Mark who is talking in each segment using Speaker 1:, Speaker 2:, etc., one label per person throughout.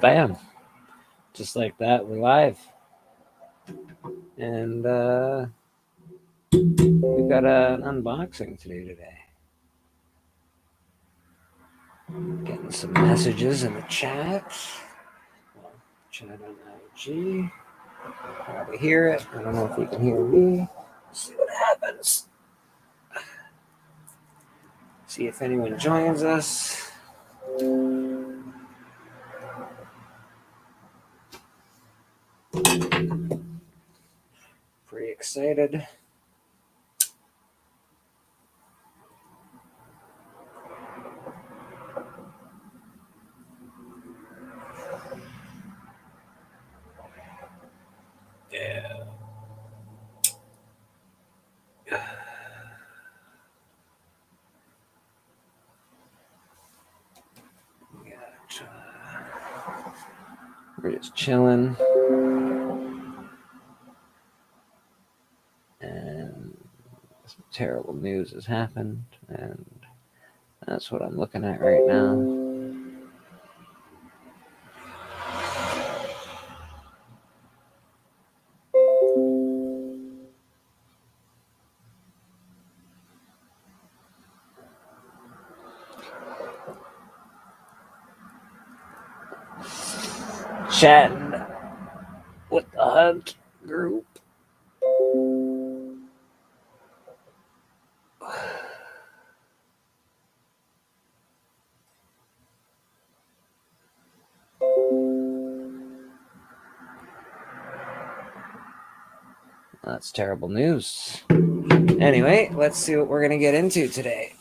Speaker 1: Bam. Just like that, we're live. And we've got an unboxing to do today. Getting some messages in the chat. Well, chat on IG. Probably hear it. I don't know if you can hear me. See what happens. See if anyone joins us. Pretty excited. Yeah. We're just chilling. And some terrible news has happened. And that's what I'm looking at right now. Chatting with the hunt group. That's terrible news. Anyway, let's see what we're going to get into today.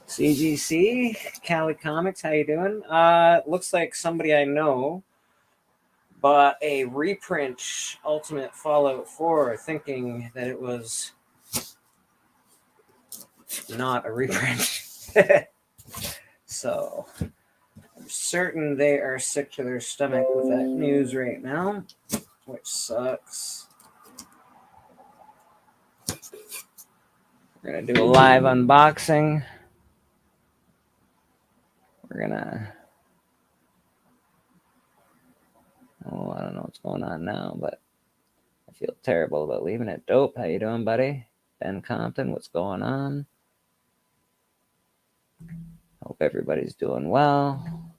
Speaker 1: CGC, Cali Comics, how you doing? Looks like somebody I know bought a reprint Ultimate Fallout 4 thinking that it was not a reprint. So I'm certain they are sick to their stomach with that news right now, which sucks. We're going to do a live unboxing. We're going to... Oh, I don't know what's going on now, but I feel terrible about leaving it. Dope, how you doing, buddy? Ben Compton, what's going on? Hope everybody's doing well.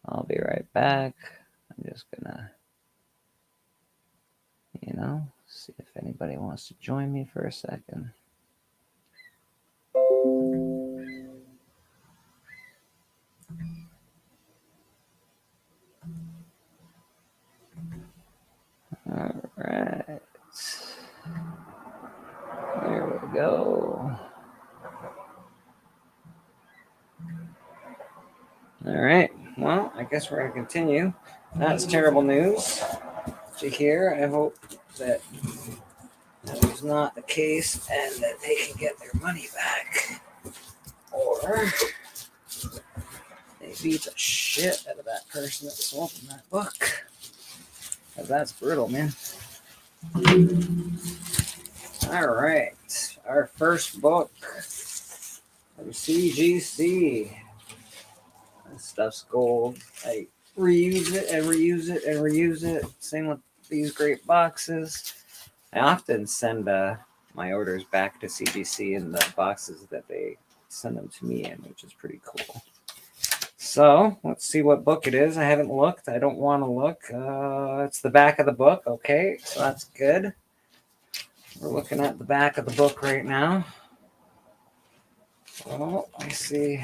Speaker 1: I'll be right back. I'm just gonna, see if anybody wants to join me for a second. All right. There we go. All right. Well, I guess we're going to continue. That's terrible news to hear. I hope that is not the case and that they can get their money back. Or they beat the shit out of that person that sold them that book. Because that's brutal, man. All right. Our first book from CGC. This stuff's gold. I reuse it and reuse it and reuse it. Same with these great boxes. I often send my orders back to CGC in the boxes that they send them to me in, which is pretty cool. So let's see what book it is. I haven't looked. I don't want to look. It's the back of the book. Okay, so that's good. We're looking at the back of the book right now. Well, I see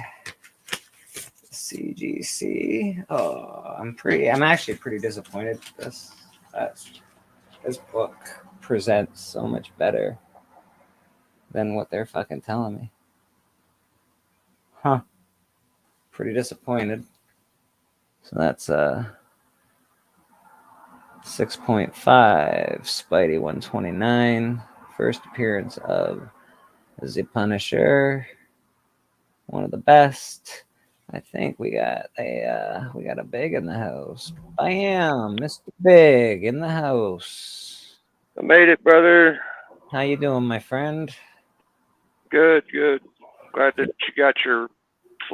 Speaker 1: CGC. Oh, I'm actually pretty disappointed with this. This book presents so much better than what they're fucking telling me. Huh. Pretty disappointed. So that's 6.5 Spidey 129. First appearance of the Punisher. One of the best. I think we got a Big in the house. Bam, Mr. Big in the house.
Speaker 2: I made it, brother.
Speaker 1: How you doing, my friend?
Speaker 2: Good, good. Glad that you got your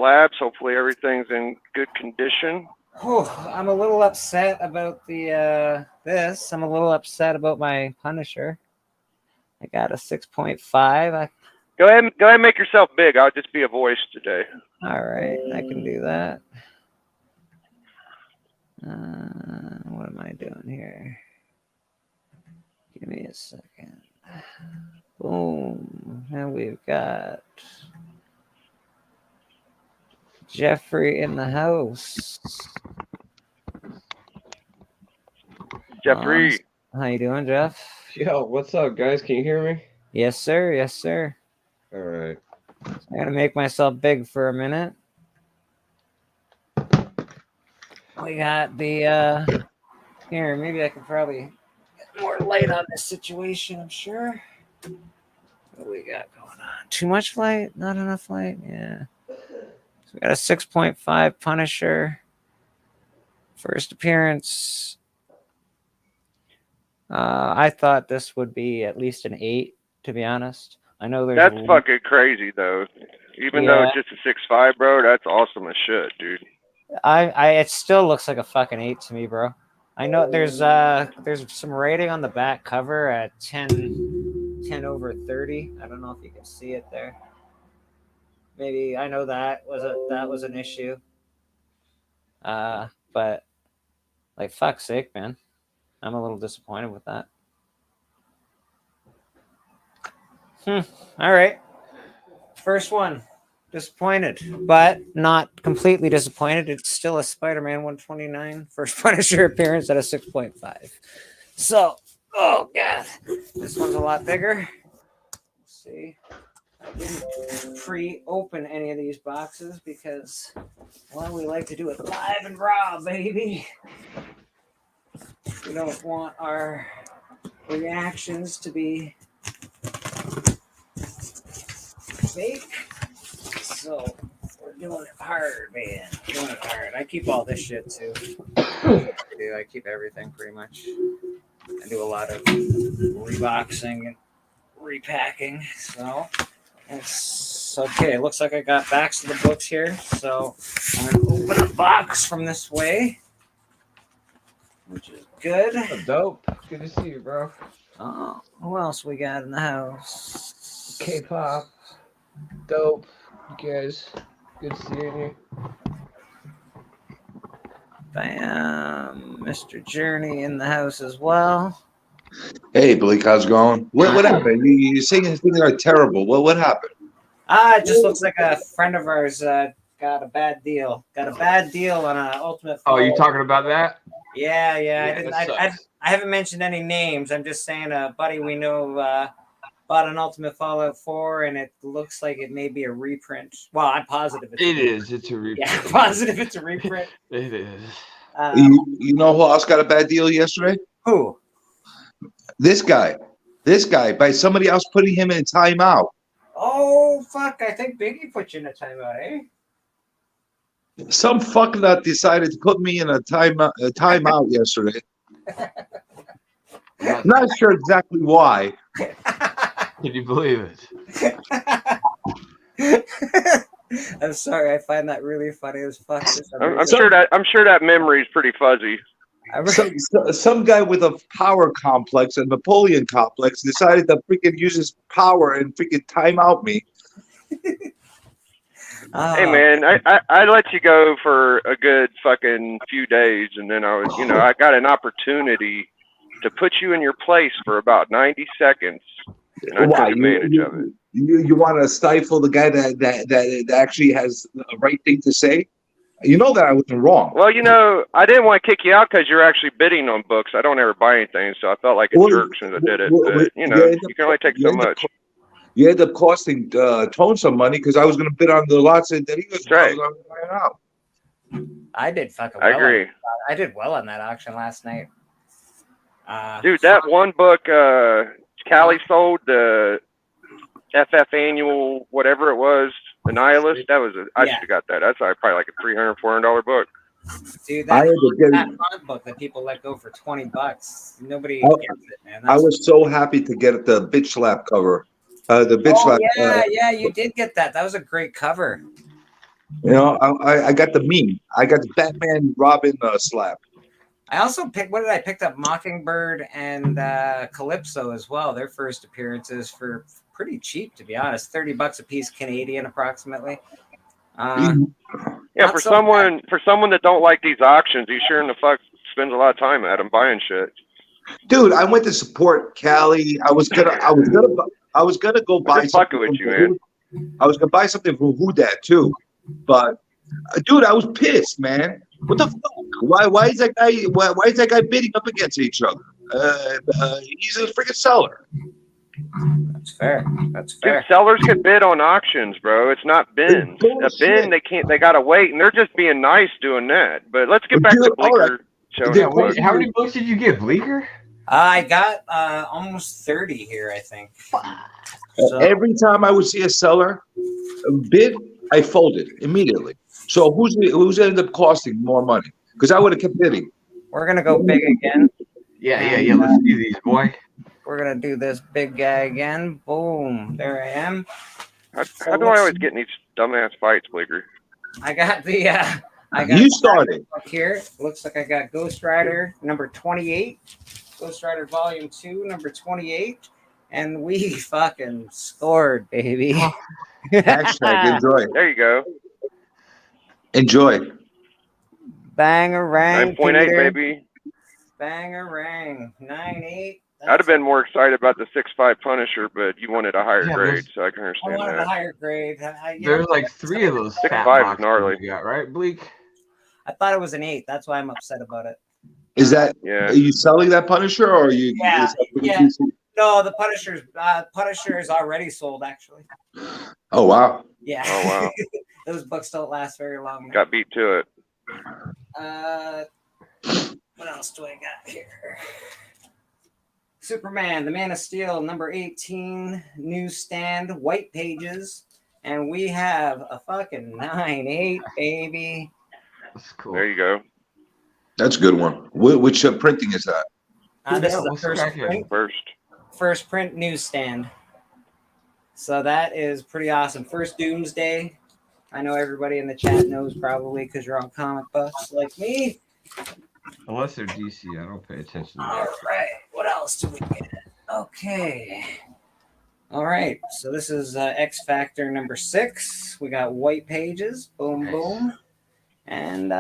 Speaker 2: slabs. Hopefully everything's in good condition.
Speaker 1: I'm a little upset about the this. I'm a little upset about my Punisher. I got a 6.5.
Speaker 2: Go ahead and make yourself big. I'll just be a voice today.
Speaker 1: All right, I can do that. What am I doing here? Give me a second. Boom. And we've got Jeffrey in the house.
Speaker 2: Jeffrey.
Speaker 1: How you doing, Jeff?
Speaker 3: Yo, what's up, guys? Can you hear me?
Speaker 1: Yes, sir. Yes, sir.
Speaker 3: All right.
Speaker 1: I gotta make myself big for a minute. We got the here. Maybe I can probably get more light on this situation. I'm sure. What do we got going on? Too much light? Not enough light? Yeah. So we got a 6.5 Punisher. First appearance. I thought this would be at least an 8, to be honest. I know there's
Speaker 2: That's fucking crazy though. Even though it's just a 6.5, bro, that's awesome as shit, dude.
Speaker 1: It still looks like a fucking 8 to me, bro. I know there's some rating on the back cover at 10/30. I don't know if you can see it there. Maybe I know that was an issue. But like fuck's sake, man. I'm a little disappointed with that. All right. First one. Disappointed, but not completely disappointed. It's still a Spider-Man 129 first Punisher appearance at a 6.5. So, oh god, this one's a lot bigger. Let's see. I didn't pre-open any of these boxes because, well, we like to do it live and raw, baby. We don't want our reactions to be fake. So we're doing it hard, man. Doing it hard. I keep all this shit too. I keep everything pretty much. I do a lot of reboxing and repacking. So it's okay. It looks like I got backs to the books here. So I'm gonna open a box from this way, which is good.
Speaker 3: Oh, dope. Good to see you, bro.
Speaker 1: Oh, who else we got in the house?
Speaker 3: K-pop. Dope. You guys. Good seeing you.
Speaker 1: Bam. Mr. Journey in the house as well.
Speaker 4: Hey, Blake, how's it going? What happened? You're saying things are terrible. What happened?
Speaker 1: It just looks like a friend of ours got a bad deal. Got a bad deal on an Ultimate.
Speaker 3: Oh, you talking about that?
Speaker 1: Yeah.
Speaker 3: I
Speaker 1: haven't mentioned any names. I'm just saying a buddy we know bought an Ultimate Fallout 4, and it looks like it may be a reprint. Well, I'm positive
Speaker 3: it is. It's a reprint.
Speaker 1: Yeah, positive it's a reprint.
Speaker 3: It is.
Speaker 4: You know who else got a bad deal yesterday?
Speaker 1: Who?
Speaker 4: This guy, by somebody else putting him in timeout.
Speaker 1: Oh, fuck. I think Biggie put you in a timeout, eh?
Speaker 4: Some fucknut decided to put me in a timeout yesterday. Not sure exactly why.
Speaker 3: Can you believe
Speaker 1: it? I'm sorry. I find that really funny as fuck.
Speaker 2: I'm sure that memory is pretty fuzzy.
Speaker 4: Some guy with a power complex, a Napoleon complex, decided to freaking use his power and freaking time out me.
Speaker 2: Hey man, I let you go for a good fucking few days, and then I got an opportunity to put you in your place for about 90 seconds, and I took advantage of it.
Speaker 4: You want to stifle the guy that actually has the right thing to say? You know that I wasn't wrong.
Speaker 2: Well, I didn't want to kick you out because you're actually bidding on books. I don't ever buy anything, so I felt like a jerk since I did it. But, you can only take so much.
Speaker 4: You end up costing Tone some money because I was going to bid on the lots that he was
Speaker 2: right.
Speaker 4: out.
Speaker 1: I did fucking well.
Speaker 2: I agree.
Speaker 1: I did well on that auction last night.
Speaker 2: Dude, that one book Callie sold, the FF annual, whatever it was, the Nihilist, I should have got that. That's probably like a $300, $400 book.
Speaker 1: Dude, that font book that people let go for $20. Nobody gets it, man.
Speaker 4: I was so happy to get the bitch slap cover. The bitch slap.
Speaker 1: Yeah, you did get that. That was a great cover.
Speaker 4: You know, I got the meme. I got the Batman Robin slab.
Speaker 1: I also picked. What did I picked up? Mockingbird and Calypso as well. Their first appearances for pretty cheap, to be honest. $30 a piece, Canadian, approximately.
Speaker 2: Yeah,
Speaker 1: Not
Speaker 2: for
Speaker 1: so bad.
Speaker 2: someone that don't like these auctions, he sure in the fuck spends a lot of time at them buying shit.
Speaker 4: Dude, I went to support Cali. I was gonna go
Speaker 2: I'm
Speaker 4: buy
Speaker 2: just fucking
Speaker 4: something
Speaker 2: with
Speaker 4: from
Speaker 2: you, man.
Speaker 4: I was gonna buy something from Whodad too, but dude, I was pissed, man. What the fuck? Why is that guy? Why is that guy bidding up against each other? He's a freaking seller.
Speaker 1: That's fair. That's
Speaker 2: Dude,
Speaker 1: fair.
Speaker 2: sellers can bid on auctions, bro. It's not
Speaker 4: It's
Speaker 2: bins. A bin,
Speaker 4: bullshit.
Speaker 2: they can't. They gotta wait, and they're just being nice doing that. But let's get back
Speaker 4: Dude,
Speaker 2: to
Speaker 4: all right.
Speaker 2: Bleecker showing
Speaker 4: The
Speaker 2: his book.
Speaker 4: question
Speaker 5: How many books did you get, Bleecker?
Speaker 1: I got almost 30 here, I think. So
Speaker 4: every time I would see a seller bid, I folded immediately. So who's ended up costing more money? Because I would have kept bidding.
Speaker 1: we're gonna go big again.
Speaker 5: Yeah. Let's do these, boy.
Speaker 1: We're gonna do this big guy again. Boom. There I am.
Speaker 2: How do I always get in these dumbass fights, Bleecker?
Speaker 1: I got the I got
Speaker 4: You
Speaker 1: the
Speaker 4: started.
Speaker 1: book here. Looks like I got Ghost Rider number 28, Ghost Rider Volume 2, number 28, and we fucking scored, baby.
Speaker 4: Hashtag enjoy.
Speaker 2: There you go.
Speaker 4: Enjoy.
Speaker 1: Bangarang,
Speaker 2: 9.8,
Speaker 1: Peter.
Speaker 2: baby.
Speaker 1: Bangarang. 9.8.
Speaker 2: I'd have been more excited about the 6.5 Punisher, but you wanted a higher
Speaker 5: Yeah,
Speaker 2: grade, so I can
Speaker 1: I
Speaker 2: understand
Speaker 1: wanted a
Speaker 2: that.
Speaker 1: higher grade.
Speaker 5: There's like 3 of those fat
Speaker 2: 6.5 is
Speaker 5: boxes
Speaker 2: gnarly.
Speaker 5: you got, right, Bleak?
Speaker 1: I thought it was an 8. That's why I'm upset about it.
Speaker 4: Is that
Speaker 2: Yeah.
Speaker 4: are you selling that Punisher or are you?
Speaker 1: Yeah,
Speaker 4: is that pretty
Speaker 1: yeah.
Speaker 4: decent?
Speaker 1: No, the Punisher is already sold, actually.
Speaker 4: Oh wow.
Speaker 1: Yeah.
Speaker 2: Oh, wow.
Speaker 1: Those books don't last very long. Man.
Speaker 2: Got beat to it.
Speaker 1: What else do I got here? Superman, the Man of Steel, number 18, newsstand, white pages, and we have a fucking 9.8, baby.
Speaker 5: That's cool.
Speaker 2: There you go.
Speaker 4: That's a good one. Which printing is that?
Speaker 1: This is the
Speaker 5: What's
Speaker 1: first
Speaker 5: cracking?
Speaker 1: print,
Speaker 2: First.
Speaker 1: newsstand. So that is pretty awesome. First Doomsday. I know everybody in the chat knows probably because you're all comic buffs like me.
Speaker 5: Unless they're DC, I don't pay attention to
Speaker 1: All
Speaker 5: that.
Speaker 1: right. What else do we get? Okay. All right. So this is X Factor number 6. We got white pages. Boom,
Speaker 5: Nice.
Speaker 1: boom. And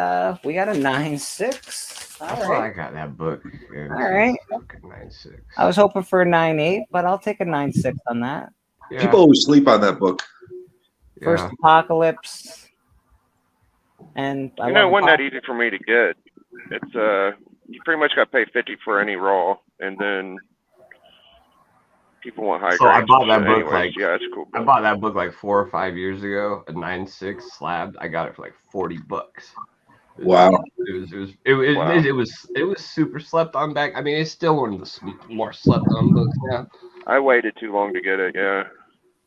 Speaker 1: we got a 9.6.
Speaker 5: I
Speaker 1: All
Speaker 5: thought
Speaker 1: right.
Speaker 5: I got that book. Yeah,
Speaker 1: All right.
Speaker 5: 9.6.
Speaker 1: I was hoping for a 9.8, but I'll take a 9.6 on that.
Speaker 5: Yeah.
Speaker 4: People always sleep on that book.
Speaker 1: First
Speaker 5: Yeah.
Speaker 1: Apocalypse. And I
Speaker 2: You know, it
Speaker 1: love
Speaker 2: wasn't that easy for me to get. It's you pretty much got to pay 50 for any raw, and then people want high
Speaker 5: So I
Speaker 2: grades
Speaker 5: bought
Speaker 2: and
Speaker 5: that
Speaker 2: shit
Speaker 5: book
Speaker 2: anyways.
Speaker 5: like
Speaker 2: Yeah, it's a cool.
Speaker 5: I
Speaker 2: Book.
Speaker 5: bought that book like 4 or 5 years ago, a 9.6 slab. I got it for like $40.
Speaker 4: Wow.
Speaker 5: It was super slept on back. I mean, it's still one of the more slept on books now.
Speaker 2: I waited too long to get it. Yeah.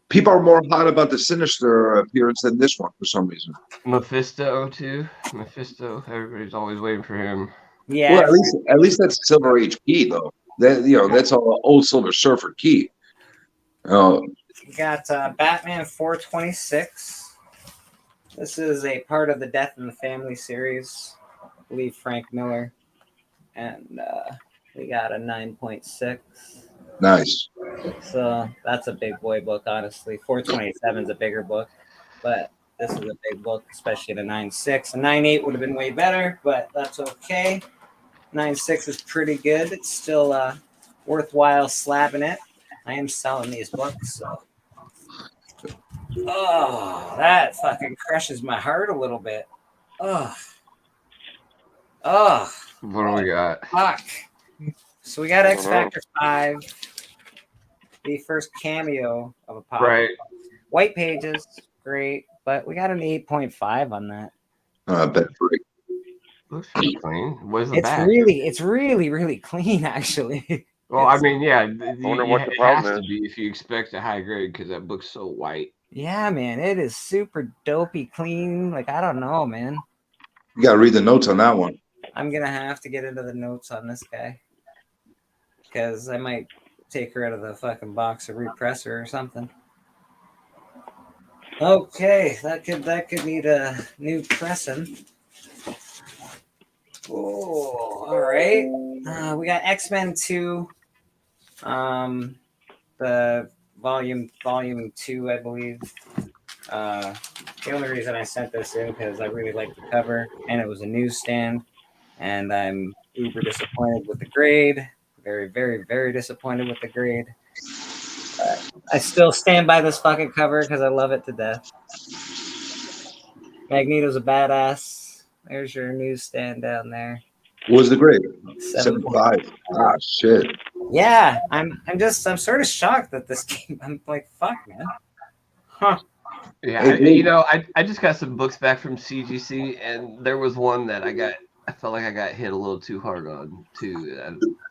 Speaker 4: People are more hot about the Sinister appearance than this one for some reason.
Speaker 5: Mephisto too. Mephisto. Everybody's always waiting for him.
Speaker 1: Yeah.
Speaker 4: Well, at least that's Silver Age key though. That that's all old Silver Surfer key.
Speaker 1: We got Batman 426. This is a part of the Death in the Family series. I believe Frank Miller. And we got a 9.6.
Speaker 4: Nice.
Speaker 1: So that's a big boy book, honestly. 427 is a bigger book, but this is a big book, especially at a 9.6. A 9.8 would have been way better, but that's okay. 9.6 is pretty good. It's still worthwhile slapping it. I am selling these books, so. Oh, that fucking crushes my heart a little bit. Oh.
Speaker 5: What do we got?
Speaker 1: Fuck. So we got X Factor 5, the first cameo of a pop.
Speaker 5: Right.
Speaker 1: White pages, great, but we got an 8.5 on that.
Speaker 4: I bet free.
Speaker 5: Looks pretty clean. Where's the back?
Speaker 1: It's really clean, actually.
Speaker 5: Well, I mean, yeah.
Speaker 2: I wonder what the problem
Speaker 5: has
Speaker 2: is.
Speaker 5: to be if you expect a high grade because that book's so white.
Speaker 1: Yeah, man, it is super dopey clean. Like, I don't know, man.
Speaker 4: You gotta read the notes on that one.
Speaker 1: I'm gonna have to get into the notes on this guy because I might take her out of the fucking box or repress her or something. Okay, that could need a new pressing. Oh, all right. We got X-Men 2, the volume 2, I believe. The only reason I sent this in because I really liked the cover and it was a newsstand, and I'm uber disappointed with the grade. Very, very, very disappointed with the grade. I still stand by this fucking cover because I love it to death. Magneto's a badass. There's your newsstand down there.
Speaker 4: What was the grade?
Speaker 1: 7.5.
Speaker 4: 75. Ah, shit.
Speaker 1: Yeah, I'm sort of shocked that this game. I'm like, fuck, man. Huh.
Speaker 5: Yeah,
Speaker 4: Hey,
Speaker 5: I just got some books back from CGC, and there was one that I felt like I got hit a little too hard on too.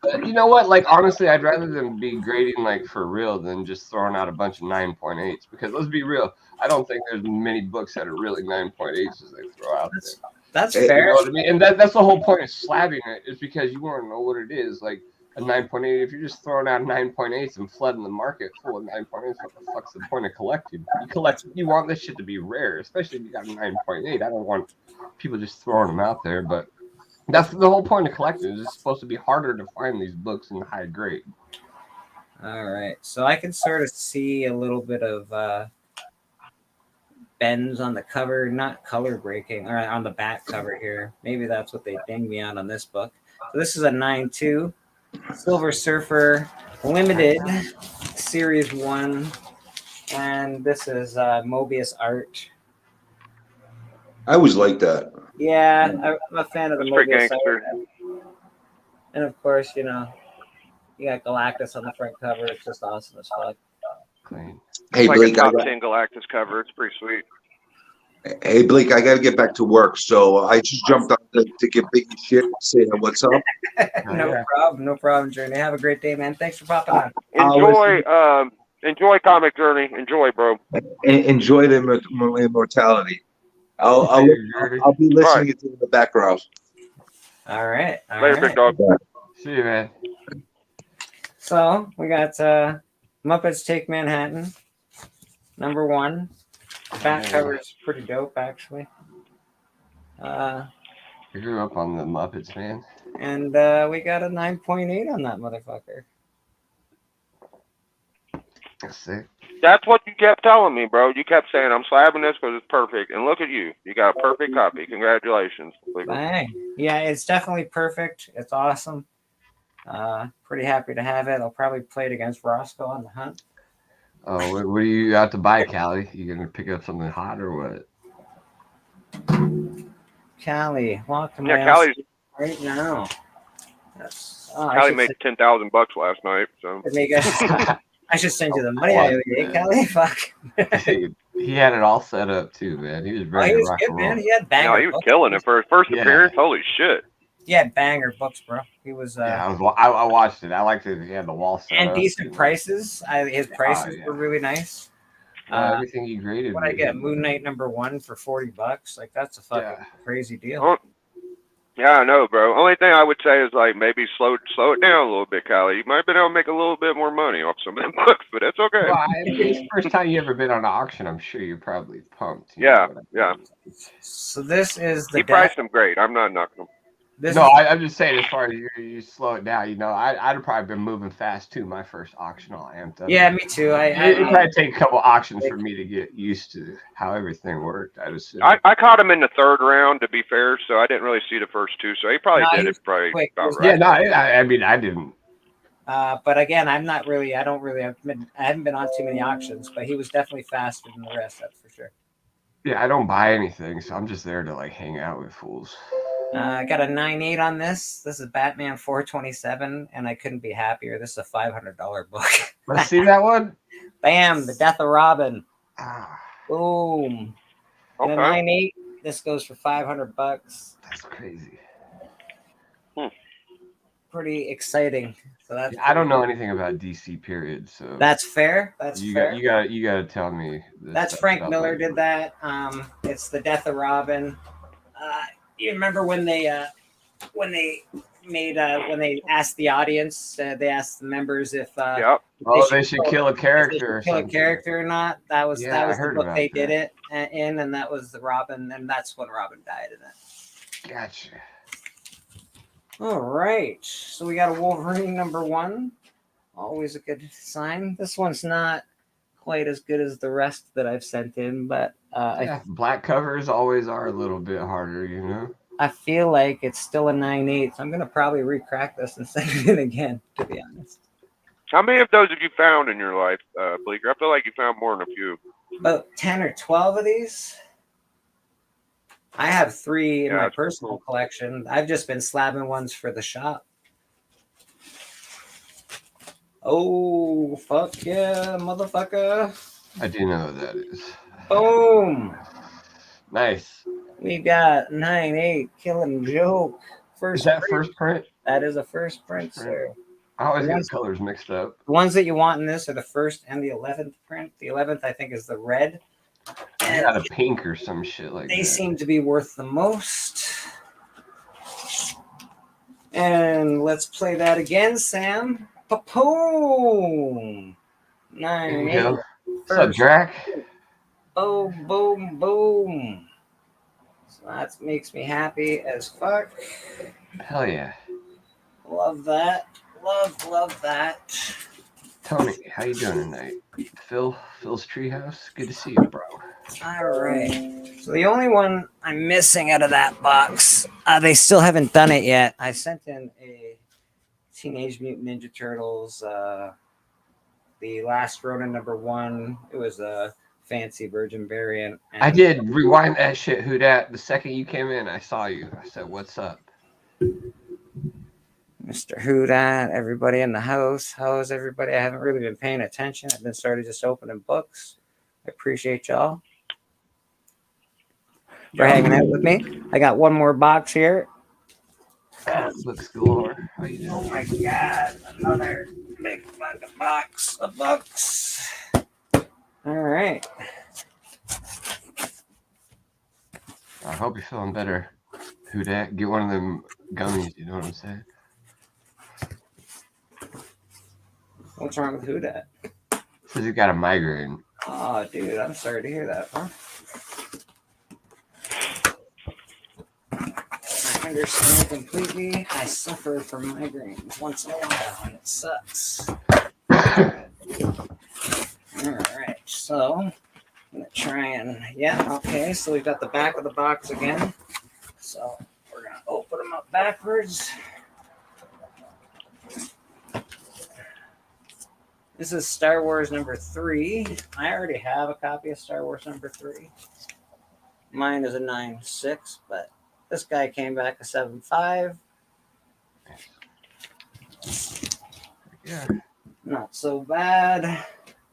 Speaker 5: But you know what? Like honestly, I'd rather them be grading like for real than just throwing out a bunch of 9.8s. Because let's be real, I don't think there's many books that are really 9.8s as they throw out there.
Speaker 1: That's
Speaker 4: Hey,
Speaker 1: fair.
Speaker 5: You know what I mean? And that's the whole point of slabbing it is because you want to know what it is. Like a 9.8, if you're just throwing out 9.8s and flooding the market full of 9.8s, what the fuck's the point of collecting? You want this shit to be rare, especially if you got a 9.8. I don't want people just throwing them out there, but that's the whole point of collecting. It's supposed to be harder to find these books in high grade.
Speaker 1: All right, so I can sort of see a little bit of bends on the cover, not color breaking, or on the back cover here. Maybe that's what they dinged me on this book. So this is a 9.2 Silver Surfer Limited Series 1, and this is Mobius art.
Speaker 4: I always like that.
Speaker 1: Yeah, I'm a fan of the
Speaker 2: That's pretty
Speaker 1: Mobius
Speaker 2: gangster.
Speaker 1: art. And of course, you got Galactus on the front cover. It's just awesome as fuck.
Speaker 5: Clean.
Speaker 4: Hey,
Speaker 2: It's like
Speaker 4: Blake,
Speaker 2: a top 10 Galactus cover. It's pretty sweet.
Speaker 4: I got to get back to work, so I just jumped on to give Biggie shit, saying what's up.
Speaker 1: No problem, Journey. Have a great day, man. Thanks for popping on.
Speaker 2: Enjoy Comic Journey. Enjoy, bro.
Speaker 4: Enjoy the immortality. I'll be listening to it in the background.
Speaker 1: All right.
Speaker 2: Later, big dog.
Speaker 5: See you, man.
Speaker 1: So we got Muppets Take Manhattan, #1. Back cover is pretty dope, actually.
Speaker 5: I grew up on the Muppets, man.
Speaker 1: And we got a 9.8 on that motherfucker.
Speaker 5: That's sick.
Speaker 2: That's what you kept telling me, bro. You kept saying, I'm slabbing this because it's perfect. And look at you. You got a perfect copy. Congratulations.
Speaker 1: Bang. Yeah, it's definitely perfect. It's awesome. Pretty happy to have it. I'll probably play it against Roscoe on the hunt.
Speaker 5: Oh, what are you out to buy, Callie? You gonna pick up something hot or what?
Speaker 1: Callie, welcome.
Speaker 2: Yeah, Callie's
Speaker 1: right now.
Speaker 2: Callie made $10,000 last night. So
Speaker 1: I should send you the money. Callie, fuck.
Speaker 5: He had it all set up too, man. He was ready
Speaker 1: he
Speaker 5: to
Speaker 1: was
Speaker 5: rock
Speaker 1: good,
Speaker 5: and roll.
Speaker 1: man. He had banger.
Speaker 2: No, he was killing it for his first appearance. Holy shit.
Speaker 1: He had banger books, bro. He was.
Speaker 5: I watched it. I liked it. He had the wall set
Speaker 1: and
Speaker 5: up.
Speaker 1: decent prices. His prices were really nice.
Speaker 5: Everything he graded.
Speaker 1: What I get, Moon Knight #1 for $40. Like that's a fucking crazy deal.
Speaker 2: Oh, yeah, I know, bro. Only thing I would say is like maybe slow it down a little bit, Callie. You might have been able to make a little bit more money off some of them books, but that's okay.
Speaker 5: Well, it's the first time you ever been on an auction. I'm sure you're probably pumped.
Speaker 2: Yeah.
Speaker 1: So this is the.
Speaker 2: He priced them great. I'm not knocking them.
Speaker 5: I'm just saying, as far as you slow it down, I'd have probably been moving fast too. My first auction, all amped up.
Speaker 1: Yeah, me too.
Speaker 5: It probably take a couple auctions for me to get used to how everything worked.
Speaker 2: I caught him in the third round, to be fair, so I didn't really see the first two. So he probably did it about right.
Speaker 5: Yeah, no, I mean I didn't.
Speaker 1: But again, I haven't been on too many auctions, but he was definitely faster than the rest. That's for sure.
Speaker 5: Yeah, I don't buy anything, so I'm just there to like hang out with fools.
Speaker 1: I got a 9.8 on this. This is Batman 427, and I couldn't be happier. This is a $500 book.
Speaker 5: Let's see that one.
Speaker 1: Bam! The Death of Robin.
Speaker 5: Ah,
Speaker 1: Boom.
Speaker 2: Okay.
Speaker 1: And a 9.8. This goes for $500.
Speaker 5: That's crazy.
Speaker 1: Pretty exciting. So that's.
Speaker 5: I don't know anything about DC period, so
Speaker 1: that's fair. Fair.
Speaker 5: You got to tell me.
Speaker 1: That's Frank Miller did that. It's the Death of Robin. You remember when they when they made when they asked the audience, they asked the members if
Speaker 2: Yep.
Speaker 5: Oh, they should kill a
Speaker 1: if they
Speaker 5: character or
Speaker 1: should kill a
Speaker 5: something.
Speaker 1: character or not. That was
Speaker 5: Yeah, I
Speaker 1: the
Speaker 5: heard
Speaker 1: book
Speaker 5: about
Speaker 1: they did
Speaker 5: that.
Speaker 1: it in, and that was the Robin, and that's when Robin died in it.
Speaker 5: Gotcha.
Speaker 1: All right, so we got a Wolverine #1. Always a good sign. This one's not quite as good as the rest that I've sent in, but
Speaker 5: Yeah, black covers always are a little bit harder, you know.
Speaker 1: I feel like it's still a 9/8. I'm gonna probably recrack this and send it in again, to be honest.
Speaker 2: How many of those have you found in your life, Bleeker? I feel like you found more than a few.
Speaker 1: About 10 or 12 of these. I have 3 in
Speaker 2: Yeah,
Speaker 1: my
Speaker 2: that's
Speaker 1: personal
Speaker 2: cool.
Speaker 1: collection. I've just been slabbing ones for the shop. Oh, fuck yeah, motherfucker.
Speaker 5: I do know what that is.
Speaker 1: Boom.
Speaker 5: Nice.
Speaker 1: We got 9/8 Killing Joke.
Speaker 5: Is that first print?
Speaker 1: That is a first print, sir.
Speaker 5: I always
Speaker 1: The
Speaker 5: get
Speaker 1: ones-
Speaker 5: the colors mixed up.
Speaker 1: The ones that you want in this are the first and the 11th print. The 11th, I think, is the red.
Speaker 5: I
Speaker 1: And
Speaker 5: got a pink or some shit like
Speaker 1: they
Speaker 5: that.
Speaker 1: seem to be worth the most. And let's play that again, Sam. Boom.
Speaker 5: There you
Speaker 1: 9/8.
Speaker 5: go. What's up, Drac?
Speaker 1: Boom, boom, boom. So that makes me happy as fuck.
Speaker 5: Hell yeah.
Speaker 1: Love that. Love that.
Speaker 5: Tony, how you doing tonight? Phil's Treehouse. Good to see you, bro.
Speaker 1: All right. So the only one I'm missing out of that box, they still haven't done it yet. I sent in a Teenage Mutant Ninja Turtles, the last Ronin #1. It was a fancy Virgin variant. And
Speaker 5: I did rewind that shit. Who dat? The second you came in, I saw you. I said, "What's up?"
Speaker 1: Mr. Hoodat, everybody in the house. How is everybody? I haven't really been paying attention. I've been started just opening books. I appreciate y'all for hanging out with me. I got one more box here.
Speaker 5: Books galore. How you
Speaker 1: Oh
Speaker 5: doing?
Speaker 1: my god, another big fucking box of books. All right.
Speaker 5: I hope you're feeling better. Who dat? Get one of them gummies. You know what I'm saying?
Speaker 1: What's wrong with Hoodat?
Speaker 5: Says you got a migraine.
Speaker 1: Oh, dude, I'm sorry to hear that, huh? I understand completely. I suffer from migraines once in a while, and it sucks. All right, so I'm gonna try and okay. So we've got the back of the box again. So we're gonna open them up backwards. This is Star Wars #3. I already have a copy of Star Wars #3. Mine is a 9/6, but this guy came back a 7/5.
Speaker 5: Yeah.
Speaker 1: Not so bad.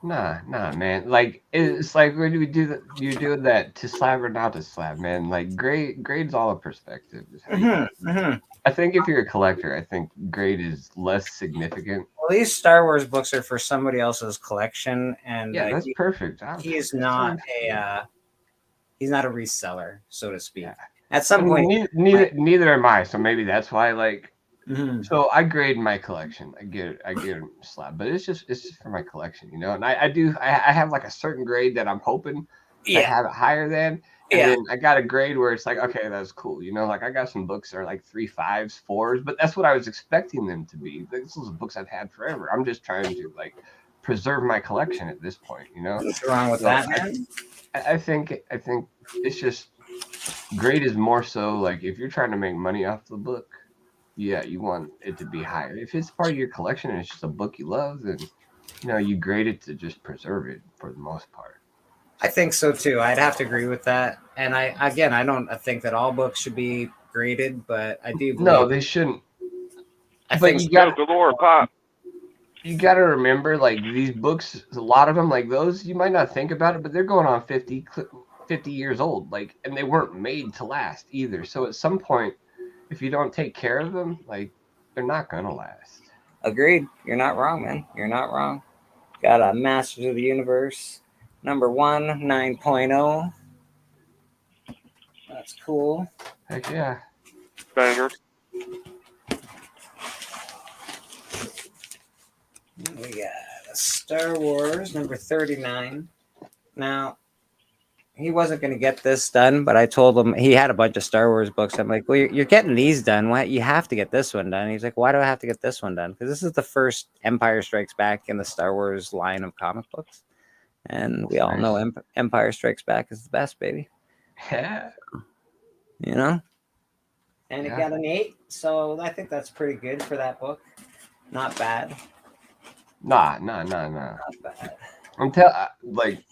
Speaker 5: Nah, man. Like it's like when we do that, you do that to slab or not to slab, man. Like grade's all a perspective. Is how you- I think if you're a collector, I think grade is less significant.
Speaker 1: Well, these Star Wars books are for somebody else's collection, and
Speaker 5: Yeah, that's perfect.
Speaker 1: he is not he's not a reseller, so to speak.
Speaker 5: Yeah.
Speaker 1: At some point,
Speaker 5: Neither am I. So maybe that's why. Like,
Speaker 1: Mhm.
Speaker 5: so I grade my collection. I get a slab, but it's just for my collection, you know. And I have like a certain grade that I'm hoping to have it higher than. And then I got a grade where it's like, okay, that's cool. You know, like I got some books that are like 3.5s, 4s, but that's what I was expecting them to be. These are books I've had forever. I'm just trying to like preserve my collection at this point, you know.
Speaker 1: What's wrong with that, man?
Speaker 5: I think it's just grade is more so like if you're trying to make money off the book, yeah, you want it to be higher. If it's part of your collection and it's just a book you love, then you know you grade it to just preserve it for the most part.
Speaker 1: I think so too. I'd have to agree with that. And I don't think that all books should be graded, but I do believe
Speaker 5: No, they shouldn't.
Speaker 1: I
Speaker 5: But
Speaker 1: think
Speaker 5: you
Speaker 2: Go
Speaker 5: got
Speaker 2: galore, pop.
Speaker 5: you got to remember, like these books, a lot of them, like those, you might not think about it, but they're going on 50 years old, like, and they weren't made to last either. So at some point, if you don't take care of them, like, they're not gonna last.
Speaker 1: agreed. You're not wrong, man. You're not wrong. Got a Masters of the Universe #1 9.0. That's cool.
Speaker 5: Heck yeah.
Speaker 2: Banger.
Speaker 1: We got a Star Wars number 39. Now, he wasn't going to get this done, but I told him he had a bunch of Star Wars books. I'm like, well, you're getting these done. Why you have to get this one done? He's like, why do I have to get this one done? Because this is the first Empire Strikes Back in the Star Wars line of comic books, and we all know Empire Strikes Back is the best, baby.
Speaker 5: Yeah.
Speaker 1: You know. And it
Speaker 5: Yeah.
Speaker 1: got an 8, so I think that's pretty good for that book. Not bad.
Speaker 5: Nah.
Speaker 1: Not bad.
Speaker 5: I'm like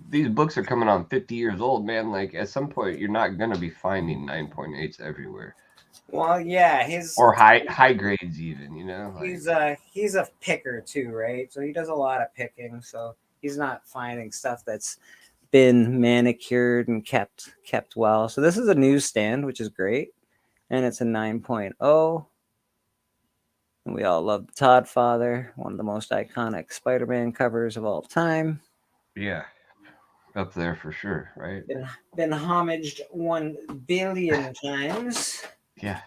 Speaker 5: these books are coming on 50 years old, man. Like at some point, you're not gonna be finding 9.8s everywhere,
Speaker 1: Well, yeah,
Speaker 5: or high grades even. You know, like,
Speaker 1: he's a picker too, right? So he does a lot of picking. So he's not finding stuff that's been manicured and kept well. So this is a newsstand, which is great, and it's a 9.0. And we all love the Todd Father, one of the most iconic Spider-Man covers of all time.
Speaker 5: yeah, up there for sure, right?
Speaker 1: Been homaged 1 billion times.
Speaker 5: Yeah.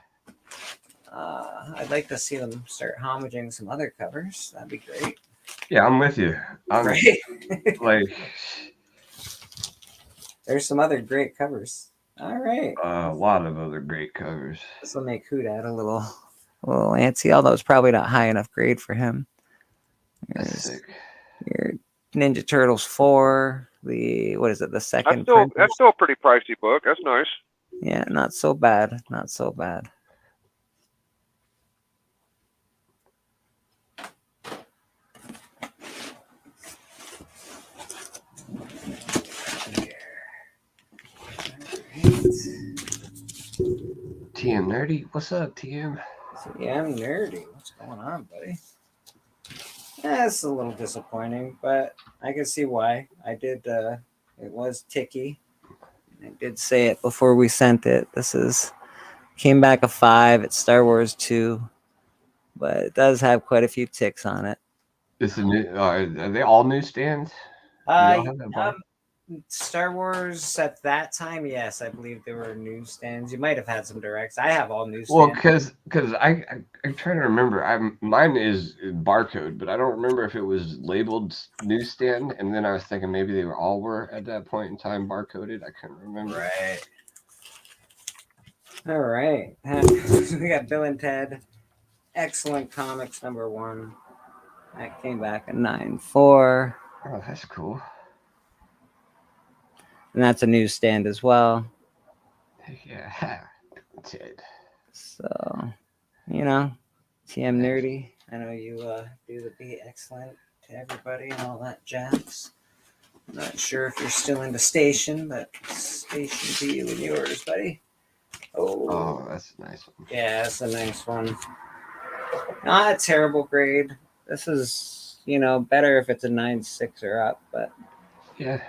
Speaker 1: I'd like to see them start homaging some other covers. That'd be great.
Speaker 5: Yeah, I'm with you. I'm
Speaker 1: Right?
Speaker 5: like
Speaker 1: There's some other great covers. All right.
Speaker 5: a lot of other great covers.
Speaker 1: This will make Houdat a little antsy, although it's probably not high enough grade for him.
Speaker 5: That's
Speaker 1: There's
Speaker 5: sick.
Speaker 1: your Ninja Turtles 4. The second?
Speaker 2: That's still a pretty pricey book. That's nice.
Speaker 1: Yeah, not so bad. Not so bad.
Speaker 5: TM Nerdy, what's up, TM?
Speaker 1: So, yeah, I'm nerdy. What's going on, buddy? Yeah, it's a little disappointing, but I can see why. I did. It was ticky. I did say it before we sent it. Came back a 5. It's Star Wars 2, but it does have quite a few ticks on it.
Speaker 5: This is new. Are they all newsstands? You all have that box?
Speaker 1: Star Wars at that time, yes, I believe there were newsstands. You might have had some directs. I have all newsstands.
Speaker 5: Well, because I'm trying to remember. Mine is barcode, but I don't remember if it was labeled newsstand. And then I was thinking maybe they all were at that point in time barcoded. I couldn't remember.
Speaker 1: Right. All right. We got Bill and Ted. Excellent comics number 1. That came back a 9.4.
Speaker 5: Oh, that's cool.
Speaker 1: And that's a newsstand as well.
Speaker 5: Yeah, Ted.
Speaker 1: So, TM Nerdy. I know you do the Be Excellent to everybody and all that jazz. I'm not sure if you're still into Station, but Station to you and yours, buddy.
Speaker 5: Oh, that's a nice one.
Speaker 1: Yeah, that's a nice one. Not a terrible grade. This is, better if it's a 9.6 or up, but
Speaker 5: yeah.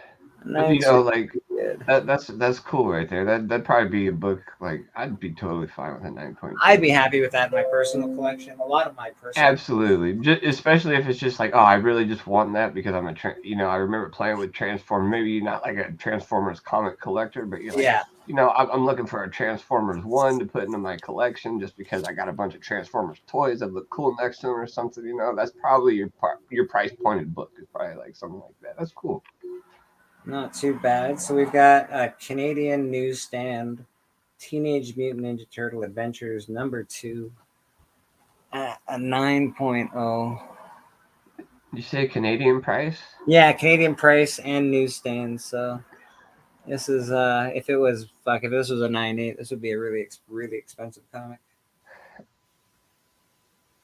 Speaker 1: But,
Speaker 5: that's cool right there. That'd probably be a book like I'd be totally fine with a 9.2.
Speaker 1: I'd be happy with that in my personal collection. A lot of my personal.
Speaker 5: Absolutely, especially if it's just like, oh, I really just want that because I'm I remember playing with Transformers. Maybe you're not like a Transformers comic collector, but you're like,
Speaker 1: yeah.
Speaker 5: I'm looking for a Transformers 1 to put into my collection just because I got a bunch of Transformers toys that look cool next to them or something. That's probably your price pointed book is probably like something like that. That's cool.
Speaker 1: Not too bad. So we've got a Canadian newsstand, Teenage Mutant Ninja Turtle Adventures number 2 at a 9.0.
Speaker 5: You say Canadian price?
Speaker 1: Yeah, Canadian price and newsstand. So this is if this was a 9.8, this would be a really expensive comic.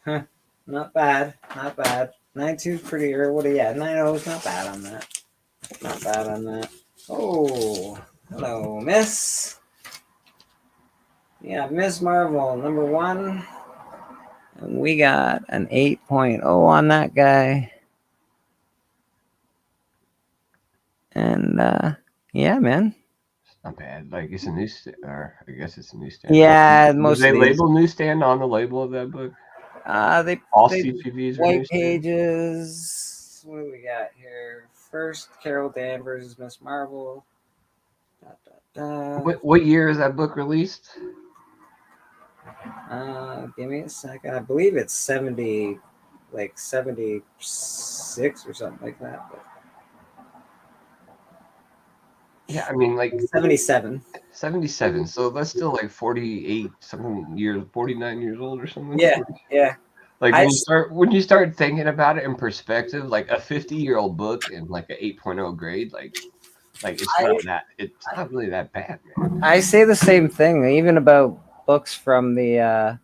Speaker 1: Huh. Not bad. 9.2 is pretty, or what? Yeah, 9.0 is not bad on that. Not bad on that. Oh, hello, Miss. Yeah, Miss Marvel, number 1. And we got an 8.0 on that guy. And, yeah, man.
Speaker 5: It's not bad. Like, it's a newsstand, or I guess it's a newsstand.
Speaker 1: Yeah,
Speaker 5: most they label newsstand on the label of that book?
Speaker 1: They
Speaker 5: CPVs are
Speaker 1: white pages. What do we got here? First, Carol Danvers is Miss Marvel.
Speaker 5: What year is that book released?
Speaker 1: Give me a second. I believe it's 70, like 76 or something like that. But
Speaker 5: Yeah, I mean, like
Speaker 1: 77.
Speaker 5: 77. So that's still like 48 something years, 49 years old or something.
Speaker 1: Yeah, yeah.
Speaker 5: Like
Speaker 1: I
Speaker 5: when you start thinking about it in perspective, like a 50-year-old book and like an 8.0 grade, like it's not really that bad, man.
Speaker 1: I say the same thing, even about books from the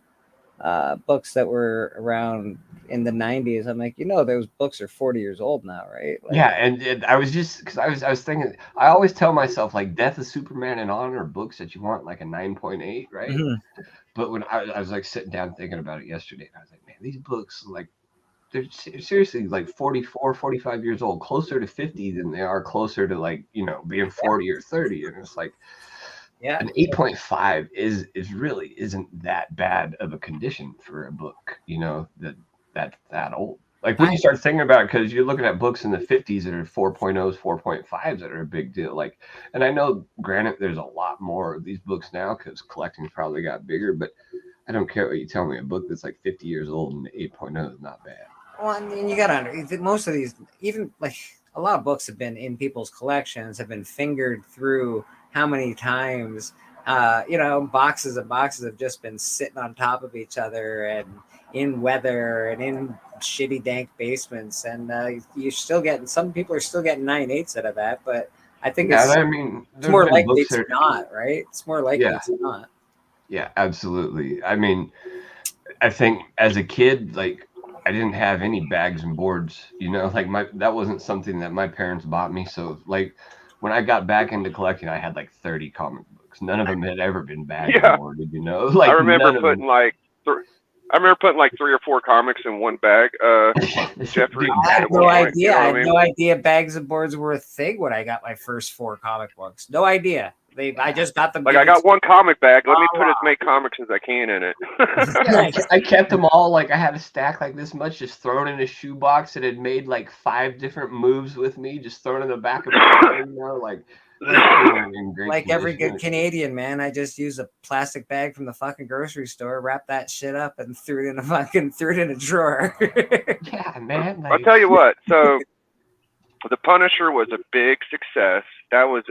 Speaker 1: books that were around in the 90s. I'm like, those books are 40 years old now, right? Like,
Speaker 5: Yeah, and I was just because I was thinking, I always tell myself like Death of Superman and Honor are books that you want like a 9.8, right?
Speaker 1: mhm.
Speaker 5: But when I was like sitting down thinking about it yesterday, and I was like, man, these books like they're seriously like 44, 45 years old, closer to 50 than they are closer to like, being 40 or 30. And it's like
Speaker 1: Yeah.
Speaker 5: an 8.5 is really isn't that bad of a condition for a book, that old. Like when you start thinking about it, because you're looking at books in the 50s that are 4.0s, 4.5s that are a big deal. Like, and I know, granted, there's a lot more of these books now because collecting's probably got bigger, but I don't care what you tell me. A book that's like 50 years old and 8.0 is not bad.
Speaker 1: Well, I mean, you gotta most of these, even like a lot of books have been in people's collections, have been fingered through how many times. Boxes and boxes have just been sitting on top of each other and in weather and in shitty dank basements, and you're still getting, some people are still getting 9/8 out of that, but I think
Speaker 5: Yeah, I mean,
Speaker 1: it's
Speaker 5: there's
Speaker 1: more
Speaker 5: been
Speaker 1: likely
Speaker 5: books
Speaker 1: it's
Speaker 5: that,
Speaker 1: not, right? It's more likely
Speaker 5: yeah,
Speaker 1: it's not.
Speaker 5: yeah, absolutely. I mean, I think as a kid, like I didn't have any bags and boards, like that wasn't something that my parents bought me. So like when I got back into collecting, I had like 30 comic books. None of them had ever been bagged and
Speaker 2: Yeah,
Speaker 5: boarded,
Speaker 2: I
Speaker 5: like
Speaker 2: remember
Speaker 5: none of them.
Speaker 2: putting like I remember putting like 3 or 4 comics in one bag. Jeffrey,
Speaker 5: Dude,
Speaker 1: I had
Speaker 2: at
Speaker 1: no
Speaker 2: one point, you
Speaker 1: idea.
Speaker 2: know
Speaker 1: I
Speaker 2: what I
Speaker 1: had
Speaker 2: mean?
Speaker 1: no idea bags and boards were a thing when I got my first 4 comic books. No idea. I just got them
Speaker 2: Like I
Speaker 1: given
Speaker 2: got
Speaker 1: to me.
Speaker 2: one comic bag. Let me put as many comics as I can in it.
Speaker 5: yeah, I kept them all. Like I had a stack like this much, just thrown in a shoebox. It had made like 5 different moves with me, just thrown in the back of a car, like they weren't in great
Speaker 1: Like every
Speaker 5: condition.
Speaker 1: good Canadian, man, I just used a plastic bag from the fucking grocery store, wrapped that shit up, and threw it in a drawer.
Speaker 5: Yeah, man.
Speaker 2: I'll
Speaker 5: Like,
Speaker 2: tell you what. So the Punisher was a big success. That was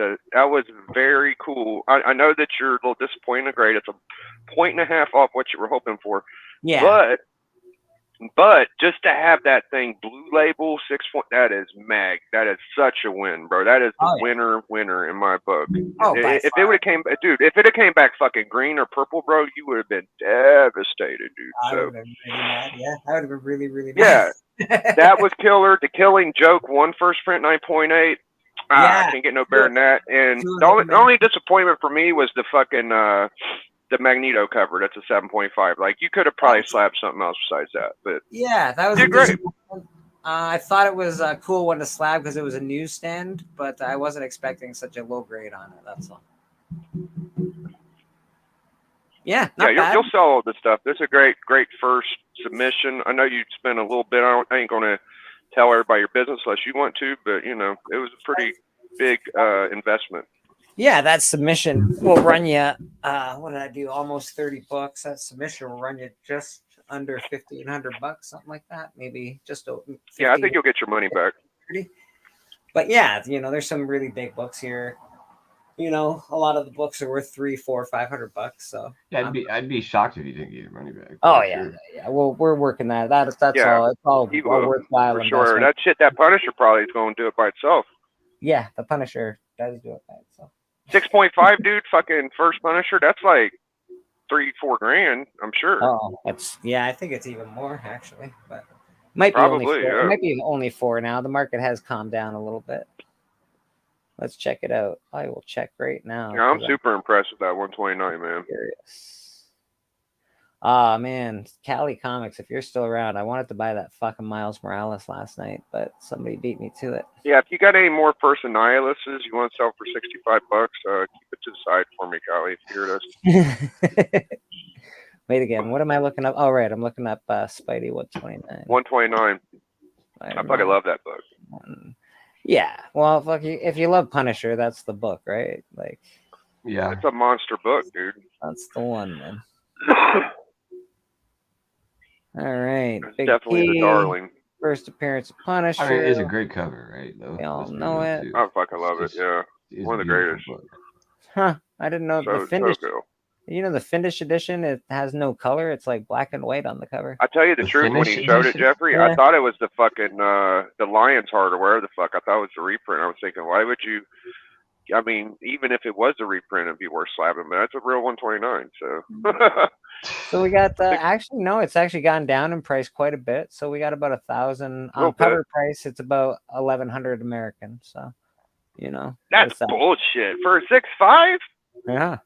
Speaker 2: very cool. I know that you're a little disappointed in the grade. It's a point and a half off what you were hoping for,
Speaker 1: Yeah.
Speaker 2: but just to have that thing blue label 6 point, that is mag. That is such a win, bro. That is the
Speaker 1: Oh, yeah.
Speaker 2: winner in my book.
Speaker 1: Oh, by
Speaker 2: If it
Speaker 1: far.
Speaker 2: would have came, dude, if it had came back fucking green or purple, bro, you would have been devastated, dude.
Speaker 1: I would
Speaker 2: So
Speaker 1: have been really mad. Yeah, I would have been really, really
Speaker 2: yeah,
Speaker 1: mad.
Speaker 2: that was killer. The Killing Joke won first print 9.8. I
Speaker 1: Yeah.
Speaker 2: can't get no better than that. And
Speaker 1: Two
Speaker 2: the
Speaker 1: of
Speaker 2: only,
Speaker 1: them,
Speaker 2: the only disappointment for me was the fucking the Magneto cover. That's a 7.5. Like you could have probably slapped something else besides that, but
Speaker 1: Yeah, that was a
Speaker 2: did great.
Speaker 1: disappointment. I thought it was a cool one to slab because it was a newsstand, but I wasn't expecting such a low grade on it. That's all. Yeah, not
Speaker 2: Yeah,
Speaker 1: bad.
Speaker 2: you'll sell all this stuff. This is a great first submission. I know you spent a little bit on it. I ain't gonna tell everybody your business unless you want to, but it was a pretty big investment.
Speaker 1: Yeah, that submission will run you. What did I do? Almost 30 bucks. That submission will run you just under $1,500, something like that. Maybe just over 15.
Speaker 2: Yeah, I think you'll get your money back.
Speaker 1: But yeah, there's some really big books here. A lot of the books are worth $300, $400, $500. So
Speaker 5: yeah, I'd be shocked if you didn't get your money back.
Speaker 1: oh yeah, yeah. Well, we're working that. That's
Speaker 2: Yeah,
Speaker 1: all. It's all
Speaker 2: he
Speaker 1: a
Speaker 2: will
Speaker 1: worthwhile
Speaker 2: for sure.
Speaker 1: investment.
Speaker 2: That Punisher probably is going to do it by itself.
Speaker 1: Yeah, the Punisher does do it by itself.
Speaker 2: 6.5, dude. Fucking first Punisher. That's like $3-4 grand. I'm sure.
Speaker 1: Oh, I think it's even more actually, but might be
Speaker 2: Probably.
Speaker 1: only 4.
Speaker 2: Yeah.
Speaker 1: It might be only 4 now. The market has calmed down a little bit. Let's check it out. I will check right now.
Speaker 2: Yeah, I'm super impressed with that 129, man.
Speaker 1: Curious. Ah, man, Cali Comics. If you're still around, I wanted to buy that fucking Miles Morales last night, but somebody beat me to it.
Speaker 2: Yeah, if you got any more First Annihilus you want to sell for $65, keep it to the side for me, Callie. If you hear this.
Speaker 1: Wait again. What am I looking up? Oh, right. I'm looking up Spidey 129.
Speaker 2: 129. I fucking love that book.
Speaker 1: Yeah. Well, fuck you. If you love Punisher, that's the book, right? Like,
Speaker 5: yeah,
Speaker 2: it's a monster book, dude.
Speaker 1: That's the one, man. All right.
Speaker 2: It's
Speaker 1: Big
Speaker 2: definitely the
Speaker 1: P,
Speaker 2: darling.
Speaker 1: first appearance of Punisher.
Speaker 5: I mean, it is a great cover, right? Though
Speaker 1: We all
Speaker 5: let's be
Speaker 1: know
Speaker 5: real,
Speaker 1: it.
Speaker 5: too.
Speaker 2: I fucking love it.
Speaker 5: It's
Speaker 2: Yeah,
Speaker 5: It's
Speaker 2: one
Speaker 5: a
Speaker 2: of the
Speaker 5: beautiful
Speaker 2: greatest.
Speaker 5: book.
Speaker 1: Huh. I didn't know the
Speaker 2: So
Speaker 1: Finnish.
Speaker 2: cool.
Speaker 1: You know the Finnish edition, it has no color. It's like black and white on the cover.
Speaker 2: I tell you the
Speaker 5: The
Speaker 2: truth, when
Speaker 5: Finnish
Speaker 2: he showed it,
Speaker 5: edition?
Speaker 2: Jeffrey,
Speaker 1: Yeah.
Speaker 2: I thought it was the fucking the Lion's Heart or whatever the fuck. I thought it was the reprint. I was thinking, why would you? I mean, even if it was a reprint, it'd be worth slapping. But that's a real 129. So.
Speaker 1: So we got actually no, it's actually gone down in price quite a bit. So we got about 1,000 on cover price. It's about 1,100 American. So, you know,
Speaker 2: that's bullshit for a 6.5.
Speaker 1: Yeah,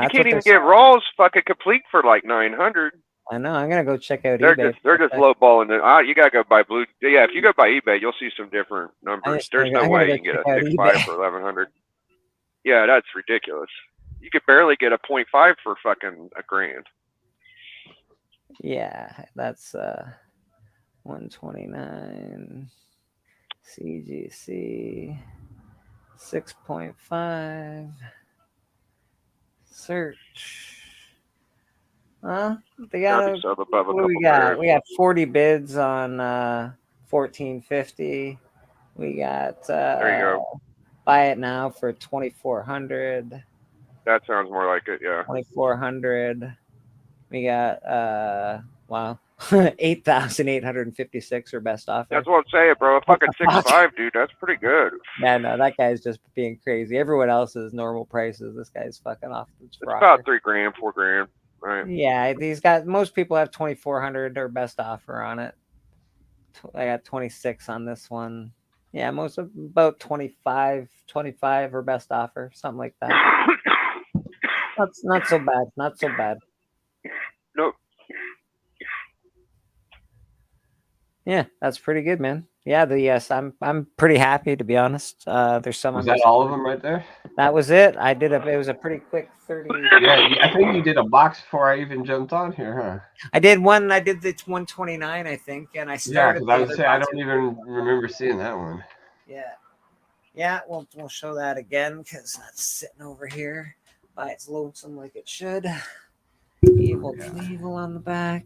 Speaker 2: you can't even get Rawls fucking complete for like 900.
Speaker 1: I know. I'm gonna go check out
Speaker 2: they're
Speaker 1: eBay.
Speaker 2: They're just lowballing it. You gotta go buy blue. Yeah, if you go by eBay, you'll see some different numbers. There's no way you can get a 6.5 for 1,100. Yeah, that's ridiculous. You could barely get a 0.5 for fucking $1,000.
Speaker 1: Yeah, that's 129 CGC 6.5 search. They got what do we got? We got 40 bids on 1450. We got
Speaker 2: there you go.
Speaker 1: Buy it now for 2,400.
Speaker 2: That sounds more like it, yeah.
Speaker 1: 2,400. We got wow, 8,856 or best offer.
Speaker 2: That's what I'm saying, bro. A fucking 6.5, dude. That's pretty good.
Speaker 1: Yeah, no, that guy's just being crazy. Everyone else is normal prices. This guy's fucking off the rocker.
Speaker 2: It's about $3,000, $4,000, right?
Speaker 1: Yeah, these guys. Most people have 2,400 or best offer on it. I got 26 on this one. Yeah, most of about 25 or best offer, something like that. That's not so bad. Not so bad.
Speaker 2: Nope.
Speaker 1: Yeah, that's pretty good, man. Yeah, I'm pretty happy, to be honest. There's some.
Speaker 5: Was that all of them right there?
Speaker 1: That was it. It was a pretty quick 30.
Speaker 5: Yeah, I think you did a box before I even jumped on here, huh?
Speaker 1: I did one. I did the 129, I think, and I started.
Speaker 5: Yeah, because I don't even remember seeing that one.
Speaker 1: Yeah. We'll show that again because that's sitting over here by its lonesome like it should. Evil Cleavel on the back.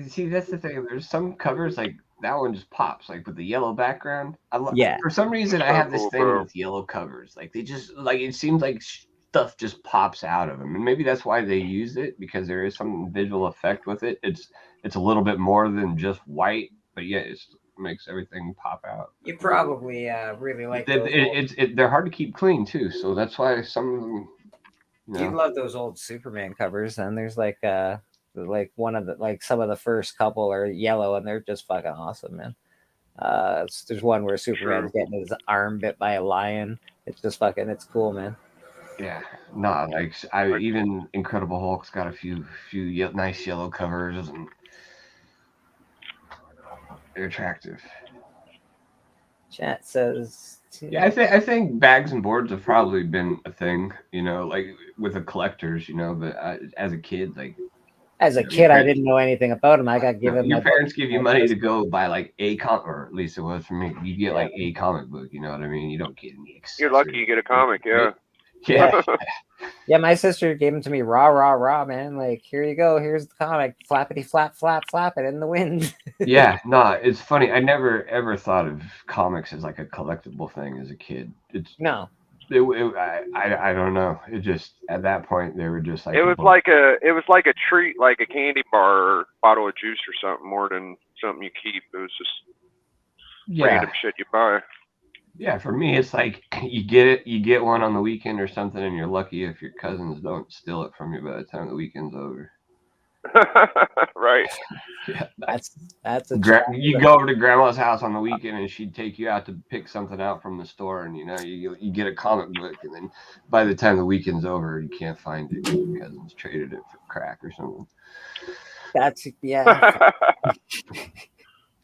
Speaker 5: See, that's the thing. There's some covers like that one just pops, like with the yellow background. For some reason, I have this thing with yellow covers. Like they just it seems like stuff just pops out of them, and maybe that's why they use it, because there is some visual effect with it. It's a little bit more than just white, but yeah, it makes everything pop out.
Speaker 1: You probably really like those.
Speaker 5: They're hard to keep clean too, so that's why some of them.
Speaker 1: You love those old Superman covers, and there's like one of the some of the first couple are yellow, and they're just fucking awesome, man. There's one where Superman's getting his arm bit by a lion. It's just fucking, it's cool, man.
Speaker 5: Yeah, no, even Incredible Hulk's got a few nice yellow covers, and they're attractive.
Speaker 1: Chat says.
Speaker 5: Yeah, I think bags and boards have probably been a thing, like with the collectors, but as a kid, I
Speaker 1: didn't know anything about them. I got given.
Speaker 5: Your parents give you money to go buy like a comic, or at least it was for me. You get like a comic book, you know what I mean? You don't get any accessories.
Speaker 2: You're lucky you get a comic, yeah.
Speaker 5: Yeah.
Speaker 1: Yeah, my sister gave them to me raw, man. Like, here you go. Here's the comic. Flappity flap, flap, flap it in the wind.
Speaker 5: Yeah, no, it's funny. I never ever thought of comics as like a collectible thing as a kid.
Speaker 1: No.
Speaker 5: I don't know. It just, at that point they were just like
Speaker 2: it was like a treat, like a candy bar or bottle of juice or something, more than something you keep. It was just random shit you buy.
Speaker 5: Yeah, for me it's like you get one on the weekend or something, and you're lucky if your cousins don't steal it from you by the time the weekend's over.
Speaker 2: Right.
Speaker 5: Yeah,
Speaker 1: that's
Speaker 5: you go over to grandma's house on the weekend, and she'd take you out to pick something out from the store, and you get a comic book, and then by the time the weekend's over, you can't find it. Your cousins traded it for crack or something.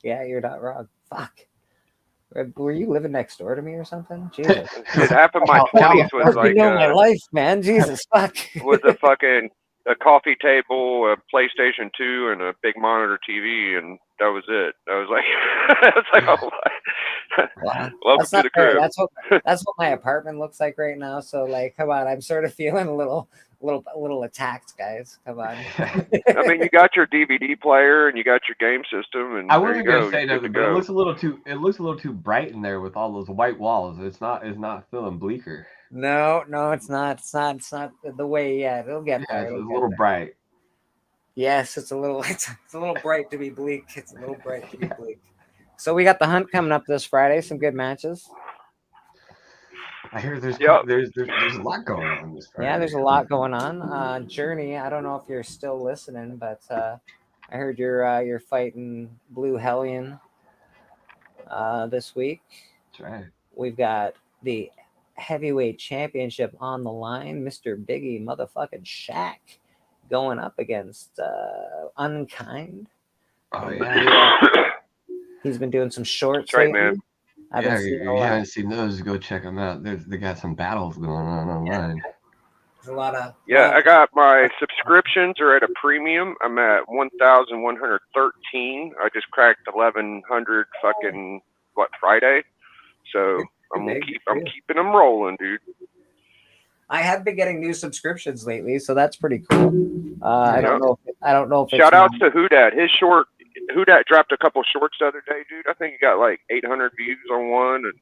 Speaker 1: Yeah, you're not wrong. Fuck. Were you living next door to me or something? Jesus.
Speaker 2: Dude, half of my 20s was like
Speaker 1: my life, man. Jesus, fuck.
Speaker 2: Was a fucking a coffee table, a PlayStation 2, and a big monitor TV, and that was it. I was like, I was like, oh,
Speaker 1: Wow.
Speaker 2: welcome
Speaker 1: That's
Speaker 2: to
Speaker 1: not
Speaker 2: the
Speaker 1: fair.
Speaker 2: crib.
Speaker 1: That's what my apartment looks like right now. So like, come on, I'm sort of feeling a little attacked, guys. Come on.
Speaker 2: I mean, you got your DVD player and you got your game system, and
Speaker 5: I
Speaker 2: there you
Speaker 5: wasn't
Speaker 2: go.
Speaker 5: gonna say
Speaker 2: You're good to
Speaker 5: nothing, but it
Speaker 2: go.
Speaker 5: looks a little too. It looks a little too bright in there with all those white walls. It's not feeling bleaker.
Speaker 1: No, it's not. It's not the way yet. It'll get
Speaker 5: Yeah,
Speaker 1: there.
Speaker 5: it's a
Speaker 1: It'll get
Speaker 5: little
Speaker 1: there.
Speaker 5: bright.
Speaker 1: Yes, it's a little it's a little bright to be bleak. It's a little bright to be bleak. So we got the hunt coming up this Friday. Some good matches.
Speaker 5: I hear there's
Speaker 2: Yep.
Speaker 5: there's a lot going on this Friday.
Speaker 1: Yeah, there's a lot going on. Journey, I don't know if you're still listening, but I heard you're fighting Blue Hellion this week.
Speaker 5: That's right.
Speaker 1: We've got the heavyweight championship on the line. Mr. Biggie motherfucking Shaq going up against Unkind.
Speaker 5: Oh yeah.
Speaker 1: He's been doing some shorts
Speaker 2: That's right,
Speaker 1: lately.
Speaker 2: man.
Speaker 1: I've
Speaker 5: Yeah,
Speaker 1: been seeing
Speaker 5: if you haven't seen those, go check them out. They got some battles going on online.
Speaker 1: there's a lot of
Speaker 2: Yeah, I got my subscriptions are at a premium. I'm at 1,113. I just cracked 1,100 fucking Friday. So I'm keeping them rolling, dude.
Speaker 1: I have been getting new subscriptions lately, so that's pretty cool. I don't know if
Speaker 2: Shout outs to Whodat. Whodat dropped a couple shorts the other day, dude. I think he got like 800 views on one and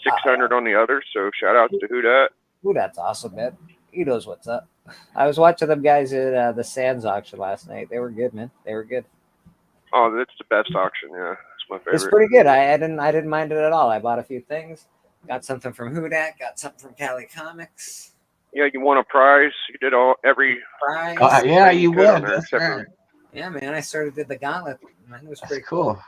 Speaker 2: 600 on the other. So shout outs to Whodat.
Speaker 1: That's awesome, man. He knows what's up. I was watching them guys at the Sands auction last night. They were good, man. They were good.
Speaker 2: Oh, that's the best auction. Yeah, it's my favorite.
Speaker 1: It's pretty good. I didn't mind it at all. I bought a few things. Got something from Whodat. Got something from Cali Comics.
Speaker 2: Yeah, you won a prize. You did every
Speaker 1: Prize.
Speaker 5: Yeah, you
Speaker 2: could on
Speaker 5: would.
Speaker 2: there,
Speaker 5: That's
Speaker 2: except
Speaker 5: right.
Speaker 1: Yeah, man. I did the gauntlet. Man, it was pretty
Speaker 5: That's cool.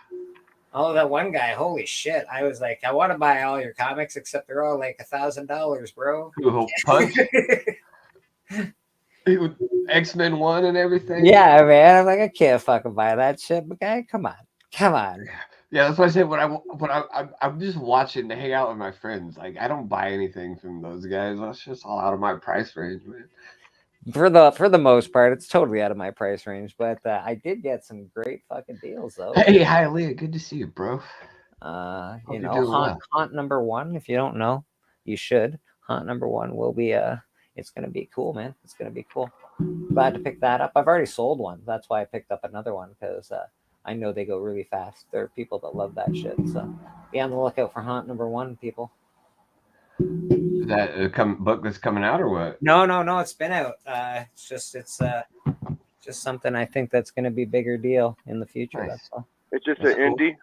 Speaker 1: Oh, that one guy, holy shit. I was like, I want to buy all your comics, except they're all like $1,000, bro.
Speaker 5: Cool. Punch. X-Men 1 and everything.
Speaker 1: Yeah, man. I'm like, I can't fucking buy that shit. But guy, come on.
Speaker 5: Yeah, that's what I said. I'm just watching to hang out with my friends. Like, I don't buy anything from those guys. That's just all out of my price range, man.
Speaker 1: For the most part, it's totally out of my price range. But I did get some great fucking deals, though.
Speaker 5: Hey, hi, Leah. Good to see you, bro.
Speaker 1: You know, Haunt number 1. If you don't know, you should. Haunt number 1 will be it's gonna be cool, man. It's gonna be cool. Glad to pick that up. I've already sold one. That's why I picked up another one, because I know they go really fast. There are people that love that shit. So be on the lookout for Haunt number 1, people.
Speaker 5: Is that a book that's coming out or what?
Speaker 1: No. It's been out. It's just something I think that's going to be a bigger deal in the future.
Speaker 5: Nice.
Speaker 1: That's all.
Speaker 2: It's just
Speaker 5: That's
Speaker 2: an
Speaker 5: cool.
Speaker 2: indie.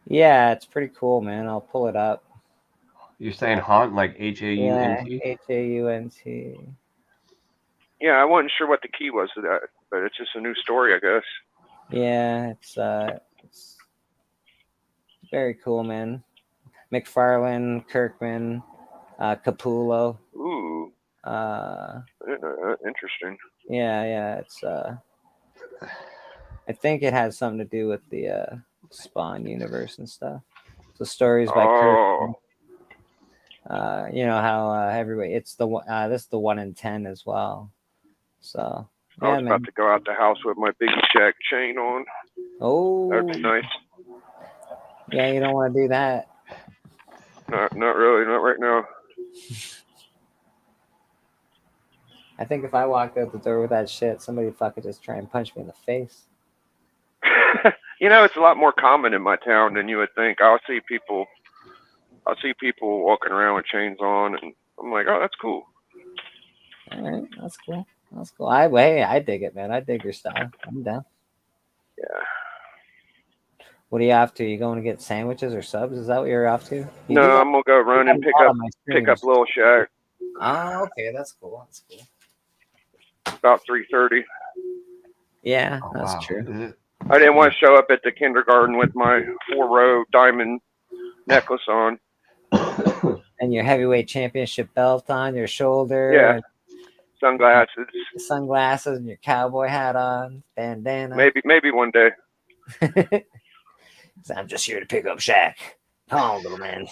Speaker 1: Yeah, it's pretty cool, man. I'll pull it up.
Speaker 5: You're saying haunt like HAUNT?
Speaker 1: Yeah, HAUNT.
Speaker 2: Yeah, I wasn't sure what the key was to that, but it's just a new story, I guess.
Speaker 1: Yeah, it's very cool, man. McFarlane, Kirkman, Capullo.
Speaker 2: Ooh, interesting.
Speaker 1: Yeah. It's I think it has something to do with the Spawn universe and stuff. So stories by Kirkman. You know how everybody. It's the this is the 1 in 10 as well. So
Speaker 2: I was about to go out the house with my Biggie Shack chain on.
Speaker 1: Oh,
Speaker 2: That'd be nice.
Speaker 1: Yeah, you don't want to do that.
Speaker 2: Not really, not right now.
Speaker 1: I think if I walked out the door with that shit, somebody would fucking just try and punch me in the face.
Speaker 2: You know, it's a lot more common in my town than you would think. I'll see people walking around with chains on, and I'm like, oh, that's cool.
Speaker 1: All right, that's cool. That's cool. I dig it, man. I dig your style. I'm down.
Speaker 2: Yeah.
Speaker 1: What are you off to? You going to get sandwiches or subs? Is that what you're off to?
Speaker 2: No, I'm gonna go run and pick up Little Shack.
Speaker 1: Oh, okay, that's cool. That's cool.
Speaker 2: About 3:30.
Speaker 1: Yeah,
Speaker 5: Oh,
Speaker 1: that's
Speaker 5: wow.
Speaker 1: true.
Speaker 2: I didn't want to show up at the kindergarten with my 4-row diamond necklace on.
Speaker 1: And your heavyweight championship belt on your shoulder.
Speaker 2: Yeah.
Speaker 1: And
Speaker 2: Sunglasses.
Speaker 1: sunglasses and your cowboy hat on. Bandana.
Speaker 2: Maybe one day.
Speaker 1: So I'm just here to pick up Shaq. Come on, little man.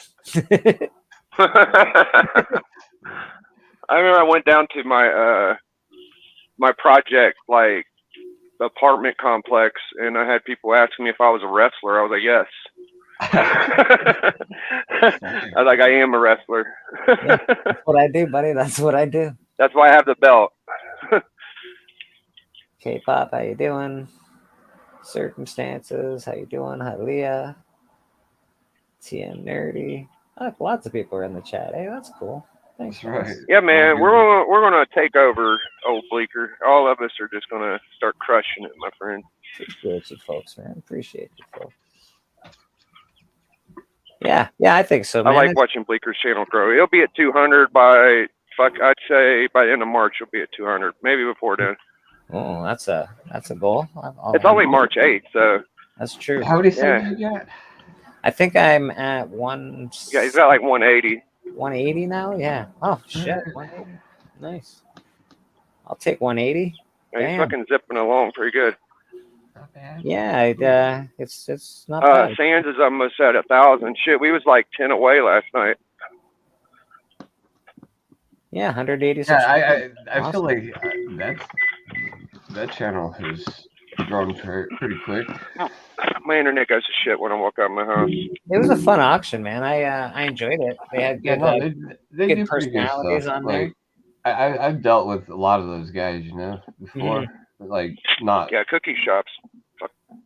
Speaker 2: I remember I went down to my my project like apartment complex, and I had people asking me if I was a wrestler. I was like, yes. I was like, I am a wrestler.
Speaker 1: Yeah, that's what I do, buddy. That's what I do.
Speaker 2: That's why I have the belt.
Speaker 1: K-pop, how you doing? Circumstances, how you doing? Hi, Leah. TM Nerdy. Oh, lots of people are in the chat. Hey, that's cool. Thanks,
Speaker 5: That's right.
Speaker 1: guys.
Speaker 2: Yeah, man, we're gonna take over old Bleecker. All of us are just gonna start crushing it, my friend.
Speaker 1: Appreciate you folks, man. Appreciate you folks. Yeah, I think so, man.
Speaker 2: I like watching Bleeker's channel grow. It'll be at 200 by I'd say by the end of March it'll be at 200, maybe before then.
Speaker 1: Oh, that's a goal.
Speaker 2: It's only March 8th, so
Speaker 1: that's true.
Speaker 5: How many subs you got?
Speaker 1: I think I'm at one.
Speaker 2: yeah, he's got like 180.
Speaker 1: 180 now. Yeah. Oh shit. 180. Nice. I'll take 180.
Speaker 2: Yeah, he's
Speaker 1: Damn.
Speaker 2: fucking zipping along pretty good.
Speaker 5: Not bad.
Speaker 1: Yeah, it's not bad.
Speaker 2: Sands is almost at 1,000. Shit, we was like 10 away last night.
Speaker 1: Yeah, 180.
Speaker 5: Yeah, I
Speaker 1: Awesome.
Speaker 5: feel like that channel has grown pretty quick.
Speaker 2: My internet goes to shit when I walk out of my house.
Speaker 1: It was a fun auction, man. I enjoyed it. They had good,
Speaker 5: they
Speaker 1: good
Speaker 5: do pretty good
Speaker 1: personalities
Speaker 5: stuff.
Speaker 1: on there.
Speaker 5: Like I've dealt with a lot of those guys, before. Like not.
Speaker 2: Yeah, cookie shops.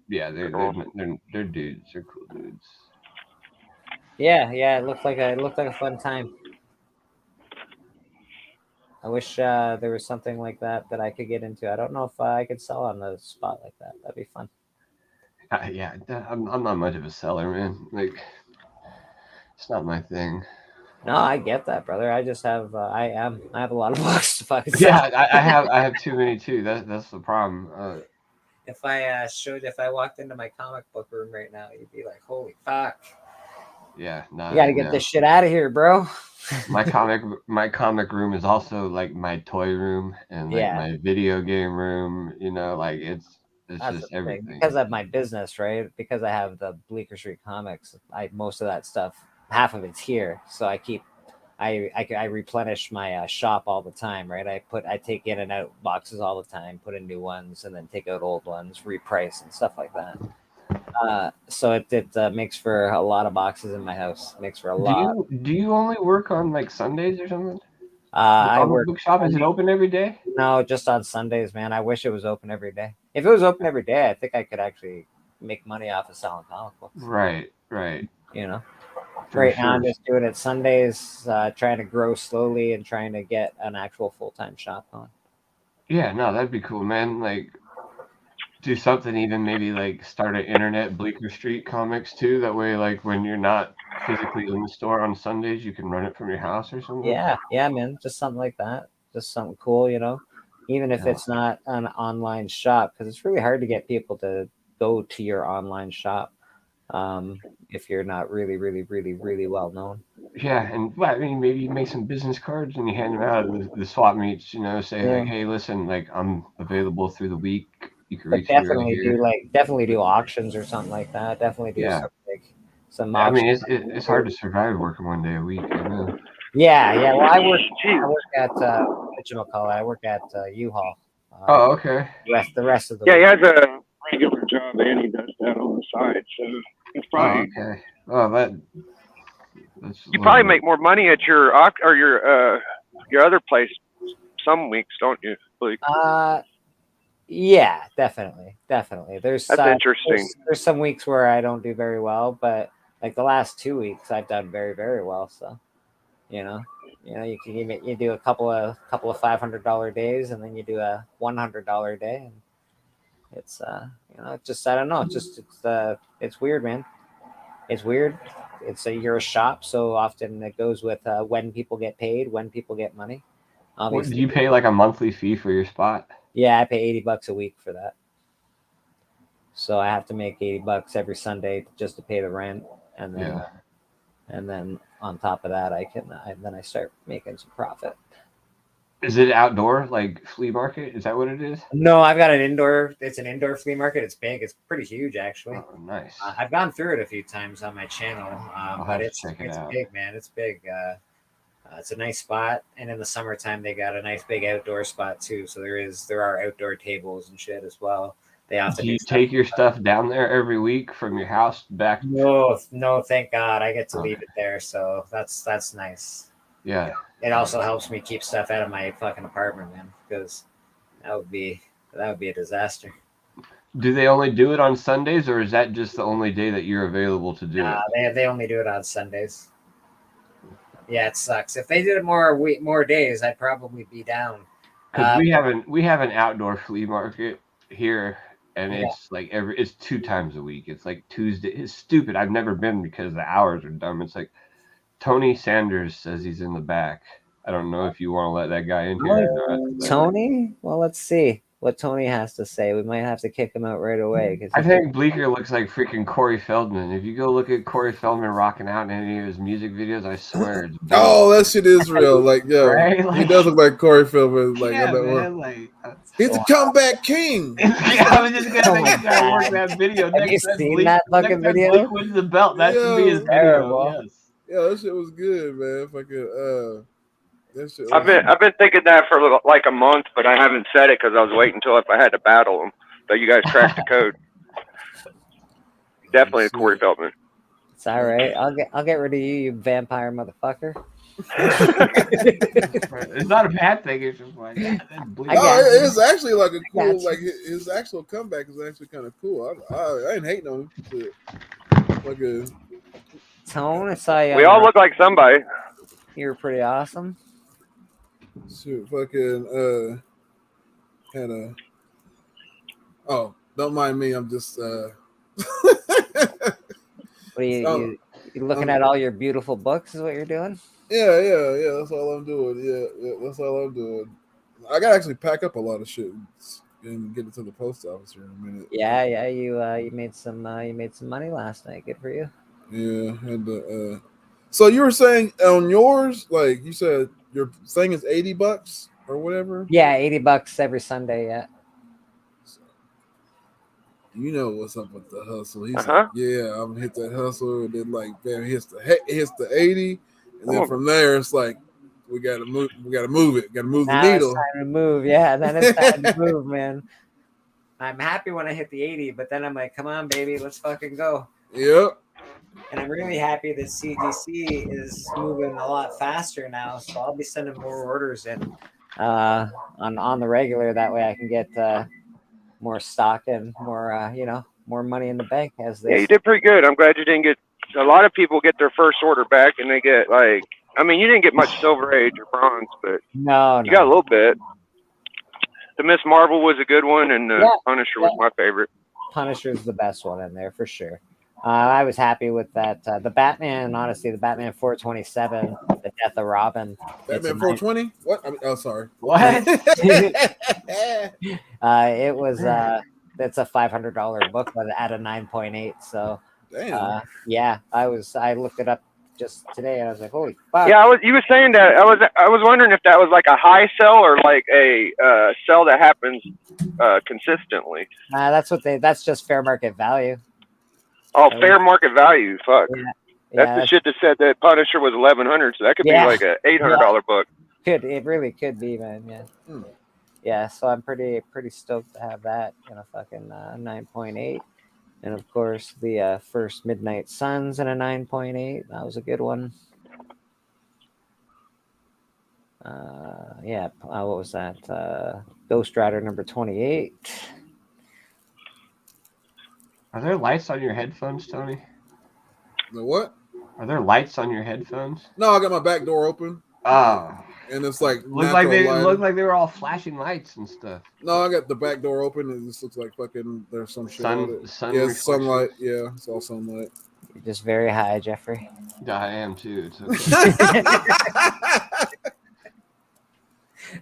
Speaker 5: Yeah, they're dudes. They're cool dudes.
Speaker 1: Yeah. It looked like a fun time. I wish there was something like that I could get into. I don't know if I could sell on the spot like that. That'd be fun.
Speaker 5: Yeah, I'm not much of a seller, man. Like, it's not my thing.
Speaker 1: No, I get that, brother. I just have I have a lot of books to fucking sell.
Speaker 5: Yeah, I have too many too. That's the problem.
Speaker 1: If I walked into my comic book room right now, you'd be like, "Holy fuck!"
Speaker 5: Yeah, no.
Speaker 1: You got to get this shit out of here, bro.
Speaker 5: my comic room is also like my toy room and like my video game room. Like it's
Speaker 1: That's
Speaker 5: just everything.
Speaker 1: Because of my business, right? Because I have the Bleecker Street Comics. Most of that stuff, half of it's here, so I replenish my shop all the time, right? I take in and out boxes all the time, put in new ones, and then take out old ones, reprice and stuff like that. So it makes for a lot of boxes in my house. Makes for a lot.
Speaker 5: Do you only work on like Sundays or something?
Speaker 1: I work
Speaker 5: bookshop. Is it open every day?
Speaker 1: No, just on Sundays, man. I wish it was open every day. If it was open every day, I think I could actually make money off of selling comic books.
Speaker 5: Right.
Speaker 1: Right now, I'm just doing it Sundays, trying to grow slowly and trying to get an actual full-time shop going.
Speaker 5: Yeah, no, that'd be cool, man. Like, do something, even maybe like start an internet Bleecker Street Comics too. That way, like when you're not physically in the store on Sundays, you can run it from your house or something.
Speaker 1: Yeah, man. Just something like that. Just something cool, Even if it's not an online shop, because it's really hard to get people to go to your online shop. If you're not really, really, really, really well known.
Speaker 5: Yeah, and maybe you make some business cards and you hand them out at the swap meets. Say like, hey, listen, like I'm available through the week. You can reach
Speaker 1: definitely
Speaker 5: me right here.
Speaker 1: definitely do auctions or something like that. Definitely do some auctions.
Speaker 5: It's hard to survive working one day a week. I know.
Speaker 1: Yeah. Well, I work at whatchamacallit? I work at U-Haul.
Speaker 5: Oh, okay.
Speaker 1: The rest of the
Speaker 2: week. He has a regular job and he does that on the side, so it's probably
Speaker 5: okay. Oh, that's
Speaker 2: you probably make more money at your other place some weeks, don't you, Blake?
Speaker 1: Yeah, definitely. That's
Speaker 2: interesting.
Speaker 1: There's some weeks where I don't do very well, but like the last 2 weeks, I've done very, very well. So, you do a couple of $500 days, and then you do a $100 day, and it's just I don't know. It's weird, man. It's weird. You're a shop, so often it goes with when people get paid, when people get money.
Speaker 5: Obviously, do you pay like a monthly fee for your spot?
Speaker 1: Yeah, I pay $80 a week for that. So I have to make $80 every Sunday just to pay the rent, and then on top of that, I start making some profit.
Speaker 5: Is it outdoor, like flea market? Is that what it is?
Speaker 1: No, I've got an indoor. It's an indoor flea market. It's big. It's pretty huge, actually.
Speaker 5: Oh, nice.
Speaker 1: I've gone through it a few times on my channel, but it's
Speaker 5: big,
Speaker 1: man. It's big. It's a nice spot, and in the summertime they got a nice big outdoor spot too. So there are outdoor tables and shit as well. They often
Speaker 5: Do you
Speaker 1: stuff.
Speaker 5: take your stuff down there every week from your house back?
Speaker 1: No, thank God, I get to
Speaker 5: Okay.
Speaker 1: leave it there. So that's nice.
Speaker 5: Yeah.
Speaker 1: It also helps me keep stuff out of my fucking apartment, man, because that would be a disaster.
Speaker 5: Do they only do it on Sundays, or is that just the only day that you're available to do it?
Speaker 1: They only do it on Sundays. Yeah, it sucks. If they did it more days, I'd probably be down.
Speaker 5: Because we have an outdoor flea market here, and it's like it's 2 times a week. It's like Tuesday. It's stupid. I've never been because the hours are dumb. It's like Tony Sanders says he's in the back. I don't know if you want to let that guy in here or not. but-
Speaker 1: Tony? Well, let's see what Tony has to say. We might have to kick him out right away.
Speaker 5: I think Bleecker looks like freaking Corey Feldman. If you go look at Corey Feldman rocking out in any of his music videos, I swear it's big.
Speaker 6: Oh, that shit is real. Like, yo,
Speaker 5: Right?
Speaker 6: he
Speaker 5: Like-
Speaker 6: does look like Corey Feldman. Like,
Speaker 5: Yeah,
Speaker 6: on that
Speaker 5: man,
Speaker 6: one.
Speaker 5: like,
Speaker 6: He's the comeback king.
Speaker 5: yeah, I was just gonna
Speaker 1: Oh
Speaker 5: say
Speaker 1: my
Speaker 5: you gotta work
Speaker 1: God.
Speaker 5: that video.
Speaker 1: Have you
Speaker 5: Next time
Speaker 1: seen
Speaker 5: Bleak-
Speaker 1: that fucking
Speaker 5: next time
Speaker 1: video?
Speaker 5: Bleak wins the belt. That should be his video.
Speaker 1: Terrible.
Speaker 5: Yes.
Speaker 6: Yeah, that shit was good, man. Fucking that shit.
Speaker 2: I've been thinking that for like a month, but I haven't said it because I was waiting until if I had to battle him. But you guys cracked the code. Definitely Corey Feldman.
Speaker 1: It's all right. I'll get rid of you, you vampire motherfucker.
Speaker 5: It's not a bad thing. It's just like that's Bleak.
Speaker 1: I
Speaker 6: No,
Speaker 1: got you.
Speaker 6: it's actually like a
Speaker 1: got
Speaker 6: cool,
Speaker 1: you.
Speaker 6: like his actual comeback is actually kind of cool. I ain't hating on him. Shit. Like a,
Speaker 1: Tone, I saw you.
Speaker 2: We all look like somebody.
Speaker 1: You were pretty awesome.
Speaker 6: shoot, fucking had a. Oh, don't mind me. I'm just.
Speaker 1: What are you,
Speaker 6: Oh,
Speaker 1: you looking at all your beautiful books? Is what you're doing?
Speaker 6: Yeah. That's all I'm doing. Yeah, that's all I'm doing. I gotta actually pack up a lot of shit and get it to the post office here in a minute.
Speaker 1: Yeah. You made some money last night. Good for you.
Speaker 6: Yeah, had to. So you were saying on yours, like you said, your thing is $80 or whatever.
Speaker 1: Yeah, $80 every Sunday. Yeah.
Speaker 6: You know what's up with the hustle. He's
Speaker 2: Uh-huh.
Speaker 6: like, yeah, I'm gonna hit that hustle, and then like, bam, hits the 80, and then
Speaker 2: Oh.
Speaker 6: from there it's like, we gotta move it, gotta move the
Speaker 1: Now
Speaker 6: needle.
Speaker 1: it's time to move. Yeah, then it's time to move, man. I'm happy when I hit the 80, but then I'm like, come on, baby, let's fucking go.
Speaker 6: Yep.
Speaker 1: And I'm really happy that CGC is moving a lot faster now, so I'll be sending more orders in on the regular. That way, I can get more stock and more more money in the bank. As
Speaker 2: Yeah,
Speaker 1: they
Speaker 2: you did pretty good. I'm glad you didn't get. A lot of people get their first order back and they get like. I mean, you didn't get much Silver Age or Bronze, but
Speaker 1: no,
Speaker 2: you got a little bit. The Miss Marvel was a good one, and
Speaker 1: Yeah,
Speaker 2: Punisher was my favorite.
Speaker 1: Punisher's the best one in there for sure. I was happy with that. The Batman, honestly, the Batman 427, the Death of Robin. It's a
Speaker 6: Batman 420. What? I mean, oh, sorry.
Speaker 5: What?
Speaker 1: It was that's a $500 book, but at a 9.8. So
Speaker 6: Damn.
Speaker 1: yeah, I looked it up just today, and I was like, holy fuck.
Speaker 2: Yeah, you were saying that. I was wondering if that was like a high sell or like a sell that happens consistently.
Speaker 1: That's just fair market value.
Speaker 2: Oh, fair market value. Fuck.
Speaker 1: Yeah,
Speaker 2: That's the shit that said that Punisher was 1,100, so that could
Speaker 1: Yeah.
Speaker 2: be like a $800 book.
Speaker 1: it really could be, man. Yeah.
Speaker 6: Hmm.
Speaker 1: Yeah, so I'm pretty stoked to have that in a fucking 9.8. And of course, the first Midnight Suns in a 9.8. That was a good one. What was that? Ghost Rider number 28.
Speaker 5: Are there lights on your headphones, Tony?
Speaker 6: The what?
Speaker 5: Are there lights on your headphones?
Speaker 6: No, I got my back door open,
Speaker 5: Oh,
Speaker 6: and it's like
Speaker 5: looked like
Speaker 6: natural lighting.
Speaker 5: they were all flashing lights and stuff.
Speaker 6: No, I got the back door open, and it just looks like fucking there's some shit on it.
Speaker 5: Sun.
Speaker 6: Yeah, it's sunlight. Yeah, it's all sunlight.
Speaker 1: You're just very high, Jeffrey.
Speaker 5: Yeah, I am too. It's okay.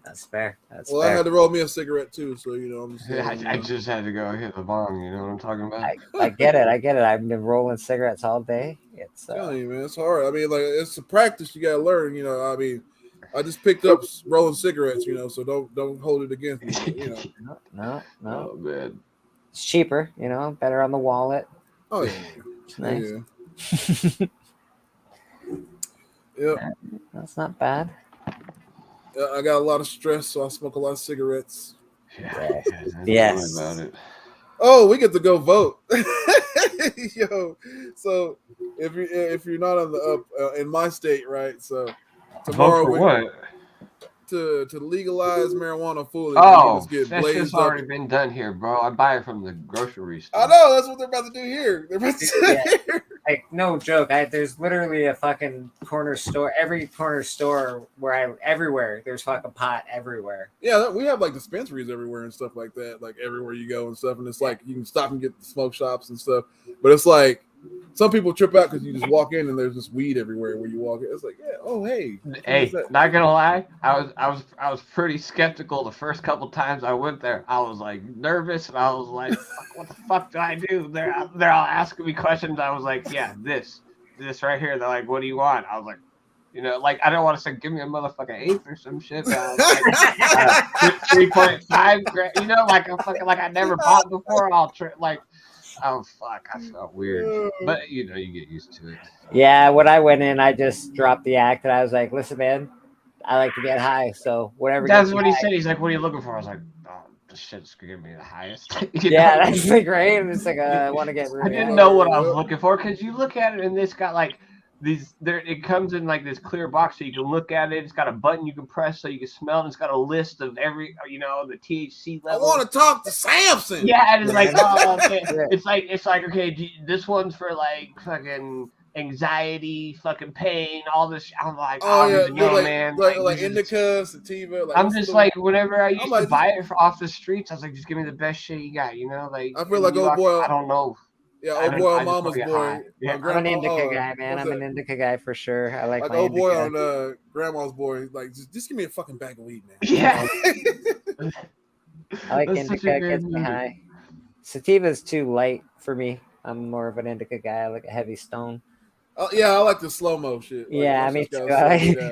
Speaker 1: That's fair. That's
Speaker 6: Well, I
Speaker 1: fair.
Speaker 6: had to roll me a cigarette too, so you know I'm just.
Speaker 5: I just had to go hit the bong. You know what I'm talking about?
Speaker 1: I get it. I've been rolling cigarettes all day. It's
Speaker 6: I'm telling you, man, it's hard. I mean, like it's a practice you gotta learn. You know, I mean, I just picked up rolling cigarettes. You know, so don't hold it against me. You know.
Speaker 1: no.
Speaker 5: Oh man.
Speaker 1: It's cheaper, better on the wallet.
Speaker 6: Oh yeah.
Speaker 1: It's nice.
Speaker 6: Yeah. Yep.
Speaker 1: That's not bad.
Speaker 6: I got a lot of stress, so I smoke a lot of cigarettes.
Speaker 5: Yeah.
Speaker 1: Yes.
Speaker 5: Tell me about it.
Speaker 6: Oh, we get to go vote. Yo, so if you're not on the up in my state, right? So tomorrow
Speaker 5: Vote for what?
Speaker 6: to legalize marijuana fully.
Speaker 5: Oh,
Speaker 6: Just get
Speaker 5: that shit's
Speaker 6: blazed up.
Speaker 5: already been done here, bro. I buy it from the grocery store.
Speaker 6: I know that's what they're about to do here. They're about to
Speaker 1: Yeah. Like, no joke. There's literally a fucking corner store. Every corner store everywhere. There's fucking pot everywhere.
Speaker 6: Yeah, we have like dispensaries everywhere and stuff like that. Like everywhere you go and stuff, and it's like you can stop and get the smoke shops and stuff. But it's like some people trip out because you just walk in and there's just weed everywhere where you walk in. It's like, yeah, oh hey.
Speaker 5: Hey, not gonna lie, I was pretty skeptical the first couple times I went there. I was like nervous and I was like, what the fuck do I do? They're all asking me questions. I was like, yeah, this right here. They're like, what do you want? I was like, like I don't want to say give me a motherfucking eighth or some shit. But I was like, 3.5 grand, like I never bought before. Oh fuck, I felt weird, but you get used to it.
Speaker 1: Yeah, when I went in, I just dropped the act and I was like, listen, man, I like to get high, so whatever.
Speaker 5: That's what he said. He's like, what are you looking for? I was like, oh, this shit's gonna give me the highest.
Speaker 1: Yeah, that's like right. And it's like I want to get really
Speaker 5: I didn't
Speaker 1: high.
Speaker 5: know what I was looking for because you look at it and it's got like these. It comes in like this clear box so you can look at it. It's got a button you can press so you can smell it. It's got a list of every, the THC level.
Speaker 6: I want to talk to Samson.
Speaker 5: Yeah, and it's like, oh, okay. It's like okay, this one's for like fucking anxiety, fucking pain, all this. I'm like,
Speaker 6: oh yeah,
Speaker 5: know, man.
Speaker 6: Like indica, sativa. Like,
Speaker 5: I'm just like, whenever I used
Speaker 6: to
Speaker 5: buy it off the streets, I was like, just give me the best shit you got, Like
Speaker 6: I feel like old boy.
Speaker 5: I don't know.
Speaker 6: Yeah, old boy on Mama's Boy.
Speaker 5: Yeah.
Speaker 1: I'm an indica guy, man. I'm an indica guy for sure. I like my
Speaker 6: old boy
Speaker 1: indica.
Speaker 6: on Grandma's Boy. Like, just give me a fucking bag of weed, man.
Speaker 5: Yeah.
Speaker 1: I like indica. Gets me high. Sativa's too light for me. I'm more of an indica guy. I like a heavy stone.
Speaker 6: Yeah, I like the slow mo shit. Like,
Speaker 1: yeah, me too.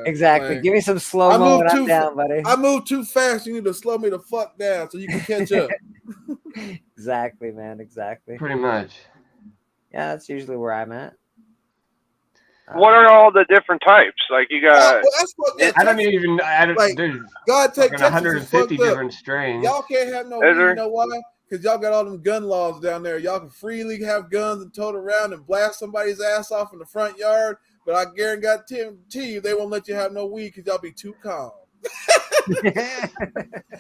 Speaker 1: Exactly.
Speaker 6: Like,
Speaker 1: give me some slow mo and I'm down, buddy.
Speaker 6: I move too fast. You need to slow me the fuck down so you can catch up.
Speaker 1: Exactly, man. Exactly.
Speaker 5: Pretty much.
Speaker 1: Yeah, that's usually where I'm at.
Speaker 2: What are all the different types? Like you got.
Speaker 5: I don't even.
Speaker 6: Like,
Speaker 5: there's
Speaker 6: God take Texas
Speaker 5: 150 different strains.
Speaker 6: Y'all can't have no weed. You know why? Because y'all got all them gun laws down there. Y'all can freely have guns and tote around and blast somebody's ass off in the front yard. But I guarantee you they won't let you have no weed because y'all be too calm.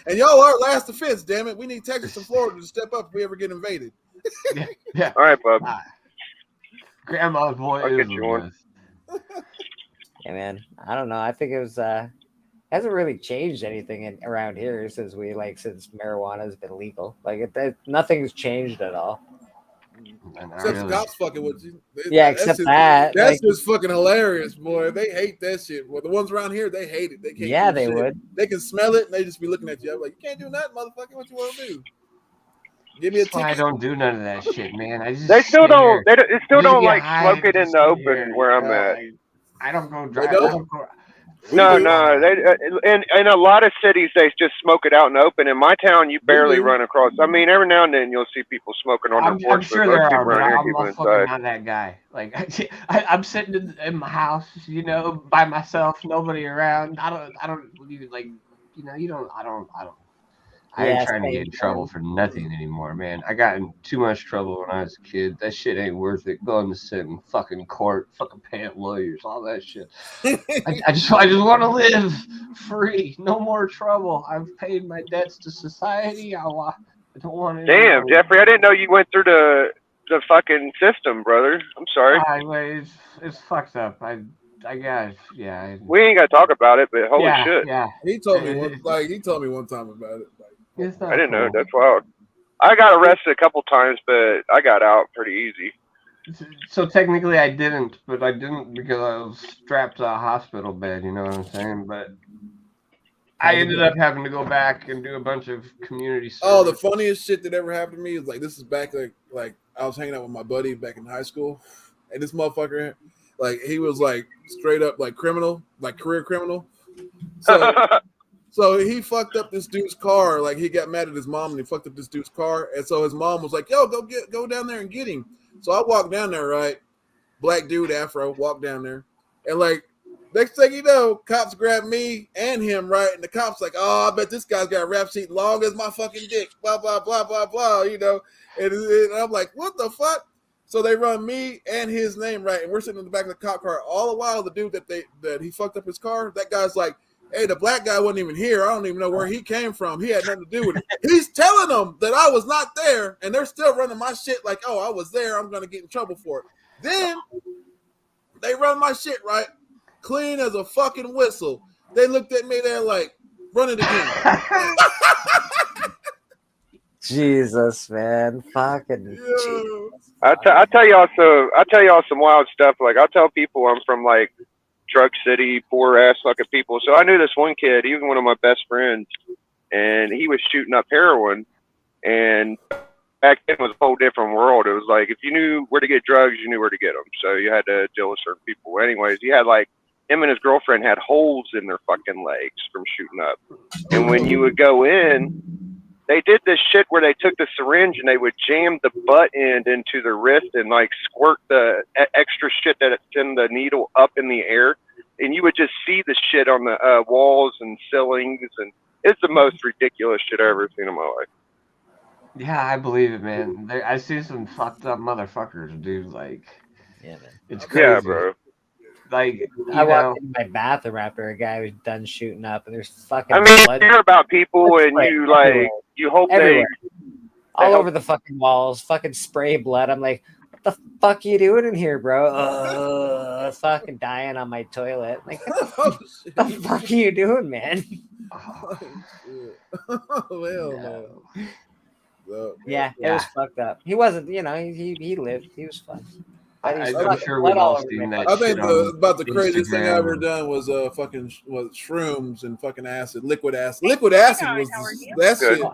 Speaker 6: And y'all are last defense, damn it. We need Texas and Florida to step up if we ever get invaded.
Speaker 5: Yeah.
Speaker 2: All right, bub.
Speaker 5: Grandma's Boy
Speaker 2: I'll
Speaker 5: is
Speaker 2: get you one.
Speaker 1: Yeah, man. I don't know. I think it was hasn't really changed anything around here since marijuana has been legal. Like nothing's changed at all.
Speaker 6: Except the cops fucking with you.
Speaker 1: Except that.
Speaker 6: That's just fucking hilarious, boy. They hate that shit. Well, the ones around here, they hate it. They can't.
Speaker 1: Yeah, they would.
Speaker 6: They can smell it and they just be looking at you. I'm like, you can't do nothing, motherfucker. What you want to do? Give me a ticket.
Speaker 5: I don't do none of that shit, man.
Speaker 2: They still don't. They still don't like smoke it in the open where I'm at.
Speaker 5: I don't go drive.
Speaker 2: No. They in a lot of cities they just smoke it out in the open. In my town, you barely run across. I mean, every now and then you'll see people smoking on their porch.
Speaker 5: I'm sure there are, but I'm fucking not that guy. Like I'm sitting in my house, by myself, nobody around. I don't even like, I ain't trying to get in trouble for nothing anymore, man. I got in too much trouble when I was a kid. That shit ain't worth it. Going to sit in fucking court, fucking paying lawyers, all that shit. I just want to live free. No more trouble. I've paid my debts to society. I don't want to.
Speaker 2: Damn, Jeffrey, I didn't know you went through the fucking system, brother. I'm sorry.
Speaker 5: It's fucked up. I guess, yeah.
Speaker 2: We ain't got to talk about it, but holy shit.
Speaker 5: Yeah.
Speaker 6: He told me one time about it.
Speaker 2: I didn't know. That's wild. I got arrested a couple times, but I got out pretty easy.
Speaker 5: So technically I didn't, but I didn't because I was strapped to a hospital bed, you know what I'm saying? But I ended up having to go back and do a bunch of community service.
Speaker 6: Oh, the funniest shit that ever happened to me is this is back like I was hanging out with my buddy back in high school, and this motherfucker, he was straight up criminal, career criminal. So he fucked up this dude's car. He got mad at his mom and he fucked up this dude's car. And so his mom was like, yo, go down there and get him. So I walked down there, right? Black dude, afro, walked down there. And Next thing you know, cops grab me and him, right? And the cops like, oh, I bet this guy's got a rap sheet long as my fucking dick, blah, blah, blah, blah, blah, you know? And I'm like, what the fuck? So they run me and his name, right? And we're sitting in the back of the cop car. All the while, the dude that he fucked up his car, that guy's like, hey, the black guy wasn't even here. I don't even know where he came from. He had nothing to do with it. He's telling them that I was not there, and they're still running my shit like, oh, I was there. I'm going to get in trouble for it. Then they run my shit, right? Clean as a fucking whistle. They looked at me, they're like, run it again.
Speaker 1: Jesus, man. Fucking
Speaker 6: Yeah.
Speaker 1: Jesus.
Speaker 2: I tell y'all some wild stuff. Like, I'll tell people I'm from, like, Drug City, poor-ass fucking people. So I knew this one kid, even one of my best friends, and he was shooting up heroin. And back then it was a whole different world. It was like, if you knew where to get drugs, you knew where to get them. So you had to deal with certain people. Anyways, he had, like, him and his girlfriend had holes in their fucking legs from shooting up. And when you would go in, they did this shit where they took the syringe and they would jam the butt end into the wrist and like squirt the extra shit that's in the needle up in the air. And you would just see the shit on the walls and ceilings. And it's the most ridiculous shit I've ever seen in my life.
Speaker 5: Yeah, I believe it, man. I see some fucked up motherfuckers, dude. Like,
Speaker 1: Yeah, man.
Speaker 5: it's crazy.
Speaker 2: Yeah, bro.
Speaker 5: Like,
Speaker 1: I walked into my bathroom after a guy was done shooting up, and there's fucking
Speaker 2: I mean,
Speaker 1: blood
Speaker 2: you hear about people and you like, you hope
Speaker 1: everywhere. All
Speaker 2: help-
Speaker 1: over the fucking walls, fucking spray blood. I'm like, what the fuck you doing in here, bro? Fucking dying on my toilet. Like,
Speaker 6: Oh, shit.
Speaker 1: what the fuck are you doing, man?
Speaker 6: Oh, shit. Oh, hell no. So,
Speaker 1: Yeah, it was fucked up. He wasn't, you know, he lived. He was fun. But he's
Speaker 5: I'm
Speaker 1: fucking
Speaker 5: sure
Speaker 1: blood
Speaker 5: we've
Speaker 1: all
Speaker 5: all
Speaker 1: over
Speaker 5: seen
Speaker 1: my
Speaker 5: that.
Speaker 6: I think
Speaker 5: shit on
Speaker 6: about the craziest thing I
Speaker 5: Instagram.
Speaker 6: ever done was was shrooms and fucking acid, liquid acid. Liquid acid was that
Speaker 2: Good.
Speaker 6: shit.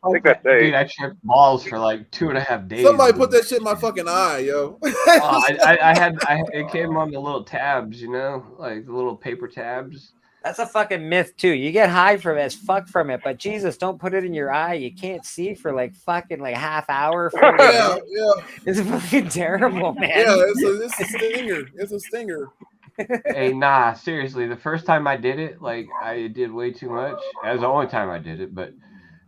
Speaker 2: I think that's
Speaker 5: Dude, I tripped balls for like 2.5 days.
Speaker 6: Somebody put that shit in my fucking eye, yo.
Speaker 5: Oh, it came on the little tabs, you know, like the little paper tabs.
Speaker 1: That's a fucking myth too. You get high from it as fuck from it, but Jesus, don't put it in your eye. You can't see for like fucking like half hour. 40
Speaker 6: Yeah,
Speaker 1: minutes.
Speaker 6: yeah,
Speaker 1: It's fucking terrible, man.
Speaker 6: yeah. It's a stinger. It's a stinger.
Speaker 5: Hey, nah, seriously, the first time I did it, like I did way too much. That was the only time I did it, but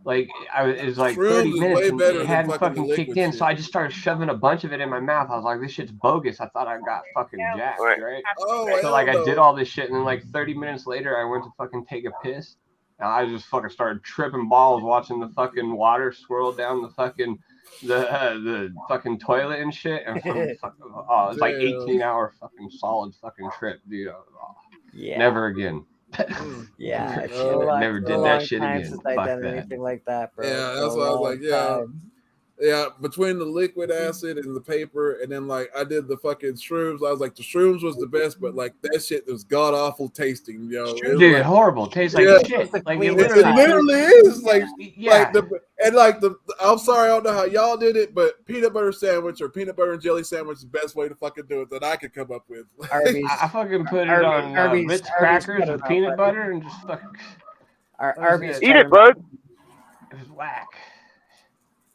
Speaker 5: like it was like
Speaker 6: Shrooms
Speaker 5: 30
Speaker 6: is
Speaker 5: minutes
Speaker 6: way
Speaker 5: and
Speaker 6: better
Speaker 5: it
Speaker 6: than
Speaker 5: hadn't
Speaker 6: fucking
Speaker 5: fucking
Speaker 6: the
Speaker 5: kicked
Speaker 6: liquid
Speaker 5: in, so
Speaker 6: shit.
Speaker 5: I just started shoving a bunch of it in my mouth. I was like, this shit's bogus. I thought I got fucking jacked, right?
Speaker 6: Oh,
Speaker 5: So like
Speaker 6: hell
Speaker 5: I did
Speaker 6: no.
Speaker 5: all this shit, and then like 30 minutes later, I went to fucking take a piss, and I just fucking started tripping balls watching the fucking water swirl down the fucking toilet and shit. And it's like
Speaker 6: Damn.
Speaker 5: 18-hour fucking solid fucking trip, dude.
Speaker 1: Yeah.
Speaker 5: Never again.
Speaker 1: Yeah. It's
Speaker 6: No,
Speaker 1: been a long-
Speaker 5: never
Speaker 1: it's
Speaker 5: did
Speaker 1: been a
Speaker 5: that
Speaker 1: long
Speaker 5: shit
Speaker 1: time
Speaker 5: again.
Speaker 1: since I've
Speaker 5: Fuck
Speaker 1: done
Speaker 5: that.
Speaker 1: anything like that, bro.
Speaker 6: Yeah,
Speaker 1: It's
Speaker 6: that's
Speaker 1: a
Speaker 6: why I was
Speaker 1: long
Speaker 6: like, yeah.
Speaker 1: time.
Speaker 6: Yeah, between the liquid acid and the paper, and then like I did the fucking shrooms. I was like, the shrooms was the best, but like that shit was god awful tasting, yo. It was
Speaker 5: Dude,
Speaker 6: like,
Speaker 5: horrible. Tastes like
Speaker 6: Yeah.
Speaker 5: shit. Like it
Speaker 1: It
Speaker 6: it
Speaker 5: literally.
Speaker 6: literally is like
Speaker 5: Yeah.
Speaker 6: I'm sorry, I don't know how y'all did it, but peanut butter sandwich or peanut butter and jelly sandwich is the best way to fucking do it that I could come up with.
Speaker 1: Arby's.
Speaker 5: I fucking put it
Speaker 1: Arby's-
Speaker 5: on
Speaker 1: Arby's-
Speaker 5: Ritz
Speaker 1: Arby's
Speaker 5: crackers
Speaker 1: put it
Speaker 5: with
Speaker 1: on,
Speaker 5: peanut
Speaker 1: buddy.
Speaker 5: butter and just fucking.
Speaker 1: Arby's.
Speaker 2: Eat it, bud.
Speaker 5: It was whack.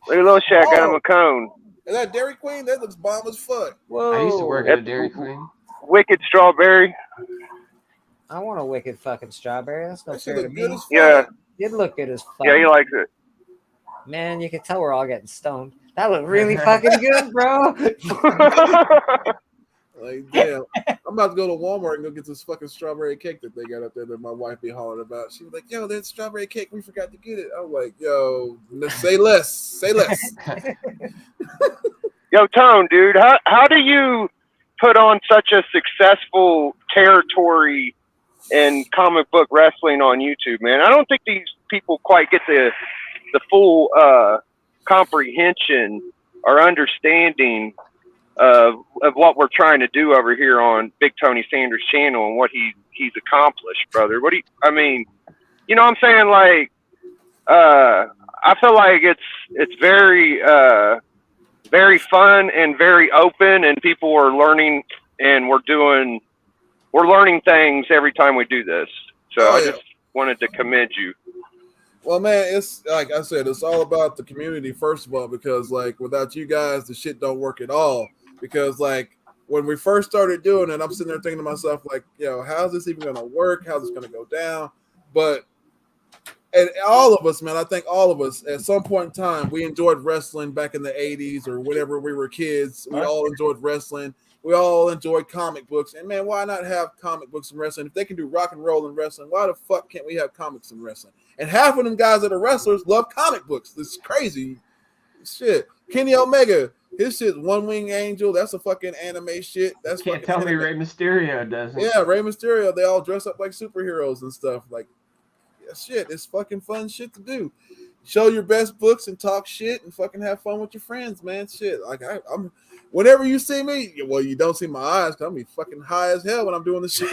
Speaker 2: Look at Little Shack, got him a cone.
Speaker 6: Is that Dairy Queen? That looks bomb as fuck.
Speaker 1: Whoa.
Speaker 5: I used to work at a Dairy Queen.
Speaker 2: Wicked strawberry.
Speaker 1: I want a wicked fucking strawberry. That's no
Speaker 6: That shit
Speaker 1: fair to
Speaker 6: look good
Speaker 1: me.
Speaker 6: as fuck.
Speaker 2: Yeah.
Speaker 1: It look good as fuck.
Speaker 2: Yeah, he likes it.
Speaker 1: Man, you can tell we're all getting stoned. That looked really fucking good, bro.
Speaker 6: Like, damn. I'm about to go to Walmart and go get this fucking strawberry cake that they got up there that my wife be hollering about. She was like, yo, that strawberry cake, we forgot to get it. I'm like, yo, say less. Say less.
Speaker 2: Yo, Tone, dude, how do you put on such a successful territory in comic book wrestling on YouTube, man? I don't think these people quite get the full comprehension or understanding of what we're trying to do over here on Big Tony Sanders' channel and what he's accomplished, brother. I mean, you know what I'm saying? Like, I feel like it's very very fun and very open, and people are learning, and we're learning things every time we do this. So I just wanted to commend you.
Speaker 6: Well, man, it's like I said, it's all about the community, first of all, because like without you guys, the shit don't work at all. Because like when we first started doing it, I'm sitting there thinking to myself, like, how's this even going to work? How's this going to go down? But and all of us, man, I think all of us at some point in time, we enjoyed wrestling back in the 80s or whenever we were kids. We all enjoyed wrestling. We all enjoyed comic books. And, man, why not have comic books and wrestling? If they can do rock and roll and wrestling, why the fuck can't we have comics and wrestling? And half of them guys that are wrestlers love comic books. This is crazy shit. Kenny Omega, his shit's One Wing Angel. That's a fucking anime shit. That's
Speaker 5: Can't tell me Rey Mysterio doesn't.
Speaker 6: Yeah, Rey Mysterio. They all dress up like superheroes and stuff. Like, shit, it's fucking fun shit to do. Show your best books and talk shit and fucking have fun with your friends, man. Shit, like I'm. Whenever you see me, well, you don't see my eyes because I'm be fucking high as hell when I'm doing this shit.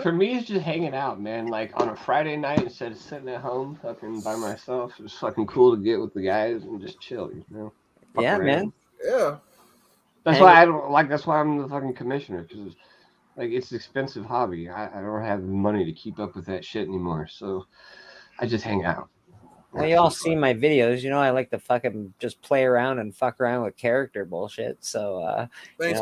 Speaker 5: For me, it's just hanging out, man. Like on a Friday night instead of sitting at home fucking by myself, it's fucking cool to get with the guys and just chill, you know.
Speaker 1: Yeah, man.
Speaker 6: Yeah.
Speaker 5: That's why I don't like. That's why I'm the fucking commissioner, because like it's an expensive hobby. I don't have the money to keep up with that shit anymore, so I just hang out.
Speaker 1: Well, you all see my videos. You know, I like to fucking just play around and fuck around with character bullshit. So,
Speaker 6: Thanks,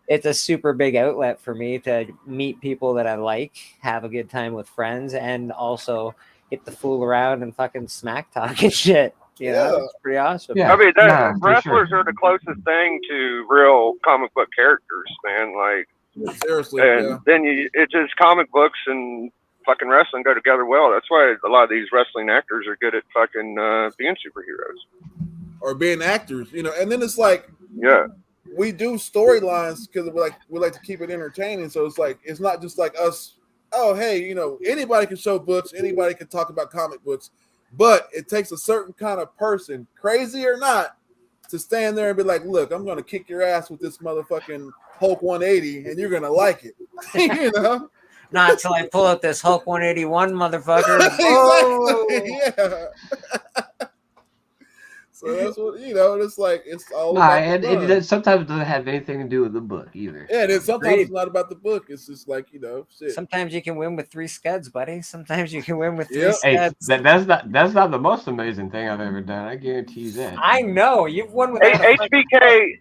Speaker 1: it's a super big outlet for me to meet people that I like, have a good time with friends, and also get to fool around and fucking smack talk and shit. You know, it's pretty awesome.
Speaker 5: Yeah.
Speaker 2: I mean,
Speaker 5: Yeah, for
Speaker 2: wrestlers
Speaker 5: sure.
Speaker 2: are the closest thing to real comic book characters, man. Like,
Speaker 6: seriously,
Speaker 2: and then it's just comic books and fucking wrestling go together well. That's why a lot of these wrestling actors are good at fucking being superheroes
Speaker 6: or being actors, you know. And then it's like, we do storylines because we like to keep it entertaining. So it's like it's not just like us. Oh, hey, you know, anybody can show books, anybody can talk about comic books, but it takes a certain kind of person, crazy or not, to stand there and be like, look, I'm gonna kick your ass with this motherfucking Hulk 180, and you're gonna like it, you know.
Speaker 1: Not till I pull out this Hulk 181 motherfucker.
Speaker 6: Exactly. Yeah. So that's what, you know, it's like it's all about
Speaker 5: and it sometimes doesn't have anything to do with the book either.
Speaker 6: Yeah, and sometimes it's not about the book. It's just like, you know, shit.
Speaker 1: Sometimes you can win with 3 scuds, buddy. Sometimes you can win with 3 scuds.
Speaker 5: Hey, that's not the most amazing thing I've ever done. I guarantee you that.
Speaker 1: I know you've won with
Speaker 2: HBK.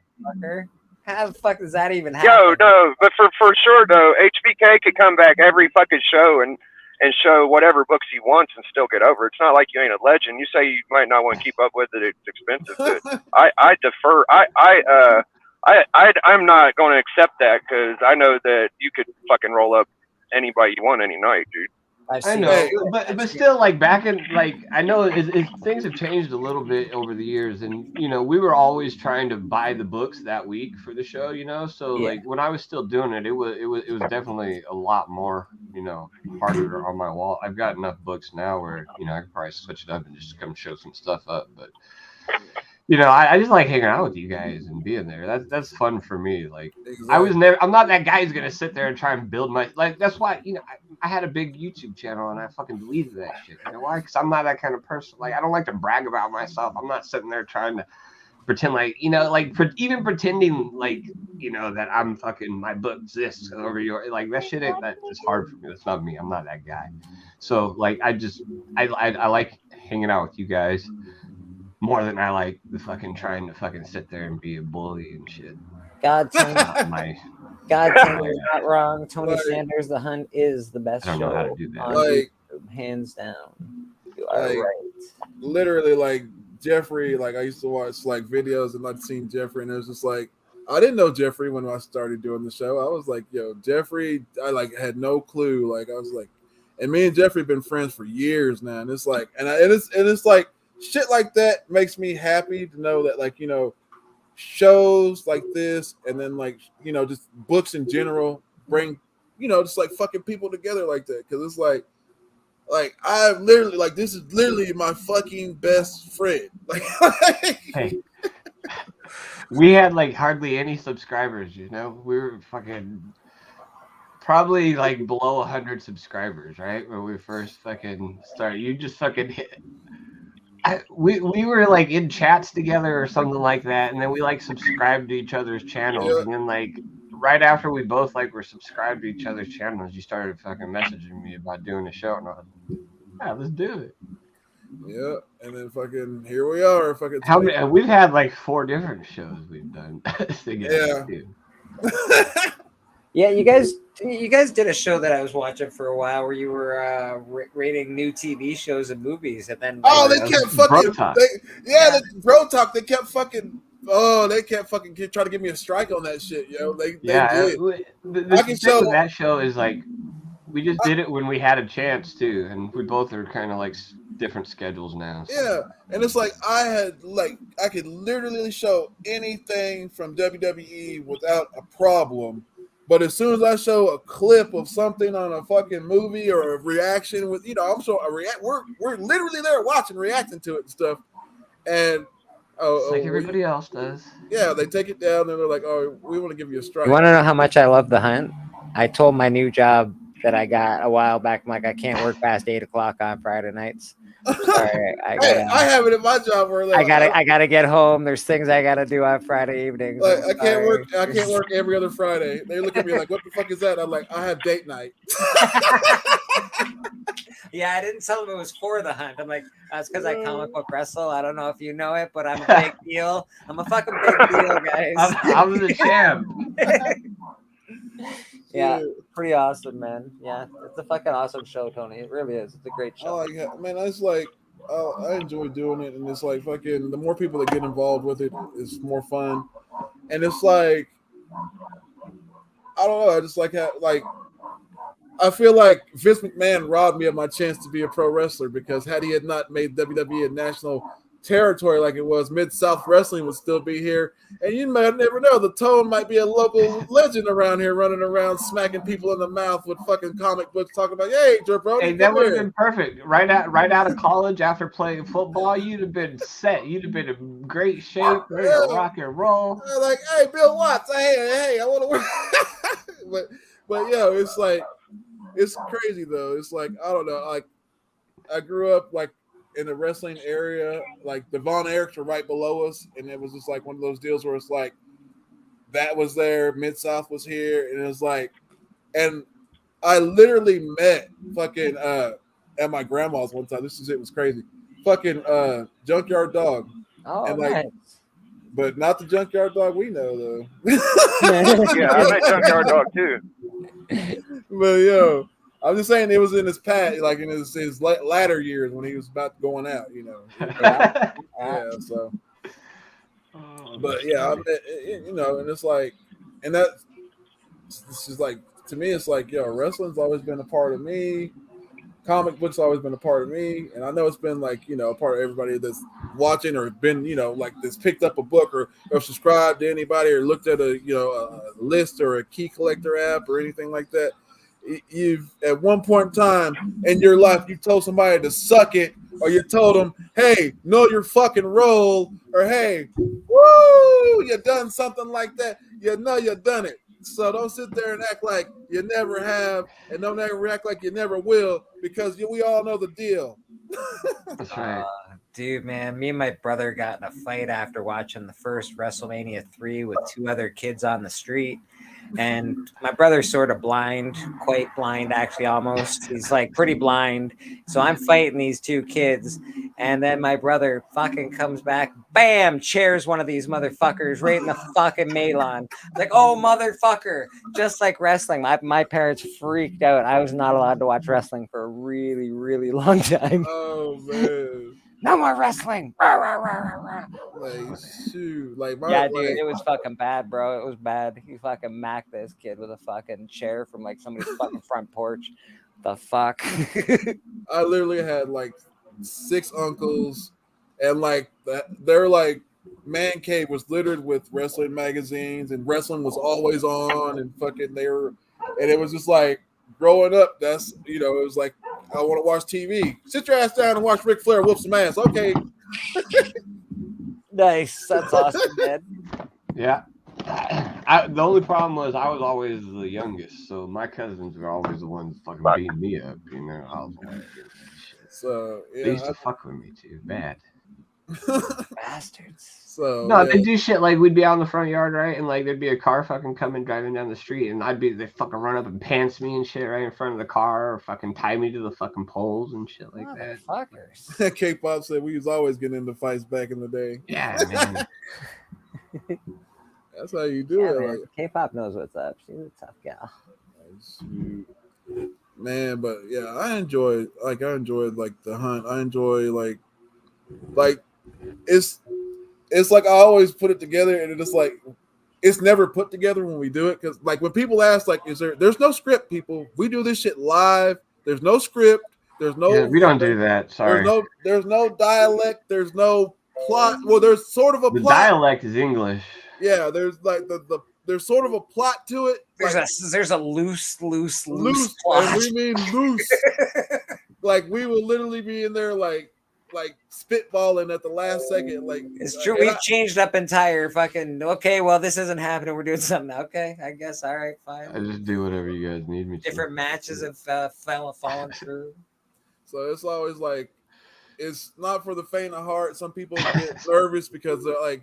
Speaker 1: How the fuck does that even happen?
Speaker 2: No, but for sure though, HBK could come back every fucking show and show whatever books he wants and still get over. It's not like you ain't a legend. You say you might not want to keep up with it. It's expensive. But I defer. I'm not going to accept that because I know that you could fucking roll up anybody you want any night, dude.
Speaker 5: I know, but still, like back in, like I know things have changed a little bit over the years, and you know we were always trying to buy the books that week for the show, you know. So like when I was still doing it, it was definitely a lot more, you know, harder on my wall. I've got enough books now where you know I could probably switch it up and just come show some stuff up, but. You know, I just like hanging out with you guys and being there. That's fun for me. Like, exactly. I'm not that guy who's gonna sit there and try and build my like. That's why you know I had a big YouTube channel and I fucking deleted that shit. You know why? Because I'm not that kind of person. Like, I don't like to brag about myself. I'm not sitting there trying to pretend like you know, like even pretending like you know that I'm fucking my book exists over your like that shit ain't that. It's hard for me. That's not me. I'm not that guy. So like I like hanging out with you guys. More than I like the fucking trying to fucking sit there and be a bully and shit.
Speaker 1: God, Tony's not wrong. Tony Sanders, The Hunt is the best show.
Speaker 5: I don't know how to do that.
Speaker 6: Like,
Speaker 1: YouTube, hands down. You are right.
Speaker 6: Literally, like Jeffrey. Like I used to watch like videos and I'd seen Jeffrey, and it was just like I didn't know Jeffrey when I started doing the show. I was like, yo, Jeffrey. I like had no clue. Like I was like, and me and Jeffrey have been friends for years now, and it's like, and it's like. Shit like that makes me happy to know that, like, you know, shows like this and then, like, you know, just books in general bring, you know, just like fucking people together like that. Cause it's like I've literally, like, this is literally my fucking best friend. Like,
Speaker 5: hey, we had like hardly any subscribers, you know, we were fucking probably like below 100 subscribers, right? When we first fucking started, you just fucking hit. We were like in chats together or something like that, and then we like subscribed to each other's channels, and then like right after we both like were subscribed to each other's channels, you started fucking messaging me about doing a show, and I was like, yeah, let's do it.
Speaker 6: Yeah, and then fucking here we are. Fucking
Speaker 5: How many? We've had like 4 different shows we've done together.
Speaker 6: Yeah.
Speaker 5: Too.
Speaker 1: Yeah, you guys did a show that I was watching for a while where you were rating new TV shows and movies, and then
Speaker 6: Oh, they
Speaker 5: Yeah,
Speaker 6: kept
Speaker 5: Bro
Speaker 6: fucking.
Speaker 5: Talk.
Speaker 6: The Bro Talk. They kept fucking. Oh, they kept fucking try to give me a strike on that shit, yo. They did.
Speaker 5: The
Speaker 6: I
Speaker 5: thing
Speaker 6: can show.
Speaker 5: with that show is like we just did it when we had a chance too, and we both are kind of like different schedules now. So.
Speaker 6: Yeah, and it's like I could literally show anything from WWE without a problem. But as soon as I show a clip of something on a fucking movie or a reaction with, I'm showing a react. We're literally there watching, reacting to it and stuff. And
Speaker 5: Just like everybody else does.
Speaker 6: Yeah, they take it down and they're like, "Oh, we want to give you a strike."
Speaker 1: You want to know how much I love The Hunt? I told my new job that I got a while back, I'm like, I can't work past 8:00 on Friday nights. Sorry,
Speaker 6: I have it in my job where like,
Speaker 1: I gotta get home. There's things I gotta do on Friday evenings.
Speaker 6: like I can't work every other Friday. They look at me like, "What the fuck is that?" I'm like, "I have date night."
Speaker 1: Yeah, I didn't tell them it was for The Hunt. I'm like, that's because I comic book wrestle. I don't know if you know it, but I'm a big deal. I'm a fucking big deal, guys.
Speaker 5: I'm the champ.
Speaker 1: Yeah, pretty awesome, man. Yeah, it's a fucking awesome show, Tony. It really is. It's a great
Speaker 6: I
Speaker 1: show.
Speaker 6: like it, man. It's like I enjoy doing it, and it's like fucking. The more people that get involved with it, it's more fun. And it's like, I don't know. I just like I feel like Vince McMahon robbed me of my chance to be a pro wrestler, because had he had not made WWE a national territory like it was, Mid-South Wrestling would still be here. And you might never know, the Tone might be a local legend around here, running around smacking people in the mouth with fucking comic books, talking about, "Hey, Joe Brody,
Speaker 5: Hey, that would have been perfect. Right out of college, after playing football, you'd have been set. You'd have been in great shape, ready to rock and roll.
Speaker 6: Like, "Hey, Bill Watts, hey, I want to work." but yeah, it's like, it's crazy though. It's like, I don't know. Like, I grew up like in the wrestling area. Like the Von Erichs were right below us, and it was just like one of those deals where it's like that was there, Mid-South was here, and it was like, and I literally met fucking at my grandma's one time. This shit was crazy. Fucking Junkyard Dog.
Speaker 1: Oh,
Speaker 6: and like,
Speaker 1: nice.
Speaker 6: But not the Junkyard Dog we know though.
Speaker 2: Yeah, I met Junkyard Dog too.
Speaker 6: But yo, I'm just saying it was in his past, like in his latter years when he was about going out,
Speaker 1: Yeah.
Speaker 6: Yeah, so. But yeah, I mean, and it's like, and that this is like, to me, it's like, yo, wrestling's always been a part of me. Comic books always been a part of me, and I know it's been like, a part of everybody that's watching or been, like that's picked up a book or subscribed to anybody or looked at a list or a key collector app or anything like that. You've at one point in time in your life, you told somebody to suck it, or you told them, "Hey, know your fucking role," or "Hey, woo, you done something like that. You know you done it." So don't sit there and act like you never have, and don't ever act like you never will, because we all know the deal.
Speaker 5: That's right.
Speaker 1: Dude, man, me and my brother got in a fight after watching the first WrestleMania 3 with 2 other kids on the street. And my brother's sort of blind, quite blind, actually, almost. He's like pretty blind. So I'm fighting these 2 kids. And then my brother fucking comes back, bam, chairs one of these motherfuckers right in the fucking Malon. Like, oh, motherfucker. Just like wrestling. My parents freaked out. I was not allowed to watch wrestling for a really, really long time.
Speaker 6: Oh, man.
Speaker 1: No more wrestling. Rah, rah, rah, rah, rah.
Speaker 6: Like, shoot. Like,
Speaker 1: Dude, it was fucking bad, bro. It was bad. He fucking macked this kid with a fucking chair from like somebody's fucking front porch. The fuck?
Speaker 6: I literally had like 6 uncles, and like their like man cave was littered with wrestling magazines, and wrestling was always on, and fucking and it was just like growing up. That's it was like, I want to watch TV. Sit your ass down and watch Ric Flair whoop some ass. Okay.
Speaker 1: Nice. That's awesome, man.
Speaker 5: Yeah. The only problem was I was always the youngest, so my cousins were always the ones fucking beating me up. I was like,
Speaker 6: So yeah,
Speaker 5: they used to fuck with me too, bad.
Speaker 1: Bastards.
Speaker 6: So
Speaker 5: No,
Speaker 6: yeah.
Speaker 5: they do shit like we'd be out in the front yard, right? And like there'd be a car fucking coming driving down the street, and they fucking run up and pants me and shit right in front of the car, or fucking tie me to the fucking poles and shit like that.
Speaker 1: Motherfuckers.
Speaker 6: K-pop said we was always getting into fights back in the day.
Speaker 5: Yeah, man.
Speaker 6: That's how you do
Speaker 1: Yeah,
Speaker 6: it.
Speaker 1: man.
Speaker 6: Like,
Speaker 1: K-pop knows what's up. She's a tough gal.
Speaker 6: shoot. Man, but yeah, I enjoyed like the hunt. I enjoy like it's like I always put it together, and it's like it's never put together when we do it, because like when people ask like, there's no script, people, we do this shit live. There's no script, there's no
Speaker 5: Yeah, we don't do that. Sorry.
Speaker 6: there's no dialect, there's no plot. Well, there's sort of a
Speaker 5: The
Speaker 6: plot.
Speaker 5: dialect is English.
Speaker 6: Yeah, there's like there's sort of a plot to it.
Speaker 1: There's a loose
Speaker 6: Loose,
Speaker 1: plot.
Speaker 6: and we mean loose. Like we will literally be in there like spitballing at the last second. Like
Speaker 1: It's true. We've changed up entire fucking. Okay, well, this isn't happening. We're doing something. Okay, I guess. All right, fine.
Speaker 5: I just do whatever you guys need me to.
Speaker 1: Different matches have fallen through.
Speaker 6: So it's always like, it's not for the faint of heart. Some people get nervous because they're like,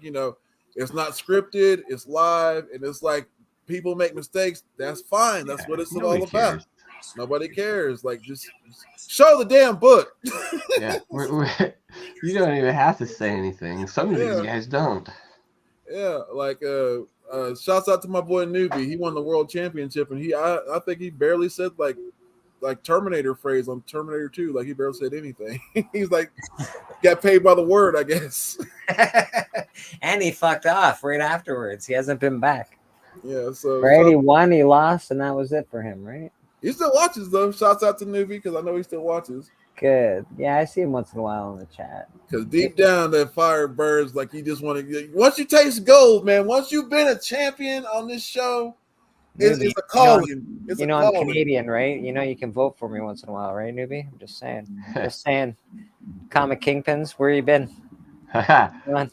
Speaker 6: it's not scripted, it's live, and it's like people make mistakes. That's fine. That's what it's all about. Nobody cares. Like, just show the damn book.
Speaker 5: Yeah, you don't even have to say anything. Some of these guys don't.
Speaker 6: Yeah, like shouts out to my boy Newbie. He won the world championship, and I think he barely said like Terminator phrase on Terminator 2. Like he barely said anything. He's like got paid by the word, I guess.
Speaker 1: And he fucked off right afterwards. He hasn't been back.
Speaker 6: Yeah, so
Speaker 1: right, he won, he lost, and that was it for him, right?
Speaker 6: He still watches though. Shouts out to Newbie, because I know he still watches.
Speaker 1: Good. Yeah, I see him once in a while in the chat.
Speaker 6: Because deep down, that fire burns. Like you just want to. Once you taste gold, man. Once you've been a champion on this show, it's a calling. It's a calling.
Speaker 1: I'm Canadian, right? You can vote for me once in a while, right, Newbie? I'm just saying. Comic Kingpins, where you been? Come on.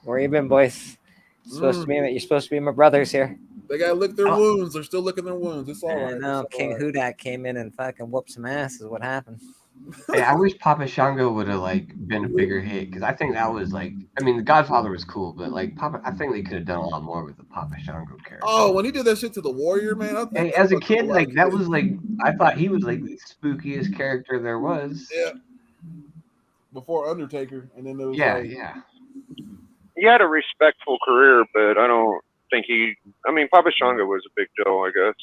Speaker 1: Where you been, boys? You're supposed to be my brothers here.
Speaker 6: They gotta lick their wounds. They're still licking their wounds. It's all right.
Speaker 1: No, King Hudak came in and fucking whooped some ass. Is what happened.
Speaker 5: Hey, I wish Papa Shango would have been a bigger hit, because I think that was The Godfather was cool, but I think they could have done a lot more with the Papa Shango character.
Speaker 6: Oh, when he did that shit to the Warrior, man.
Speaker 5: Hey, as a kid, that was I thought he was the spookiest character there was.
Speaker 6: Yeah. Before Undertaker, and then there was
Speaker 5: yeah.
Speaker 2: He had a respectful career, but I don't think Papa Shango was a big deal, I guess.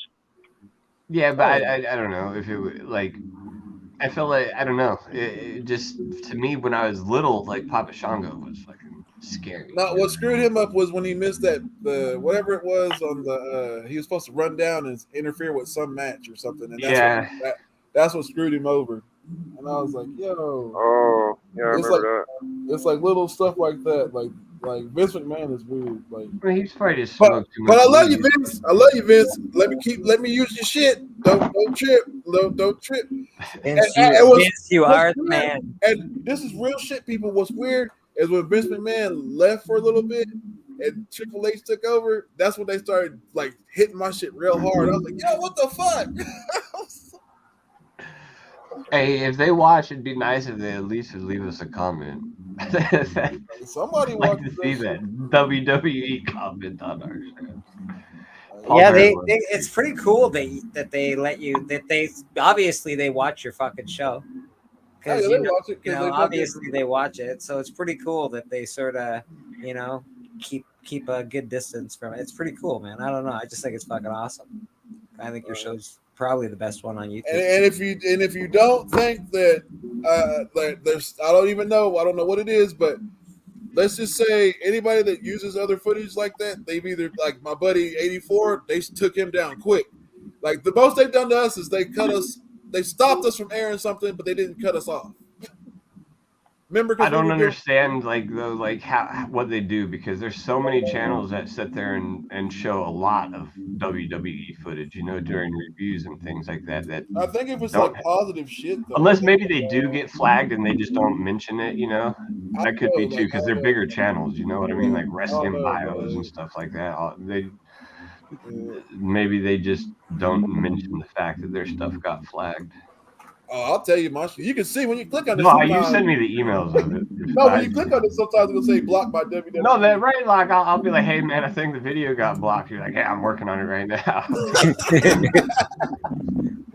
Speaker 5: Yeah, but I don't know if it would I feel like, I don't know. It just, to me, when I was little, Papa Shango was fucking scary.
Speaker 6: No, what screwed him up was when he missed whatever it was on the, he was supposed to run down and interfere with some match or something. And that's what screwed him over. And I was like, yo.
Speaker 2: Oh, yeah, I remember that.
Speaker 6: It's like little stuff like that. Like Vince McMahon is weird.
Speaker 5: He's probably just smoked too much.
Speaker 6: But I love you, Vince. I love you, Vince. Let me use your shit. Don't trip. Don't trip.
Speaker 1: Vince, you are the man.
Speaker 6: And this is real shit, people. What's weird is when Vince McMahon left for a little bit and Triple H took over, that's when they started hitting my shit real hard. I was like, yo, what the fuck?
Speaker 5: Hey, if they watch, it'd be nice if they at least would leave us a comment.
Speaker 6: Somebody
Speaker 5: like to see that WWE comment on our show.
Speaker 1: Yeah, it's pretty cool that they let you, that they obviously they watch your fucking show, because obviously they watch it, so it's pretty cool that they sort of keep a good distance from it. It's pretty cool, man. I don't know, I just think it's fucking awesome. I think your show's probably the best one on YouTube.
Speaker 6: And if you don't think that there's, I don't know what it is, but let's just say anybody that uses other footage like that, they've either, like my buddy 84, they took him down quick. Like the most they've done to us is they stopped us from airing something, but they didn't cut us off. Remember?
Speaker 5: I don't understand what they do, because there's so many channels that sit there and show a lot of WWE footage, during reviews and things like that. That
Speaker 6: I think if it's positive shit, though.
Speaker 5: Unless maybe they do get flagged and they just don't mention it, that could be too, because they're bigger channels. You know what I mean? Like wrestling bios and stuff like that. Maybe they just don't mention the fact that their stuff got flagged.
Speaker 6: Oh, I'll tell you, my shit. You can see when you click on it.
Speaker 5: No, you
Speaker 6: sometimes-
Speaker 5: send me the emails of it.
Speaker 6: No, when you click on it, sometimes it'll say blocked by WWE.
Speaker 5: No, that right. Like I'll be like, hey man, I think the video got blocked. You're like, yeah, I'm working on it right now.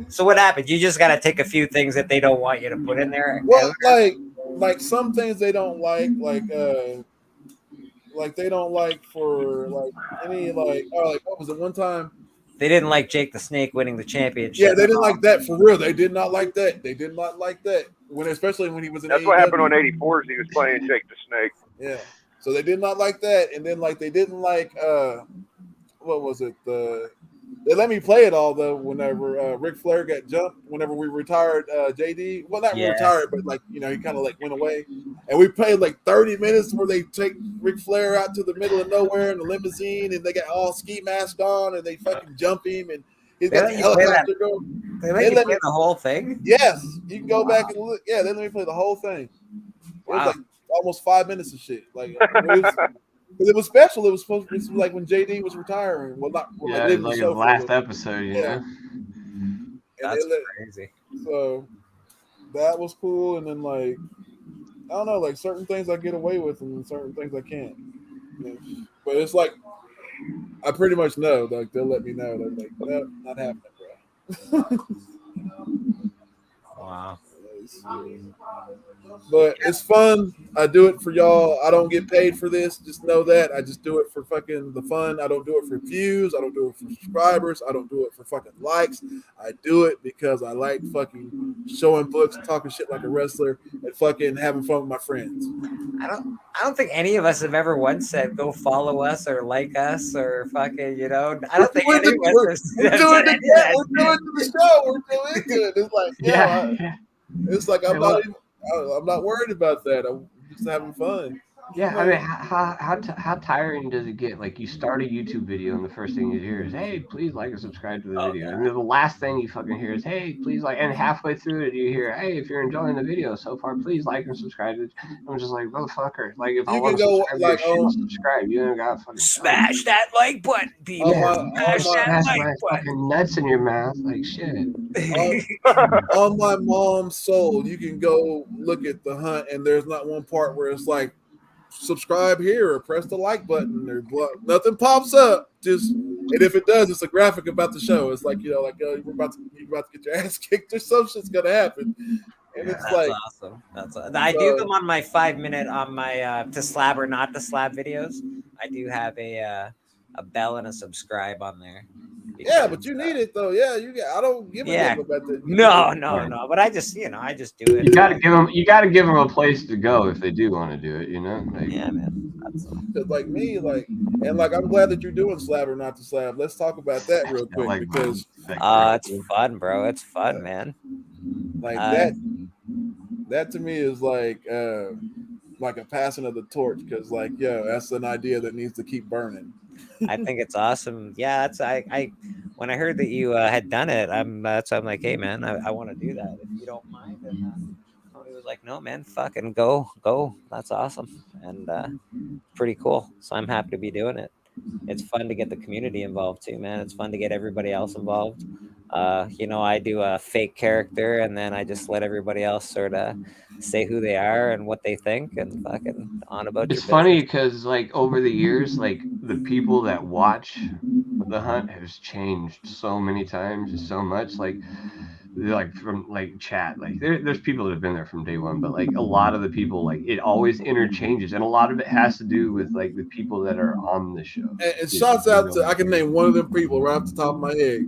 Speaker 1: So what happened? You just got to take a few things that they don't want you to put in there.
Speaker 6: Well, like some things they don't like they don't like for like any like what was it one time?
Speaker 1: They didn't like Jake the Snake winning the championship.
Speaker 6: Yeah, they didn't like that for real. They did not like that. They did not like that especially when he was in.
Speaker 2: That's
Speaker 6: AEW.
Speaker 2: what happened on 84. He was playing Jake the Snake.
Speaker 6: Yeah, so they did not like that, and then like they didn't like what was it? They let me play it all though. Whenever Ric Flair got jumped, whenever we retired JD, well not retired, but like he kind of like went away, and we played like 30 minutes where they take Ric Flair out to the middle of nowhere in the limousine, and they got all ski mask on, and they fucking jump him, and he's got the helicopter going.
Speaker 1: They let you play the whole thing.
Speaker 6: Yes, you can go back and look. Yeah, they let me play the whole thing. It was like almost 5 minutes of shit. Like it was special. It was supposed to be like when JD was retiring. Well, not
Speaker 5: yeah, it was like his last episode. You know,
Speaker 1: that's crazy.
Speaker 6: So that was cool. And then like I don't know, like certain things I get away with, and certain things I can't. But it's like I pretty much know. Like they'll let me know. They're like, no, not happening, bro.
Speaker 1: Wow.
Speaker 6: But it's fun. I do it for y'all. I don't get paid for this. Just know that. I just do it for fucking the fun. I don't do it for views. I don't do it for subscribers. I don't do it for fucking likes. I do it because I like fucking showing books, talking shit like a wrestler, and fucking having fun with my friends.
Speaker 1: I don't think any of us have ever once said go follow us or like us or fucking, I don't think any of us
Speaker 6: we're doing it. Yeah, we're doing the show. We're doing it. It's like, it's like I'm not worried about that. I'm just having fun.
Speaker 5: Yeah, I mean, how tiring does it get? Like, you start a YouTube video, and the first thing you hear is, "Hey, please like and subscribe to the video." And then the last thing you fucking hear is, "Hey, please like." And halfway through it, you hear, "Hey, if you're enjoying the video so far, please like and subscribe." I'm just like, motherfucker. Like, if I want to subscribe, like, subscribe. You ain't got fucking
Speaker 1: smash that like button, people.
Speaker 5: Smash that fucking nuts in your mouth, like shit.
Speaker 6: On my mom's soul, you can go look at the hunt, and there's not one part where it's like, subscribe here or press the like button or nothing pops up. And if it does, it's a graphic about the show. It's like you're about to get your ass kicked or some shit's gonna happen. And it's
Speaker 1: that's awesome. I do them on my 5 minute on my to slab or not to slab videos. I do have a bell and a subscribe on there.
Speaker 6: Yeah, but you need it though. Yeah, I don't give a damn about that.
Speaker 1: No. But I just do it.
Speaker 5: You gotta give them a place to go if they do want to do it. Like,
Speaker 1: yeah, man.
Speaker 6: Like me, I'm glad that you're doing slab or not to slab. Let's talk about that real quick because
Speaker 1: it's fun, bro. It's fun, man.
Speaker 6: Like that to me is like a passing of the torch because that's an idea that needs to keep burning.
Speaker 1: I think it's awesome. Yeah, I when I heard that you had done it, I'm like, hey man, I want to do that if you don't mind. And Tony was like, no man, fucking go. That's awesome and pretty cool. So I'm happy to be doing it. It's fun to get the community involved too, man. It's fun to get everybody else involved. I do a fake character and then I just let everybody else sort of say who they are and what they think and fucking on about
Speaker 5: it's funny because like over the years, like the people that watch the hunt has changed so many times, so much. Like from like chat, like there's people that have been there from day one, but like a lot of the people, like it always interchanges, and a lot of it has to do with like the people that are on the show.
Speaker 6: And shouts out to, I can name one of them people right off the top of my head.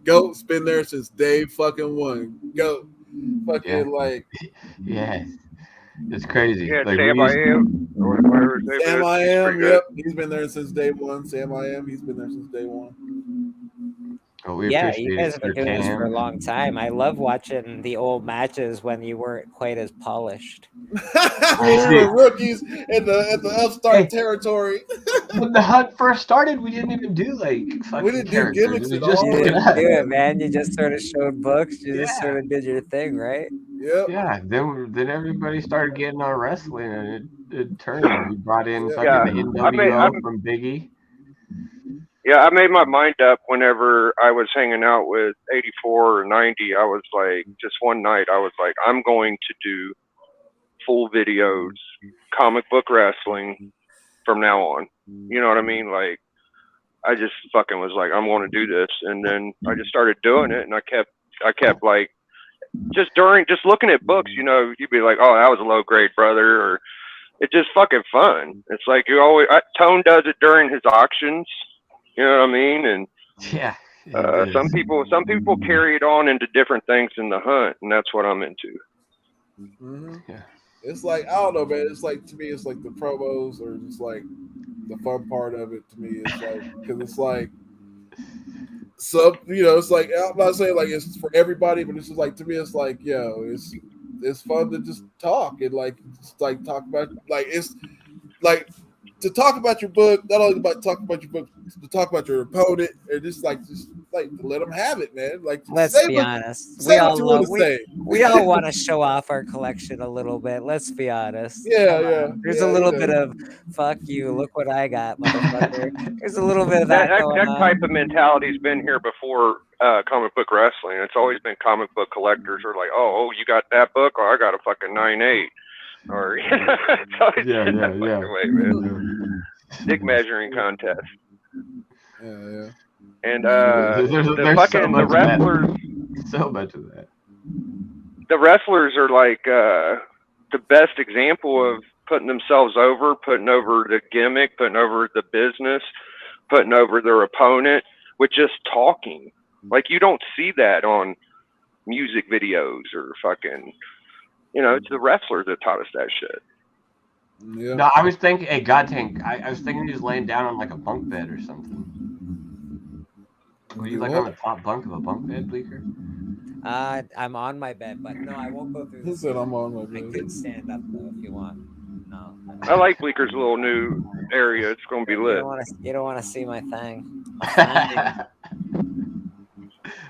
Speaker 6: Goat's been there since day fucking one. Goat. Fucking
Speaker 5: yeah, it's crazy.
Speaker 2: Yeah,
Speaker 5: like,
Speaker 2: Sam I Am.
Speaker 6: Sam I Am, yep. He's been there since day one. Sam I Am, he's been there since day one.
Speaker 5: Oh,
Speaker 1: you guys have been doing this for a long time. I love watching the old matches when you weren't quite as polished.
Speaker 6: We were rookies in the upstart territory.
Speaker 5: When the hunt first started, we didn't even do
Speaker 6: we didn't do gimmicks at all.
Speaker 1: You didn't do it, man. You just sort of showed books. You just sort of did your thing, right?
Speaker 6: Yep.
Speaker 5: Yeah. Then everybody started getting on wrestling, and it turned. We brought in fucking the NWO from Biggie.
Speaker 2: Yeah, I made my mind up whenever I was hanging out with 84 or 90. I was like, just one night, I was like, I'm going to do full videos, comic book wrestling from now on. You know what I mean? Like, I just fucking was like, I'm going to do this. And then I just started doing it, and I kept like, just looking at books, you know, you'd be like, oh, that was a low grade, brother, or it's just fucking fun. It's like Tone does it during his auctions. You know what I mean? And
Speaker 5: Yeah.
Speaker 2: some people carry it on into different things in the hunt, and that's what I'm into.
Speaker 6: Mm-hmm.
Speaker 5: Yeah.
Speaker 6: It's like, I don't know, man. It's like, to me, it's like the promos or just like the fun part of it. To me, it's like, because it's like, so you know, it's like, I'm not saying like it's for everybody, but it's just like, to me, it's like, yo, it's fun to just talk and like just like talk about, like, it's like to talk about your book, not only about talk about your book, to talk about your opponent, and just to let them have it, man. Like,
Speaker 7: Let's be honest.
Speaker 6: say what you want to say.
Speaker 7: We all want to show off our collection a little bit. Let's be honest.
Speaker 6: Yeah.
Speaker 7: There's a little bit of fuck you. Look what I got, motherfucker. There's a little bit of that going
Speaker 2: that
Speaker 7: on.
Speaker 2: type of mentality's been here before comic book wrestling. It's always been comic book collectors are like, oh, you got that book? Oh, I got a fucking 9.8. Or it's always been that fucking way, man. Stick measuring contest.
Speaker 6: Yeah.
Speaker 2: And
Speaker 5: there's
Speaker 2: the wrestlers,
Speaker 5: so much of that.
Speaker 2: The wrestlers are like the best example of putting themselves over, putting over the gimmick, putting over the business, putting over their opponent with just talking. Like, you don't see that on music videos or fucking, you know, it's the wrestlers that taught us that shit.
Speaker 6: Yeah.
Speaker 5: No, I was thinking, hey, God Tank, I was thinking he was laying down on like a bunk bed or something. Were you like on the top bunk of a bunk bed, Bleeker?
Speaker 7: I'm on my bed, but no, I won't go through
Speaker 6: He
Speaker 7: this.
Speaker 6: said I'm on my
Speaker 7: I
Speaker 6: bed.
Speaker 7: could stand up though if you want. No.
Speaker 2: I like Bleeker's little new area. It's going to be lit.
Speaker 7: You don't want to see my thing.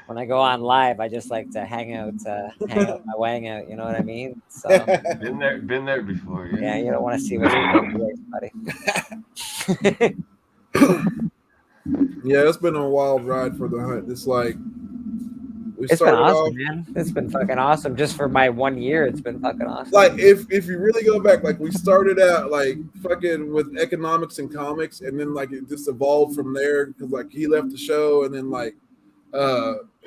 Speaker 7: When I go on live, I just like to hang out my wang out. You know what I mean? So
Speaker 5: been there before.
Speaker 7: yeah, you don't want to see what's buddy.
Speaker 6: Yeah, it's been a wild ride for the hunt. It's like
Speaker 7: it's been awesome, man. It's been fucking awesome. Just for my 1 year, it's been fucking awesome.
Speaker 6: Like, if you really go back, like, we started out like fucking with economics and comics, and then like it just evolved from there because like he left the show, and then like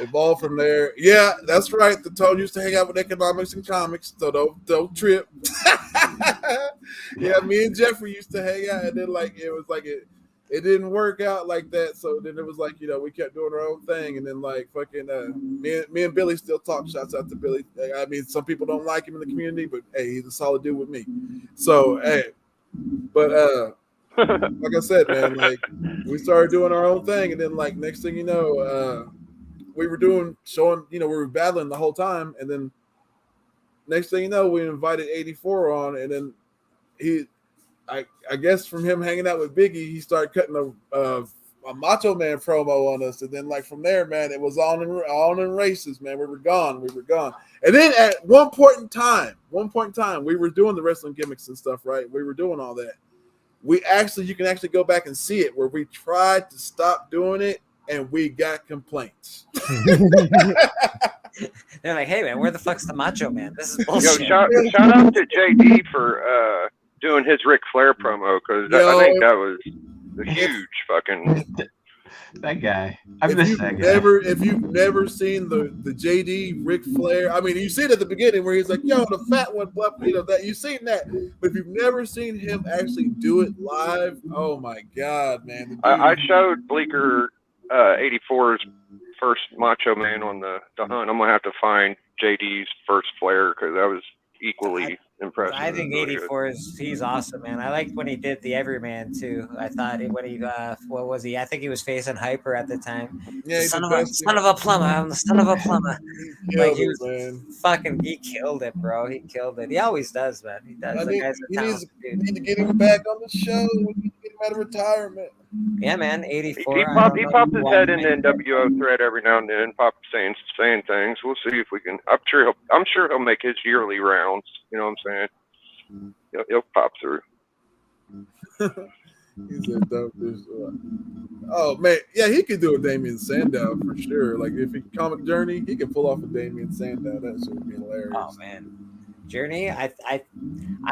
Speaker 6: evolved from there. Yeah, that's right. The Tone used to hang out with economics and comics, so don't trip. Yeah, me and Jeffrey used to hang out, and then like it was like it didn't work out like that. So then it was like, you know, we kept doing our own thing, and then like fucking me and Billy still talk. Shouts out to Billy. I mean, some people don't like him in the community, but hey, he's a solid dude with me. So hey, but like I said, man, like we started doing our own thing, and then like next thing you know, we were showing, you know, we were battling the whole time, and then next thing you know, we invited 84 on, and then I guess from him hanging out with Biggie, he started cutting a Macho Man promo on us, and then like from there, man, it was on in races, man. We were gone, and then at one point in time, we were doing the wrestling gimmicks and stuff, right? We were doing all that. You can actually go back and see it where we tried to stop doing it, and we got complaints.
Speaker 7: They're like, "Hey, man, where the fuck's the Macho Man? This is bullshit."
Speaker 2: Yo, shout out to JD for doing his Ric Flair promo, because I think that was a huge fucking.
Speaker 5: That guy.
Speaker 6: If you've never seen the JD Ric Flair, I mean, you see it at the beginning where he's like, "Yo, the fat one," you know, that you've seen that. But if you've never seen him actually do it live, oh my god, man!
Speaker 2: I showed Bleeker 84's first Macho Man on the hunt. I'm gonna have to find JD's first Flair, because that was equally impressive.
Speaker 7: I think 84 he's awesome, man. I liked when he did the Everyman too. I thought when he what was he? I think he was facing Hyper at the time.
Speaker 6: Yeah,
Speaker 7: son of a plumber. I'm the son of a plumber. He killed it, bro. He killed it. He always does, man. He does.
Speaker 6: You need to get him back on the show. We need to get him out of retirement.
Speaker 7: Yeah, man. 84.
Speaker 2: He popped his head in the NWO thread every now and then, saying things. We'll see if we can. I'm sure he'll make his yearly rounds. You know what I'm saying? He'll pop through.
Speaker 6: He said, "Oh man, yeah, he could do a Damien Sandow for sure. Like if he comic journey, he could pull off a Damien Sandow. That shit would be hilarious."
Speaker 7: Oh man, Journey. I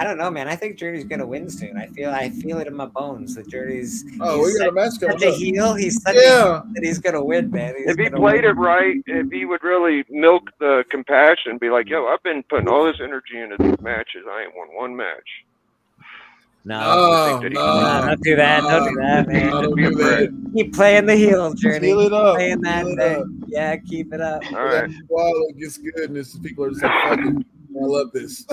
Speaker 7: don't know, man. I think Journey's gonna win soon. I feel it in my bones. The Journey's.
Speaker 6: Oh, we got a match coming
Speaker 7: such a
Speaker 6: up.
Speaker 7: heel. He's such a
Speaker 6: Yeah.
Speaker 7: heel that he's gonna win, man.
Speaker 2: If he played it right, if he would really milk the compassion, be like, "Yo, I've been putting all this energy into these matches. I ain't won one match."
Speaker 7: No,
Speaker 2: don't
Speaker 7: do that. Don't do that, man.
Speaker 6: No, don't
Speaker 2: Be
Speaker 6: do
Speaker 2: afraid.
Speaker 6: that.
Speaker 7: Keep playing the heel, Journey.
Speaker 6: Seal it up.
Speaker 7: Playing that
Speaker 6: Seal it
Speaker 7: thing.
Speaker 6: up.
Speaker 7: Yeah, keep it up.
Speaker 2: All right.
Speaker 6: While it gets good, and it's, people are just like, "Fuck it, I love this."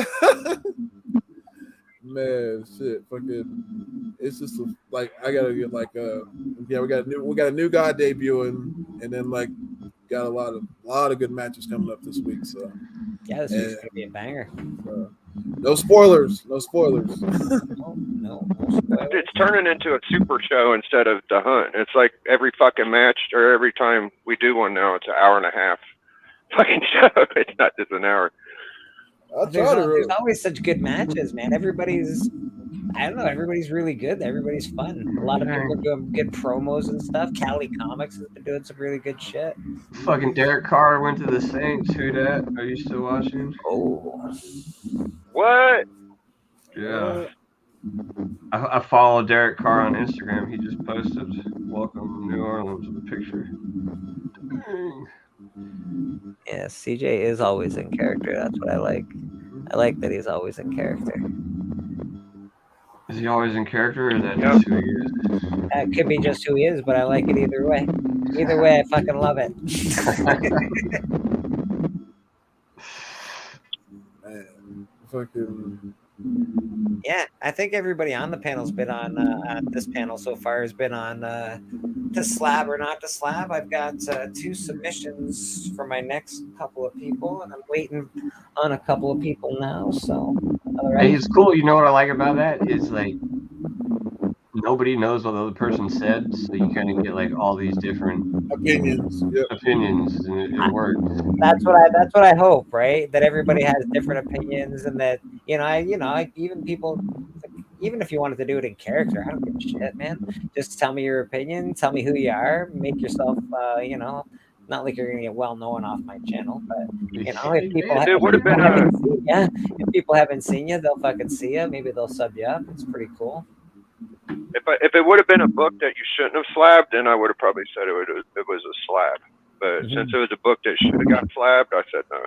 Speaker 6: Man, shit, fucking, it's just like I gotta get like yeah, we got a new guy debuting, and then like got a lot of good matches coming up this week. So
Speaker 7: Yeah, this week's gonna be a banger.
Speaker 6: no spoilers, no spoilers.
Speaker 7: No.
Speaker 2: It's turning into a super show instead of the hunt. It's like every fucking match or every time we do one now, it's an hour and a half fucking show. It's not just an hour.
Speaker 7: There's always such good matches, man. Everybody's really good. Everybody's fun. A lot of people are doing good promos and stuff. Cali Comics has been doing some really good shit.
Speaker 5: Fucking Derek Carr went to the Saints. Who dat? Are you still watching?
Speaker 7: Oh.
Speaker 2: What?
Speaker 5: Yeah. I follow Derek Carr on Instagram. He just posted "Welcome to New Orleans" with a picture. Dang.
Speaker 7: Yeah, CJ is always in character. That's what I like. I like that he's always in character.
Speaker 5: Is he always in character, or is that just who he is?
Speaker 7: That could be just who he is, but I like it either way. Either way, I fucking love it.
Speaker 6: Man, fucking.
Speaker 7: Yeah, I think everybody on the panel's been on this panel so far has been on to slab or not to slab. I've got 2 submissions for my next couple of people, and I'm waiting on a couple of people now. So,
Speaker 5: hey, it's cool. You know what I like about that is like nobody knows what the other person said, so you kind of get like all these different
Speaker 6: opinions. Yep.
Speaker 5: Opinions, and it works.
Speaker 7: That's what I hope, right? That everybody has different opinions, and that even people, even if you wanted to do it in character, I don't give a shit, man. Just tell me your opinion, tell me who you are, make yourself, not like you're gonna get well known off my channel, but if people haven't seen you, they'll fucking see you. Maybe they'll sub you up. It's pretty cool.
Speaker 2: If it would have been a book that you shouldn't have slabbed, then I would have probably said it was a slab. But since it was a book that should have got slabbed, I said no.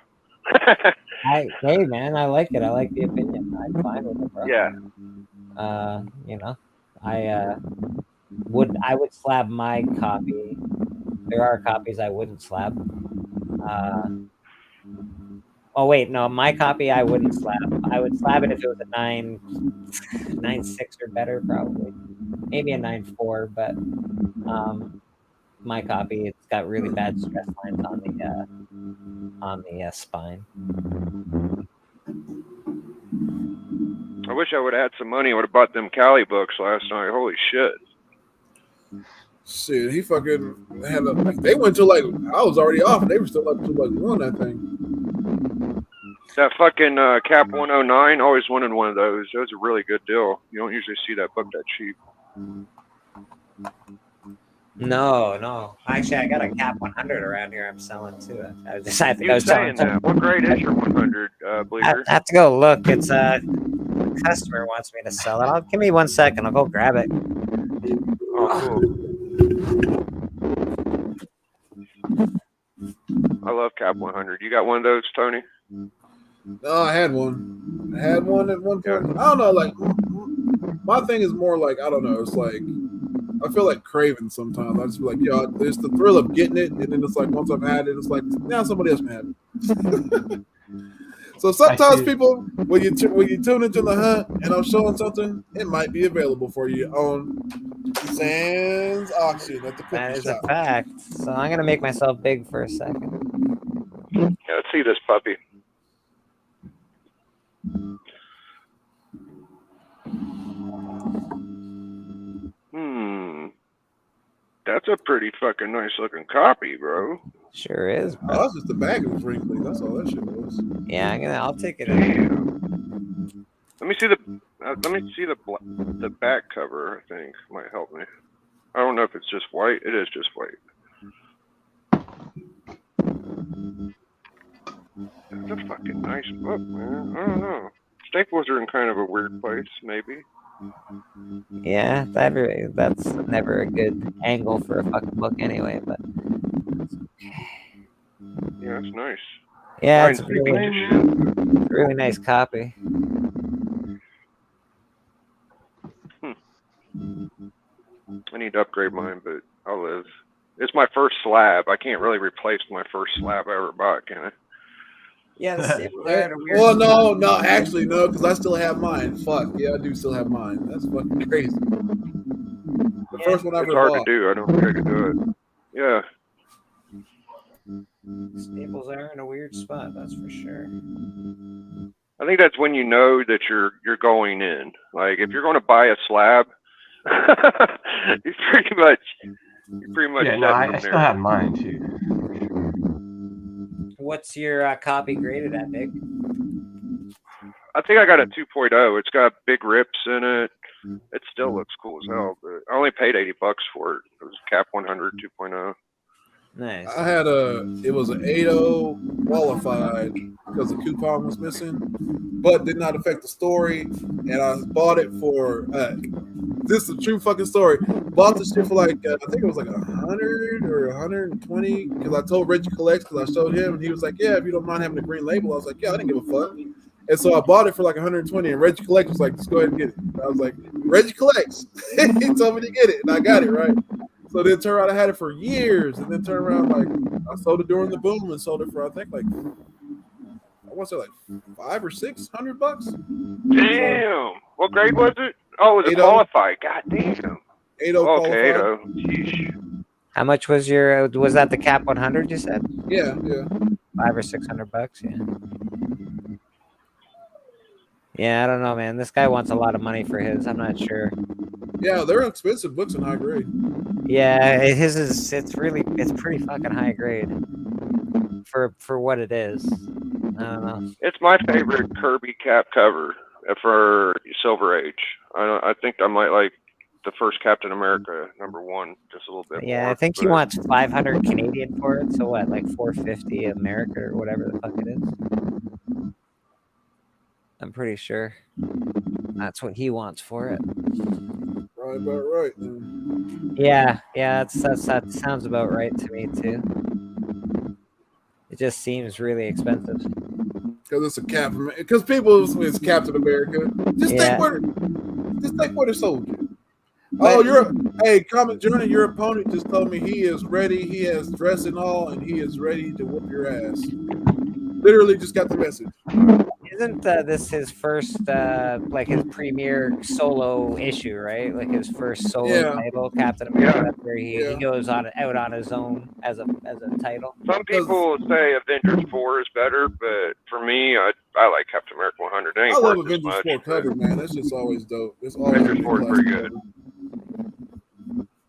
Speaker 7: Hey man, I like it. I like the opinion. I'm fine with it, bro.
Speaker 2: Yeah.
Speaker 7: I would slab my copy. There are copies I wouldn't slab. Oh wait, no, my copy I wouldn't slab. I would slab it if it was a 9.6 or better, probably. Maybe a 9.4, but my copy, it's got really bad stress lines on the spine.
Speaker 2: I wish I would have had some money. I would have bought them Cali books last night. Holy shit.
Speaker 6: Shit, he fucking had they went to like, I was already off and they were still up to like 1, I think.
Speaker 2: That fucking Cap 109, always wanted one of those. That was a really good deal. You don't usually see that book that cheap.
Speaker 7: No. Actually, I got a Cap 100 around here I'm selling too. I was saying
Speaker 2: that. What grade is your 100, Bleaker?
Speaker 7: I have to go look. It's the customer wants me to sell it. Give me 1 second. I'll go grab it.
Speaker 2: Oh, cool. I love Cap 100. You got one of those, Tony?
Speaker 6: No, I had one. I had one at one point. I don't know. Like, my thing is more like, I don't know. It's like, I feel like craving sometimes. I just feel like, there's the thrill of getting it, and then it's like once I've had it, it's like now somebody else can have it. So sometimes people, when you tune into the hunt and I'm showing something, it might be available for you on Sans auction at the cookie
Speaker 7: That is
Speaker 6: shop.
Speaker 7: a fact. So I'm gonna make myself big for a second.
Speaker 2: Yeah, let's see this puppy. That's a pretty fucking nice looking copy, bro.
Speaker 7: Sure is, bro.
Speaker 6: Oh, that's just the bag of the wrinkly. That's all that shit was.
Speaker 7: Yeah, I'll take it.
Speaker 2: Damn. Let me see the. Let me see the back cover. I think might help me. I don't know if it's just white. It is just white. It's a fucking nice book, man. I don't know. Staples are in kind of a weird place, maybe.
Speaker 7: Yeah, that's never a good angle for a fucking book anyway. But
Speaker 2: Yeah, it's nice.
Speaker 7: yeah,
Speaker 2: Mine's
Speaker 7: it's
Speaker 2: beat
Speaker 7: really,
Speaker 2: to shit.
Speaker 7: really nice copy.
Speaker 2: I need to upgrade mine, but I'll live. It's my first slab. I can't really replace my first slab I ever bought, can I?
Speaker 7: Yeah, the staples are at a weird.
Speaker 6: Well, no, actually, no, because I still have mine. Fuck, yeah, I do still have mine. That's fucking crazy. The first one I
Speaker 2: It's
Speaker 6: ever
Speaker 2: hard
Speaker 6: bought.
Speaker 2: to do. I don't think I could do it. Yeah.
Speaker 7: Staples are in a weird spot, that's for sure.
Speaker 2: I think that's when you know that you're going in. Like if you're going to buy a slab, you pretty much
Speaker 5: Yeah, no, I still have mine too.
Speaker 7: What's your copy graded at, Nick?
Speaker 2: I think I got a 2.0. It's got big rips in it. It still looks cool as hell, but I only paid $80 for it. It was Cap 100 2.0.
Speaker 7: Nice.
Speaker 6: I had it was an 8.0 qualified because the coupon was missing, but did not affect the story. And I bought it for this is a true fucking story. Bought the shit for like I think it was like 100 or 120 because I told Reggie Collects because I showed him and he was like, "Yeah, if you don't mind having a green label." I was like, "Yeah, I didn't give a fuck." And so I bought it for like 120, and Reggie Collects was like, "Just go ahead and get it." And I was like, "Reggie Collects." He told me to get it, and I got it right. So then turned around, I had it for years, and then turned around like I sold it during the boom and sold it for I think like I want to say like $500 or $600.
Speaker 2: Damn. What grade was it? Oh, it was a
Speaker 6: 8.0.
Speaker 2: qualified. God damn.
Speaker 6: 8.0
Speaker 2: Okay,
Speaker 6: qualified.
Speaker 2: 8.0. Sheesh.
Speaker 7: How much was your? Was that the Cap 100? You said
Speaker 6: Yeah.
Speaker 7: $500 or $600. Yeah. Yeah, I don't know, man. This guy wants a lot of money for his. I'm not sure.
Speaker 6: Yeah, they're expensive books in high grade.
Speaker 7: Yeah, his is. It's pretty fucking high grade for what it is. I don't know.
Speaker 2: It's my favorite Kirby Cap cover for Silver Age. I think I might like the first Captain America #1 just a little bit more.
Speaker 7: Yeah, I think he wants 500 Canadian for it. So what, like 450 America or whatever the fuck it is. I'm pretty sure that's what he wants for it.
Speaker 6: Right, about right.
Speaker 7: Yeah, that sounds about right to me too. It just seems really expensive.
Speaker 6: Because it's a Captain. Because people, it's Captain America. Just think what it sold you. Oh, hey, Common Journey, your opponent just told me he is ready. He has dress and all, and he is ready to whoop your ass. Literally just got the message.
Speaker 7: Isn't this his first, like his premier solo issue, right? Like his first solo title, Captain America. That's where he goes out on his own as a title.
Speaker 2: Some people say Avengers 4 is better, but for me, I like Captain America 100.
Speaker 6: I love Avengers 4 cover, man. That's just always dope. It's always
Speaker 2: Avengers 4 is pretty good.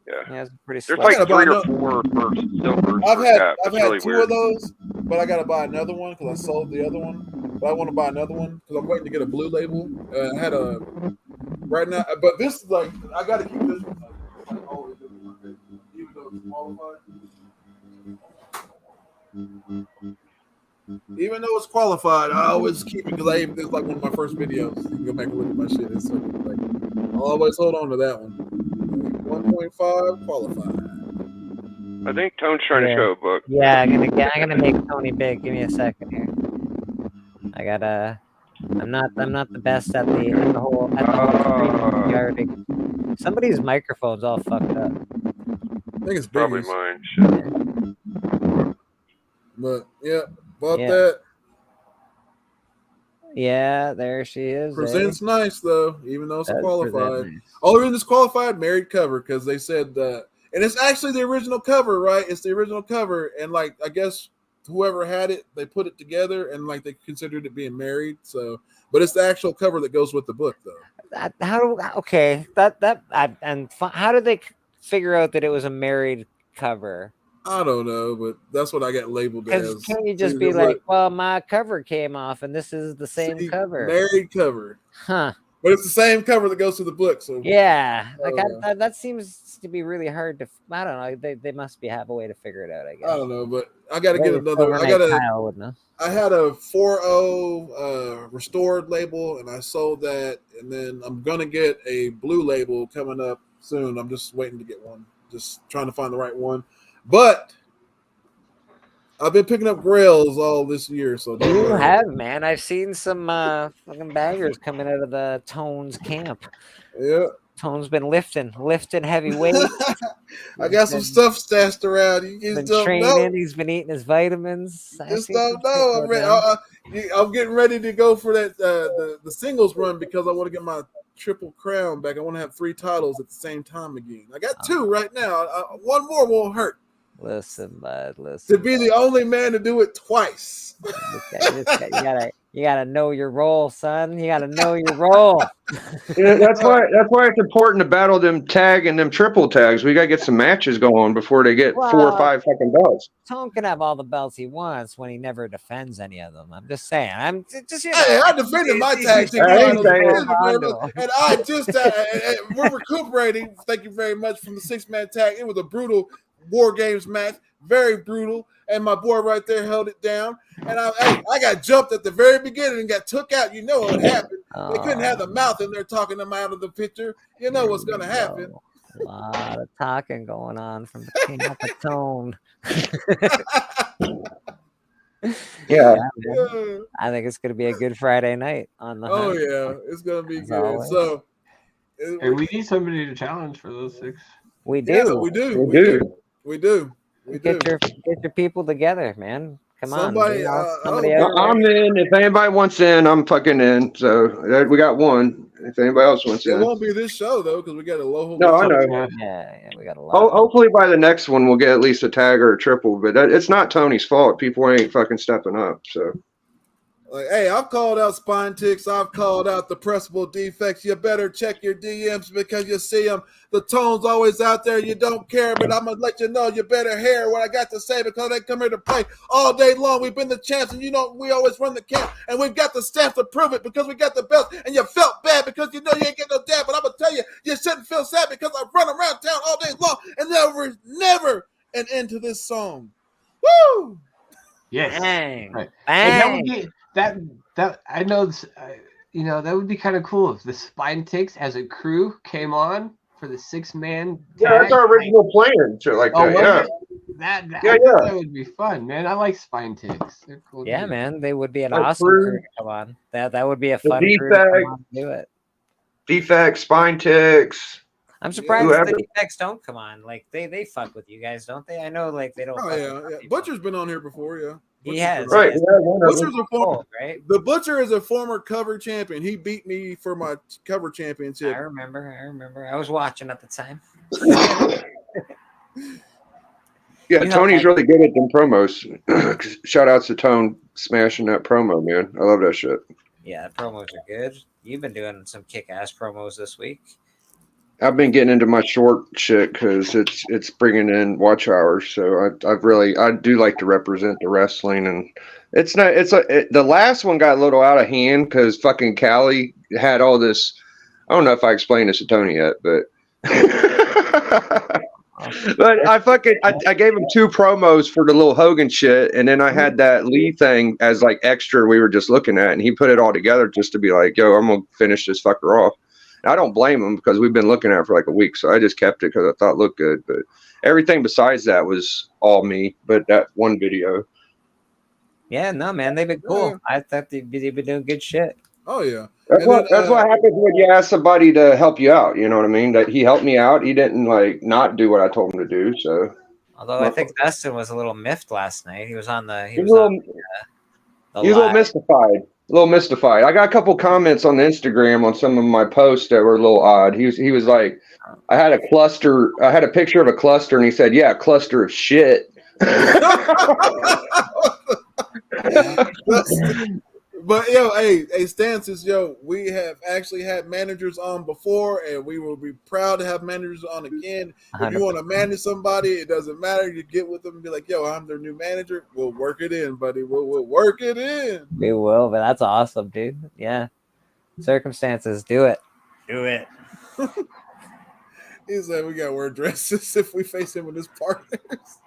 Speaker 7: Yeah, it's pretty.
Speaker 2: There's like 3 or 4 for silver.
Speaker 6: I've had
Speaker 2: really
Speaker 6: 2 of those, but I gotta buy another one because I sold the other one. But I want to buy another one because I'm waiting to get a blue label. I had a right now, but this is like I gotta keep this one. Like always, even though it's qualified. Even though it's qualified, I always keep it because it's like one of my first videos. You can go back and look at my shit. It's like I'll always hold on to that one. 1.5 qualified.
Speaker 2: I think Tone's trying to show a book.
Speaker 7: Yeah, I'm gonna make Tony big. Give me a second here. I'm not the best at the whole screen. Somebody's microphone's all fucked up.
Speaker 6: I think it's
Speaker 2: probably mine. Shit.
Speaker 6: But yeah, bought that.
Speaker 7: Yeah, there she is.
Speaker 6: Presents nice though, even though it's a qualified. Nice. Only reason it's qualified, married cover, because they said and it's actually the original cover, right? It's the original cover, and like I guess whoever had it, they put it together and like they considered it being married. So, but it's the actual cover that goes with the book, though.
Speaker 7: How did they figure out that it was a married cover?
Speaker 6: I don't know, but that's what I got labeled as.
Speaker 7: Can't you just be like, well, my cover came off and this is the same cover?
Speaker 6: Married cover.
Speaker 7: Huh.
Speaker 6: But it's the same cover that goes to the book. So
Speaker 7: Yeah, like
Speaker 6: Oh,
Speaker 7: that seems to be really hard to. I don't know. They must have a way to figure it out. I guess.
Speaker 6: I don't know, but I got to get
Speaker 7: Maybe
Speaker 6: another.
Speaker 7: Overnight Kyle would know.
Speaker 6: I had a 4.0 restored label, and I sold that, and then I'm gonna get a blue label coming up soon. I'm just waiting to get one, just trying to find the right one. But I've been picking up grails all this year, so don't
Speaker 7: You
Speaker 6: worry.
Speaker 7: have, man. I've seen some fucking bangers coming out of the Tones camp.
Speaker 6: Yeah,
Speaker 7: Tone's been lifting heavy weights.
Speaker 6: I got some stuff stashed around. You
Speaker 7: He's
Speaker 6: just
Speaker 7: been
Speaker 6: don't
Speaker 7: training.
Speaker 6: know.
Speaker 7: He's been eating his vitamins.
Speaker 6: You
Speaker 7: I
Speaker 6: just
Speaker 7: see
Speaker 6: don't
Speaker 7: some shit
Speaker 6: know.
Speaker 7: going down.
Speaker 6: I'm getting ready to go for that the singles run because I want to get my triple crown back. I want to have 3 titles at the same time again. I got 2 right now. One more won't hurt.
Speaker 7: Listen, bud.
Speaker 6: To
Speaker 7: Listen.
Speaker 6: be the only man to do it twice.
Speaker 7: You gotta know your role, son. You gotta know your role.
Speaker 2: Yeah, that's why it's important to battle them tag and them triple tags. We gotta get some matches going before they get 4 or 5 fucking belts.
Speaker 7: Tone can have all the belts he wants when he never defends any of them. I'm just saying. I'm just
Speaker 6: Hey, I defended my tag team titles, and I just we're recuperating. Thank you very much from the 6-man tag. It was a brutal War Games match, very brutal, and my boy right there held it down. And I got jumped at the very beginning and got took out. You know what happened? They couldn't have the mouth in there talking them out of the picture. You know what's gonna happen.
Speaker 7: A lot of talking going on from the camp of Tone.
Speaker 2: Yeah.
Speaker 7: I think it's going to be a good Friday night on the
Speaker 6: Oh
Speaker 7: hunt.
Speaker 6: yeah, it's gonna be
Speaker 7: As
Speaker 6: good.
Speaker 7: always.
Speaker 6: So,
Speaker 5: And we need somebody to challenge for those 6.
Speaker 7: We do.
Speaker 6: yeah, we do.
Speaker 7: Get your people together, man. Come
Speaker 6: Somebody,
Speaker 7: on. Somebody else.
Speaker 2: I'm in. If anybody wants in, I'm fucking in. So we got one. If anybody else wants
Speaker 6: It
Speaker 2: in.
Speaker 6: won't be this show though because we got a low.
Speaker 2: No, I know.
Speaker 7: Yeah, we got a lot.
Speaker 2: Hopefully by the next one we'll get at least a tag or a triple, but it's not Tony's fault. People ain't fucking stepping up. So,
Speaker 6: Like, hey, I've called out spine ticks. I've called out the pressable defects. You better check your DMs because you see them. The Tone's always out there. You don't care, but I'm going to let you know you better hear what I got to say because they come here to play all day long. We've been the champs, and we always run the camp, and we've got the staff to prove it because we got the belt, and you felt bad because you know you ain't get no dab, but I'm going to tell you, you shouldn't feel sad because I run around town all day long, and there was never an end to this song. Woo!
Speaker 5: Yes.
Speaker 7: Bang.
Speaker 5: Right.
Speaker 7: Bang.
Speaker 5: And that would be that I know that would be kind of cool if the Spine Ticks as a crew came on for the 6-man
Speaker 2: yeah,
Speaker 5: tag.
Speaker 2: that's our original plan. So like that,
Speaker 5: That would be fun, man. I like Spine Ticks. They're cool.
Speaker 7: Yeah,
Speaker 5: dudes.
Speaker 7: man. They would be an
Speaker 2: Like
Speaker 7: awesome
Speaker 2: crew.
Speaker 7: crew to come on. That would be a
Speaker 2: The
Speaker 7: fun crew to come on to do it.
Speaker 2: Defects, spine ticks.
Speaker 7: I'm surprised
Speaker 2: Whoever.
Speaker 7: the defects don't come on. Like they fuck with you guys, don't they? I know, like they don't.
Speaker 6: Oh
Speaker 7: fuck
Speaker 6: yeah,
Speaker 7: with
Speaker 6: yeah.
Speaker 7: people.
Speaker 6: Butcher's been on here before, yeah.
Speaker 7: He has.
Speaker 2: Right.
Speaker 7: He has.
Speaker 2: Yeah, one of
Speaker 6: Butcher's
Speaker 2: them.
Speaker 6: a former,
Speaker 7: Right.
Speaker 6: the Butcher is a former cover champion. He beat me for my cover
Speaker 7: I
Speaker 6: championship.
Speaker 7: remember. I was watching at the time.
Speaker 2: Yeah,
Speaker 7: You
Speaker 2: Tony's
Speaker 7: have-
Speaker 2: really good at them promos. Shout outs to Tone smashing that promo, man. I love that shit.
Speaker 7: Yeah, the promos are good. You've been doing some kick-ass promos this week.
Speaker 2: I've been getting into my short shit because it's bringing in watch hours. So I do like to represent the wrestling, and the last one got a little out of hand because fucking Callie had all this. I don't know if I explained this to Tony yet, but but I gave him 2 promos for the little Hogan shit, and then I had that Lee thing as like extra we were just looking at, and he put it all together just to be like, yo, I'm gonna finish this fucker off. I don't blame him because we've been looking at it for like a week, so I just kept it because I thought it looked good. But everything besides that was all me. But that one video,
Speaker 7: Yeah, no, man, they've been cool.
Speaker 6: Yeah.
Speaker 7: I thought they've been doing good shit.
Speaker 6: Oh yeah.
Speaker 2: that's
Speaker 6: And
Speaker 2: what happens when you ask somebody to help you out. You know what I mean? That he helped me out. He didn't like not do what I told him to do. So
Speaker 7: Although I think Dustin was a little miffed last night. He was on the. He
Speaker 2: he
Speaker 7: was
Speaker 2: was
Speaker 7: on the
Speaker 2: a little
Speaker 7: live.
Speaker 2: mystified. A little mystified. I got a couple comments on the Instagram on some of my posts that were a little odd. He was like, I had a picture of a cluster, and he said, "Yeah, a cluster of shit."
Speaker 6: But yo, hey, Stances, yo, we have actually had managers on before, and we will be proud to have managers on again. If you want to manage somebody, it doesn't matter. You get with them and be like, yo, I'm their new manager. We'll work it in, buddy. We'll work it in.
Speaker 7: We will, but that's awesome, dude. Yeah. Circumstances, do it. Do it.
Speaker 6: He said we got to wear dresses if we face him with his partners.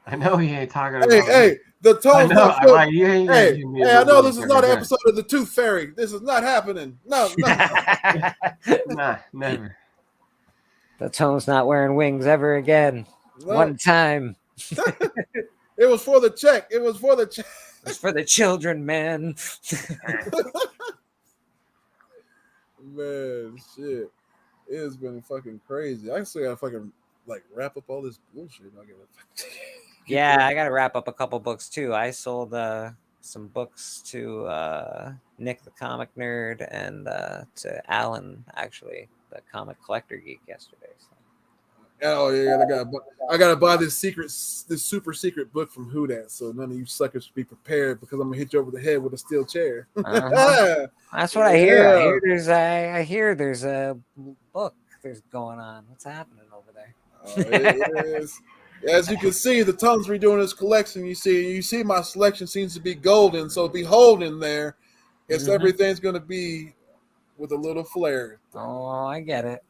Speaker 5: I know he ain't talking about
Speaker 6: Hey, the
Speaker 5: I
Speaker 6: tone's
Speaker 5: know.
Speaker 6: not
Speaker 5: I'm
Speaker 6: good.
Speaker 5: like, you ain't gonna
Speaker 6: Hey,
Speaker 5: give me a
Speaker 6: hey, I know
Speaker 5: little
Speaker 6: this is
Speaker 5: bit
Speaker 6: not an
Speaker 5: of
Speaker 6: episode of the Tooth Fairy. This is not happening. No.
Speaker 5: Nah, never.
Speaker 7: The Tone's not wearing wings ever again.
Speaker 6: No.
Speaker 7: One time.
Speaker 6: It was for the check. It was for the check.
Speaker 7: It's for the children, man.
Speaker 6: Man, shit. It has been fucking crazy. I still gotta fucking like wrap up all this bullshit. I gotta
Speaker 7: Yeah, I gotta wrap up a couple books too. I sold some books to Nick the comic nerd and to Alan, actually, the comic collector geek, yesterday. So.
Speaker 6: Oh yeah, I gotta buy this super secret book from Who Dat, so none of you suckers should be prepared because I'm gonna hit you over the head with a steel chair.
Speaker 7: Uh-huh. That's what I hear. I hear there's a book there's going on. What's happening over there?
Speaker 6: It is. As you can see, the Tongue's redoing his collection. You see my selection seems to be golden, so behold in there, it's everything's gonna be with a little flair.
Speaker 7: Oh, I get it.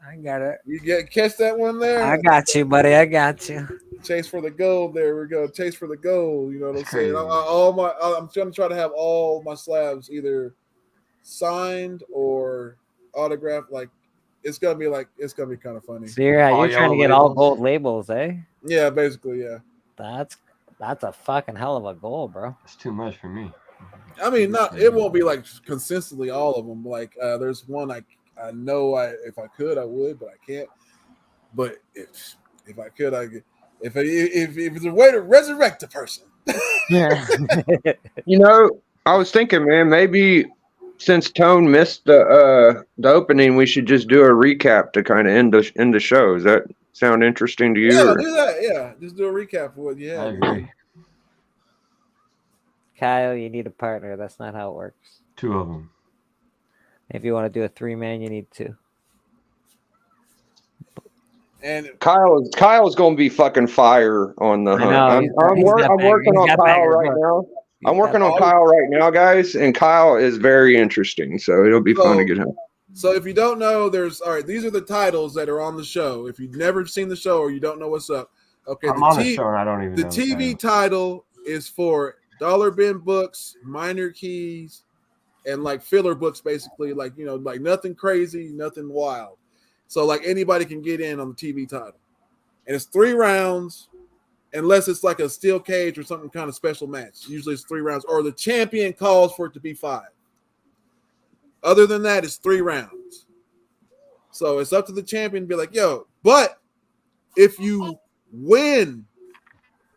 Speaker 6: You catch that one there?
Speaker 7: I got you, buddy. I got you.
Speaker 6: Chase for the gold. There we go. Chase for the gold. You know what I'm saying?
Speaker 5: Crazy.
Speaker 6: I'm trying to try to have all my slabs either signed or autographed. Like it's gonna be kind of funny.
Speaker 7: So you're trying to get all gold labels, eh?
Speaker 6: Yeah, basically, yeah.
Speaker 7: That's a fucking hell of a goal, bro.
Speaker 5: It's too much for me.
Speaker 6: I mean, it won't be like consistently all of them. Like there's one I know if I could I would, but I can't. But if I could, if it's a way to resurrect a person.
Speaker 7: Yeah.
Speaker 2: You know, I was thinking, man, maybe since Tone missed the opening, we should just do a recap to kind of end the show. Does that sound interesting to you?
Speaker 6: Yeah,
Speaker 2: or?
Speaker 6: do that. Yeah, just do a recap of what you
Speaker 5: I
Speaker 6: had.
Speaker 5: agree.
Speaker 7: Kyle, you need a partner. That's not how it works.
Speaker 5: 2 of them.
Speaker 7: If you want to do a 3-man, you need 2.
Speaker 6: And
Speaker 2: Kyle's gonna be fucking fire on the hunt. I'm working on Kyle right now. I'm working on Kyle right now, guys, and Kyle is very interesting, so it'll be fun to get him.
Speaker 6: So if you don't know, these are the titles that are on the show. If you've never seen the show or you don't know what's up, okay.
Speaker 5: I'm on the show and I don't even know.
Speaker 6: The TV title is for dollar bin books, minor keys, and like filler books, basically, like like nothing crazy, nothing wild. So like anybody can get in on the TV title, and it's 3 rounds, unless it's like a steel cage or something kind of special match. Usually it's 3 rounds, or the champion calls for it to be 5. Other than that, it's 3 rounds. So it's up to the champion to be like, yo, but if you win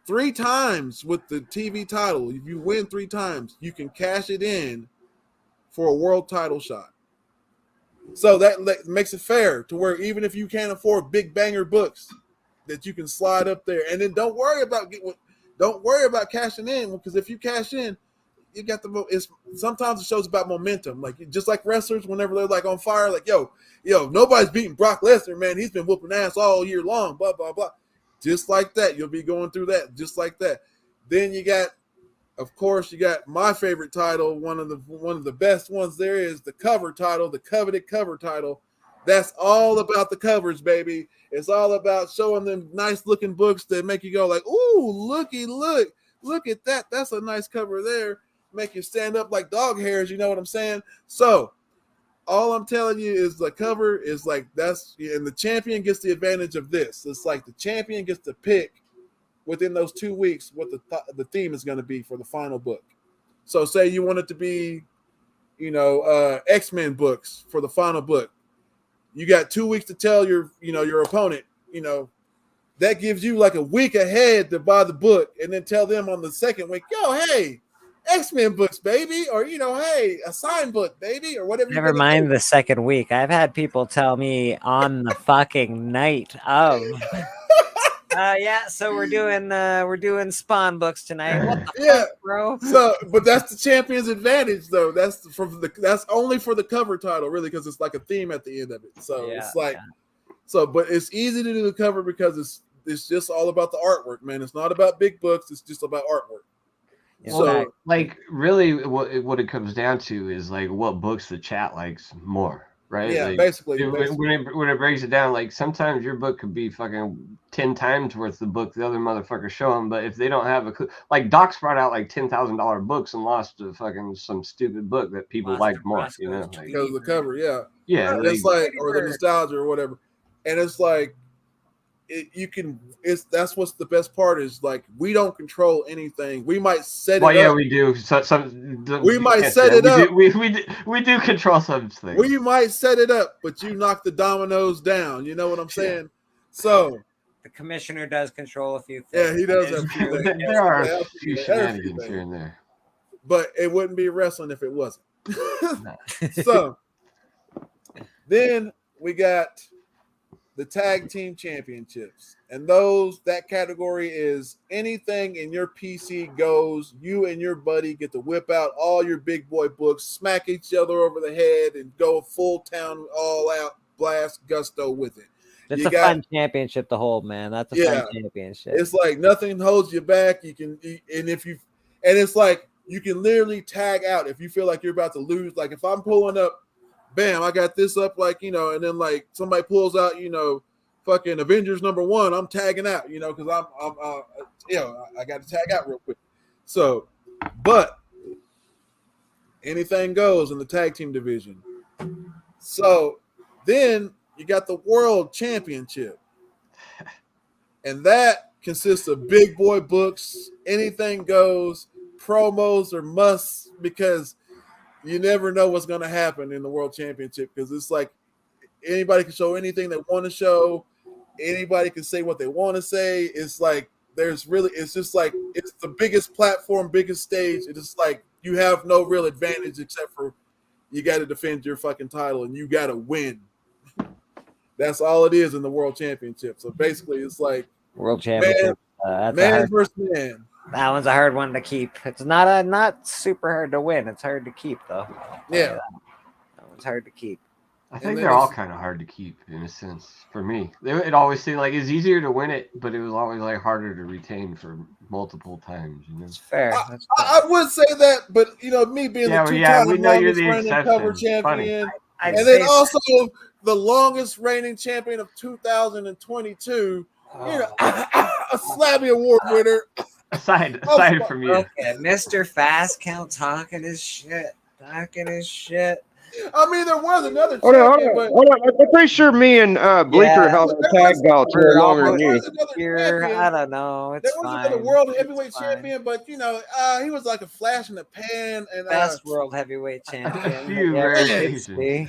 Speaker 6: 3 times with the TV title, if you win 3 times, you can cash it in for a world title shot. So that makes it fair to where even if you can't afford big banger books, that you can slide up there, and then don't worry about cashing in, because if you cash in, you got sometimes the show's about momentum, like just like wrestlers whenever they're like on fire, like yo, nobody's beating Brock Lesnar, man. He's been whooping ass all year long, blah blah blah. Just like that, you'll be going through that, just like that. Then you got my favorite title, one of the best ones there is, the cover title, the coveted cover title. That's all about the covers, baby. It's all about showing them nice looking books that make you go like, ooh, look at that. That's a nice cover there. Make you stand up like dog hairs, you know what I'm saying? So all I'm telling you is the cover is like and the champion gets the advantage of this. It's like the champion gets to pick within those 2 weeks what the theme is going to be for the final book. So say you want it to be, X-Men books for the final book. You got 2 weeks to tell your opponent, that gives you like a week ahead to buy the book, and then tell them on the second week, yo, hey, X-Men books, baby, or hey, a signed book, baby, or whatever.
Speaker 7: Never mind the second week. I've had people tell me on the fucking night of. Yeah, so we're doing Spawn books tonight. What the fuck, bro?
Speaker 6: So, but that's the champion's advantage, though. That's only for the cover title, really, because it's like a theme at the end of it. So it's like, but it's easy to do the cover because it's just all about the artwork, man. It's not about big books. It's just about artwork.
Speaker 7: In
Speaker 5: Well,
Speaker 7: fact,
Speaker 5: like really, what it comes down to is like what books the chat likes more, right?
Speaker 6: Yeah,
Speaker 5: Like
Speaker 6: basically.
Speaker 5: when it breaks it down, like sometimes your book could be fucking 10 times worth the book the other motherfucker showing, but if they don't have a like Doc's brought out like $10,000 books and lost to fucking some stupid book that people
Speaker 7: Lost
Speaker 5: liked
Speaker 7: to
Speaker 5: more,
Speaker 7: Roscoe's
Speaker 5: you know? Like,
Speaker 6: Because of the cover, yeah.
Speaker 5: yeah,
Speaker 6: And
Speaker 5: like,
Speaker 6: it's like, or the nostalgia or whatever. And it's like, that's what's the best part is like, we don't control anything. We might set it
Speaker 5: well, yeah,
Speaker 6: up.
Speaker 5: we do. Some
Speaker 6: We might
Speaker 5: yes,
Speaker 6: set
Speaker 5: yeah,
Speaker 6: it up.
Speaker 5: We do control some things.
Speaker 6: We might set it up, but you knock the dominoes down. You know what I'm saying? So
Speaker 7: the commissioner does control a few
Speaker 6: yeah,
Speaker 7: things.
Speaker 6: he does
Speaker 7: That is
Speaker 6: have a few
Speaker 7: true.
Speaker 6: things.
Speaker 5: There are
Speaker 6: Yeah,
Speaker 5: a few
Speaker 6: there's a few
Speaker 5: shenanigans
Speaker 6: things.
Speaker 5: here and there.
Speaker 6: But it wouldn't be wrestling if it wasn't. So then we got the tag team championships, and that category is anything in your PC goes. You and your buddy get to whip out all your big boy books, smack each other over the head, and go full town, all out, blast gusto with it.
Speaker 7: It's fun championship to hold, man. That's a fun championship.
Speaker 6: It's like nothing holds you back. And it's like you can literally tag out if you feel like you're about to lose. Like if I'm pulling up, bam, I got this up, like, and then like somebody pulls out, fucking Avengers #1, I'm tagging out, because I got to tag out real quick. So, but anything goes in the tag team division. So then you got the world championship, and that consists of big boy books, anything goes, promos are musts, because you never know what's going to happen in the world championship, because it's like anybody can show anything they want to show. Anybody can say what they want to say. It's like it's just like it's the biggest platform, biggest stage. It's like you have no real advantage except for you got to defend your fucking title and you got to win. That's all it is in the world championship. So basically, it's like
Speaker 7: world championship.
Speaker 6: Man versus man.
Speaker 7: That one's a hard one to keep. It's not super hard to win. It's hard to keep though.
Speaker 6: Yeah,
Speaker 7: that one's hard to keep.
Speaker 5: I think they're all kind of hard to keep in a sense. For me, it always seemed like it's easier to win it, but it was always like harder to retain for multiple times.
Speaker 7: It's fair.
Speaker 6: I would say that, but me being the two-time longest reigning cover champion, and then also the longest reigning champion of 2022, a Slabby Award winner.
Speaker 5: Aside from you,
Speaker 7: okay, Mr. Fast Count talking his shit.
Speaker 6: I mean, there was another champion, but
Speaker 2: I'm pretty sure me and Bleeker held a tag belt longer than you.
Speaker 7: I don't know. It's
Speaker 6: there was another world heavyweight champion, but he was like a flash in the pan. And
Speaker 7: best world heavyweight champion.
Speaker 5: Few rare occasions.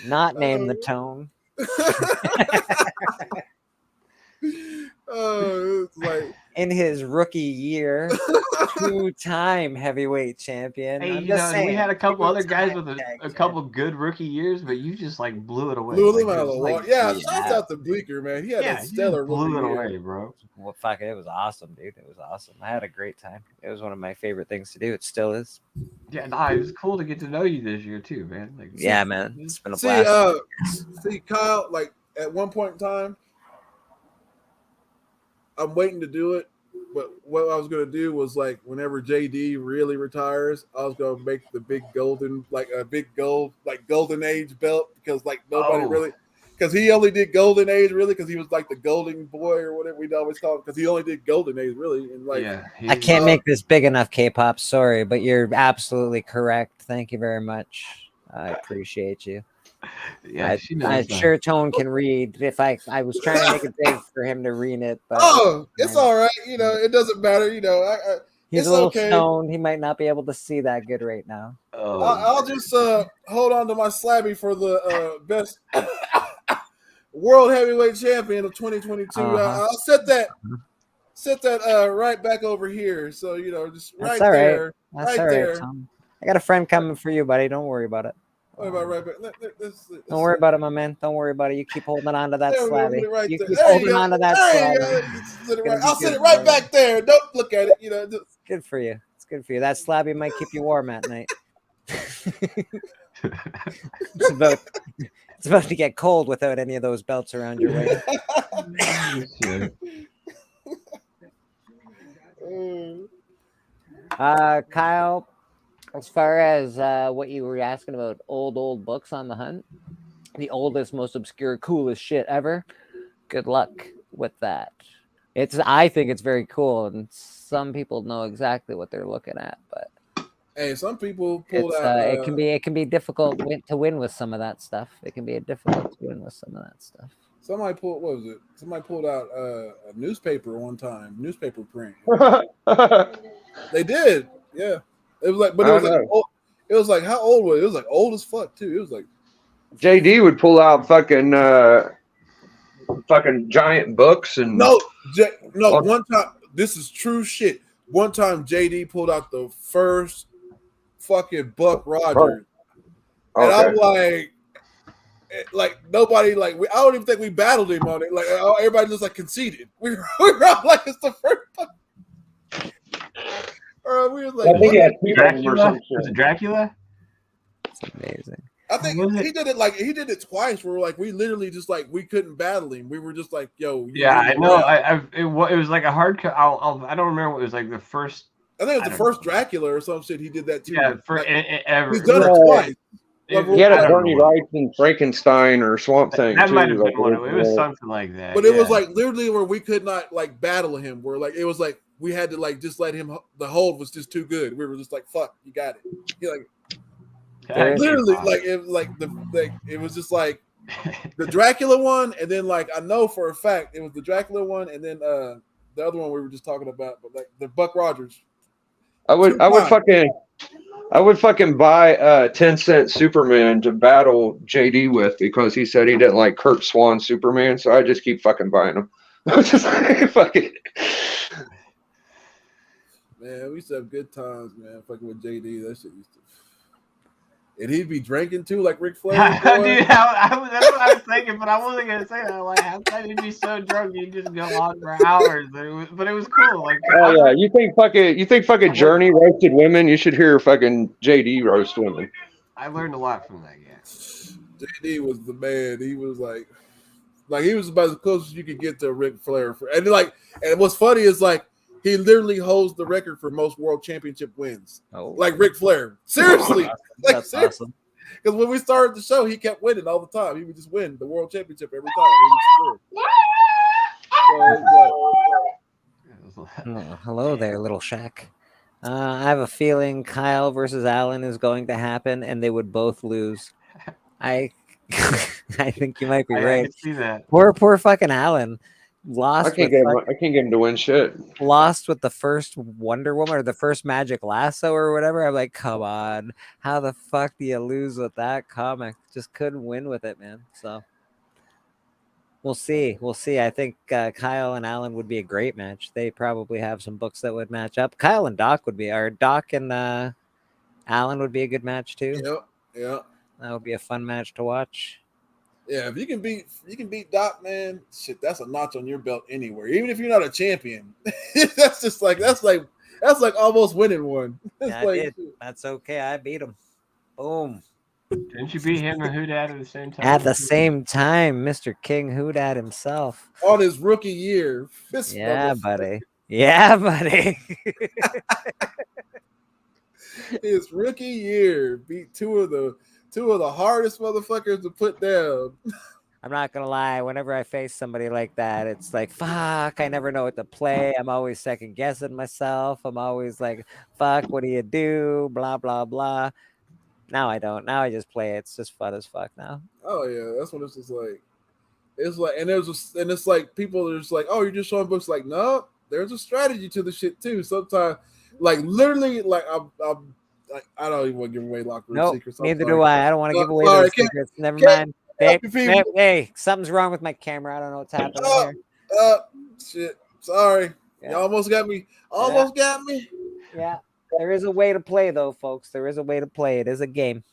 Speaker 7: Not name the tone.
Speaker 6: It's like
Speaker 7: in his rookie year, 2-time heavyweight champion.
Speaker 5: Hey, we had a couple other guys with a couple good rookie years, but you just like blew it away.
Speaker 6: Blew him out of the water. Shouts out to Bleeker, man. He had a stellar rookie
Speaker 5: blew it
Speaker 6: year.
Speaker 5: away, bro.
Speaker 7: Well, fuck it. It was awesome, dude. It was awesome. I had a great time. It was one of my favorite things to do. It still is.
Speaker 5: Yeah, it was cool to get to know you this year too, man. Like,
Speaker 7: yeah, man. It's been a blast.
Speaker 6: See, Kyle, like at one point in time, I'm waiting to do it, but what I was gonna do was like whenever JD really retires, I was gonna make the big golden, like a big gold, like golden age belt, because like nobody really, because he only did golden age really, because he was like the golden boy or whatever we'd always call him, because he only did golden age really, and like
Speaker 7: I can't make this big enough, K-pop. Sorry, but you're absolutely correct. Thank you very much. I appreciate you.
Speaker 5: Yeah,
Speaker 7: I'm sure Tone can read. If I was trying to make it big for him to read it, but
Speaker 6: it's all right. It doesn't matter.
Speaker 7: He's a little stoned. He might not be able to see that good right now.
Speaker 6: I'll just hold on to my slabby for the best world heavyweight champion of 2022. I'll set that right back over here. So just right there.
Speaker 7: That's all right, Tom. I got a friend coming for you, buddy. Don't worry about it.
Speaker 6: Don't worry
Speaker 7: about it, my man. Don't worry about it. You keep holding on to that slabby. You keep
Speaker 6: there
Speaker 7: holding on to that slabby.
Speaker 6: I'll sit it right back there. Don't look at it.
Speaker 7: It's good for you. It's good for you. That slabby might keep you warm at night. It's about to get cold without any of those belts around your waist. Kyle, as far as what you were asking about old books on the hunt, the oldest, most obscure, coolest shit ever. Good luck with that. I think it's very cool, and some people know exactly what they're looking at, but
Speaker 6: Hey, some people pulled
Speaker 7: it's
Speaker 6: out.
Speaker 7: it can be difficult to win with some of that stuff. It can be difficult to win with some of that stuff.
Speaker 6: Somebody pulled. What was it? Somebody pulled out a newspaper one time. Newspaper print. They did. Yeah. It was like, but it was like, it was like, how old was it? It was like old as fuck too. It was like
Speaker 2: JD would pull out fucking giant books and
Speaker 6: no. One time, this is true shit. One time, JD pulled out the first fucking Buck Rogers, and I'm like nobody like I don't even think we battled him on it. Like everybody just like conceded. We were all like it's the first. Or we was like,
Speaker 5: I think Dracula. Was it Dracula?
Speaker 7: It's amazing.
Speaker 6: I think he did it twice. Where like we literally just like we couldn't battle him. We were just like, yo.
Speaker 5: Yeah, I know. It was like a hard. I don't remember what it was like the first.
Speaker 6: I think it was the first Dracula or some shit. He did that too.
Speaker 5: Yeah,
Speaker 6: ever. He's done it twice.
Speaker 2: He had a Bernie Wright and Frankenstein or Swamp Thing.
Speaker 5: That might have been one of it. It was something like that.
Speaker 6: But it was like literally where we could not like battle him. Where like it was like we had to like just let him. The hold was just too good. We were just like, fuck, you got it. He like. Literally, like it was just like the Dracula one, and then like I know for a fact it was the Dracula one, and then the other one we were just talking about, but like the Buck Rogers.
Speaker 2: I would fucking buy 10-cent Superman to battle JD with because he said he didn't like Kurt Swan Superman, so I just keep fucking buying him. Just like, fucking.
Speaker 6: Man, we used to have good times, man. Fucking with JD, that shit used to. And he'd be drinking too, like Ric Flair.
Speaker 5: Dude, that's what I was thinking, but I wasn't gonna say that. Like, how come you'd be so drunk you'd just go on for hours? But it was cool. Like,
Speaker 2: oh yeah, you think fucking Journey roasted women? You should hear fucking JD roast women.
Speaker 5: I learned a lot from that guy.
Speaker 6: JD was the man. He was like he was about as close as you could get to Ric Flair. And what's funny is like he literally holds the record for most world championship wins. Oh. Like Ric Flair. Seriously.
Speaker 7: That's awesome.
Speaker 6: Because when we started the show, he kept winning all the time. He would just win the world championship every
Speaker 7: time. Hello there, little Shaq. I have a feeling Kyle versus Alan is going to happen, and they would both lose. I think you might be right.
Speaker 5: I can see that.
Speaker 7: Poor fucking Alan. Lost.
Speaker 2: I can't get him to win shit.
Speaker 7: Lost with the first Wonder Woman or the first Magic Lasso or whatever. I'm like, come on, how the fuck do you lose with that comic? Just couldn't win with it, man. So we'll see. I think Kyle and Alan would be a great match. They probably have some books that would match up. Kyle and Doc would be, or Doc and Alan would be a good match too.
Speaker 6: Yeah.
Speaker 7: That would be a fun match to watch.
Speaker 6: Yeah, if you can beat Doc, man, shit, that's a notch on your belt anywhere. Even if you're not a champion, that's like almost winning one.
Speaker 7: That's okay. I beat him. Boom.
Speaker 5: Didn't you beat him and Houdat at the same time?
Speaker 7: At the same time, Mr. King Houdat himself.
Speaker 6: On his rookie year.
Speaker 7: Yeah, buddy. Yeah, buddy.
Speaker 6: His rookie year beat two of the hardest motherfuckers to put down.
Speaker 7: I'm not gonna lie, whenever I face somebody like that, it's like, fuck, I never know what to play. I'm always second guessing myself. I'm always like, fuck, what do you do? Blah, blah, blah. Now I don't. Now I just play it. It's just fun as fuck now.
Speaker 6: Oh yeah, that's what it's just like. It's like, and it's like people are just like, oh, you're just showing books. Like, no, there's a strategy to the shit too. Sometimes, like literally, like I'm like, I don't even want to give away locker room secrets.
Speaker 7: Neither do I. I don't want to give away those secrets. Never mind. Hey, something's wrong with my camera. I don't know what's happening here.
Speaker 6: Shit. Sorry. Yeah. You almost got me. Got me.
Speaker 7: Yeah. There is a way to play, though, folks. There is a way to play. It is a game.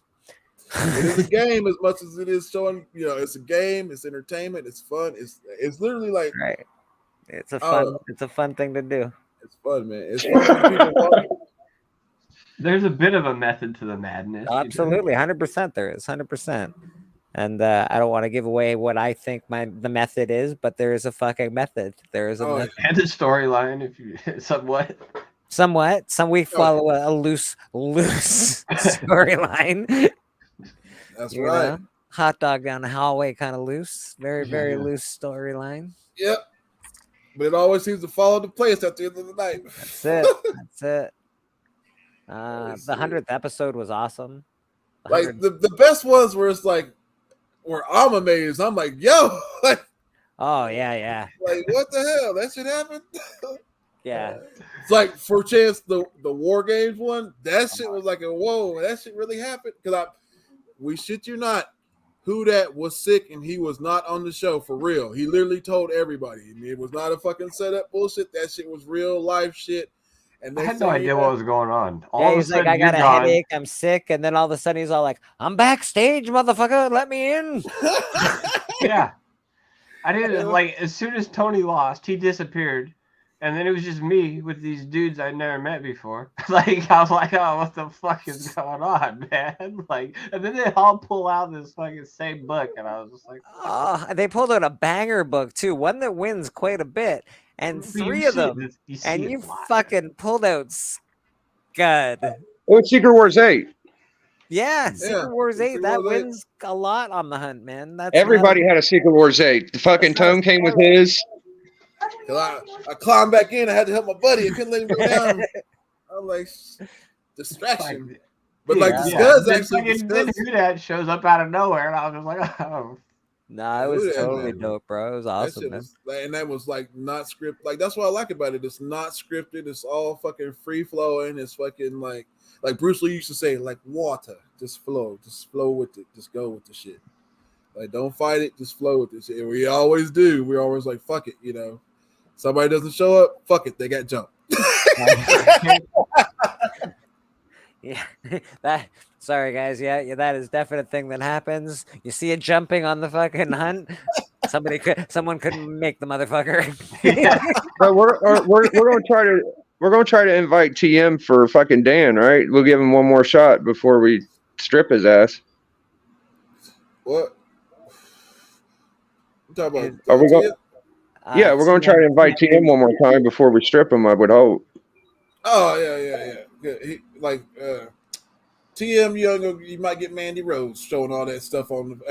Speaker 6: It is a game as much as it is showing. It's a game. It's entertainment. It's fun. It's literally like
Speaker 7: right. It's a fun thing to do.
Speaker 6: It's fun, man. It's fun.
Speaker 5: There's a bit of a method to the madness.
Speaker 7: Absolutely, 100%. There is 100%. And I don't want to give away what I think the method is, but there is a fucking method. There is a method.
Speaker 5: And a storyline, if you somewhat.
Speaker 7: Somewhat. Some we follow a loose storyline.
Speaker 6: That's
Speaker 7: You
Speaker 6: right.
Speaker 7: know? Hot dog down the hallway, kind of loose. Very loose storyline.
Speaker 6: Yep. But it always seems to follow the place at the end of the night.
Speaker 7: That's it. That's it. The 100th episode was awesome.
Speaker 6: Like the best ones where it's like where I'm amazed. I'm like, yo, like,
Speaker 7: oh yeah.
Speaker 6: Like what the hell? That shit happened?
Speaker 7: Yeah.
Speaker 6: It's like for chance the War Games one, that shit was like a whoa, that shit really happened. Cause we shit you not, who that was sick and he was not on the show for real. He literally told everybody. I mean, it was not a fucking setup bullshit. That shit was real life shit. And
Speaker 5: I had no idea what was going on.
Speaker 7: Yeah, he's like, I got a headache, I'm sick, and then all of a sudden he's all like, I'm backstage, motherfucker, let me in.
Speaker 5: Yeah. I didn't like as soon as Tony lost, he disappeared. And then it was just me with these dudes I'd never met before. Like I was like, oh, what the fuck is going on, man? Like, and then they all pull out this fucking same book, and I was just like,
Speaker 7: oh, they pulled out a banger book too, one that wins quite a bit, and three of them, and you fucking pulled out Scud.
Speaker 2: Oh, it's Secret Wars 8.
Speaker 7: Yeah, Secret Wars 8. That wins a lot on the hunt, man. That's
Speaker 2: Everybody had a Secret Wars 8. The fucking Tome came with his.
Speaker 6: I climbed back in. I had to help my buddy. I couldn't let him go down. I'm like, distraction. But like the Scuds actually,
Speaker 5: then who that shows up out of nowhere, and I was just like, oh.
Speaker 7: Nah, it was totally dope, bro. It was awesome, man.
Speaker 6: And that was like not scripted. Like that's what I like about it. It's not scripted. It's all fucking free flowing. It's fucking like Bruce Lee used to say, like water, just flow with it, just go with the shit. Like don't fight it, just flow with it. And we always do. We're always like, fuck it, you know. Somebody doesn't show up, fuck it, they got jumped.
Speaker 7: Yeah, sorry guys. Yeah, that is definite thing that happens. You see it jumping on the fucking hunt. Someone couldn't make the motherfucker.
Speaker 2: But we're gonna try to invite TM for fucking Dan, right? We'll give him one more shot before we strip his ass.
Speaker 6: What? You talking about?
Speaker 2: Are we going? Yeah, we're gonna try to invite TM one more time before we strip him. I would hope.
Speaker 6: Oh yeah. TM Young, you might get Mandy Rose showing all that stuff on.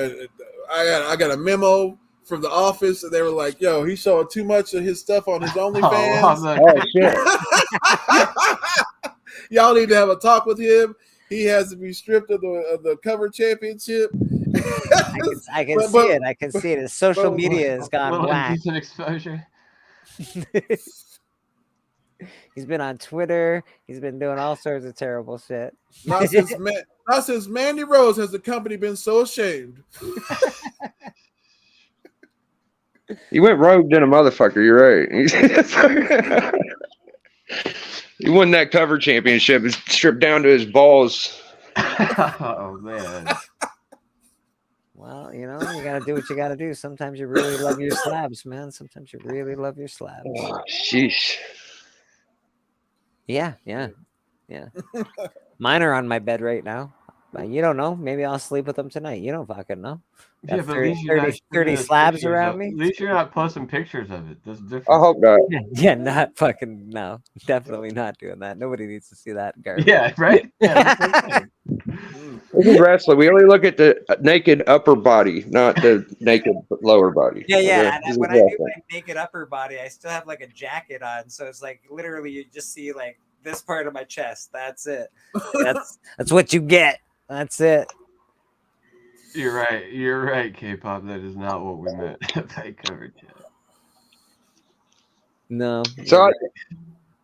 Speaker 6: I got a memo from the office, and they were like, "Yo, he's showing too much of his stuff on his OnlyFans."
Speaker 2: Oh shit!
Speaker 6: Y'all need to have a talk with him. He has to be stripped of the cover championship.
Speaker 7: I can see it. I can see it. His social media has gone whack.
Speaker 5: Decent exposure.
Speaker 7: He's been on Twitter. He's been doing all sorts of terrible shit.
Speaker 6: Not since Mandy Rose has the company been so ashamed.
Speaker 2: He went rogue than a motherfucker. You're right. He won that cover championship. It's stripped down to his balls.
Speaker 5: Oh man.
Speaker 7: Well, you know, you gotta do what you gotta do. Sometimes you really love your slabs, man. Sometimes you really love your slabs.
Speaker 2: Oh, sheesh.
Speaker 7: Yeah. Mine are on my bed right now. You don't know. Maybe I'll sleep with them tonight. You don't fucking know.
Speaker 5: Yeah,
Speaker 7: Got
Speaker 5: but
Speaker 7: 30 slabs around me.
Speaker 5: At least you're not posting pictures of it. That's different.
Speaker 2: I hope not.
Speaker 7: Yeah, not fucking no. Definitely not doing that. Nobody needs to see that garbage.
Speaker 5: Yeah, right? Yeah,
Speaker 2: This is wrestling. We only look at the naked upper body, not the naked lower body.
Speaker 7: Yeah. And when I do my naked upper body, I still have like a jacket on. So it's like literally you just see like this part of my chest. That's it. That's what you get. That's it.
Speaker 5: You're right, K-pop. That is not what we meant by covered chat.
Speaker 7: No.
Speaker 2: So,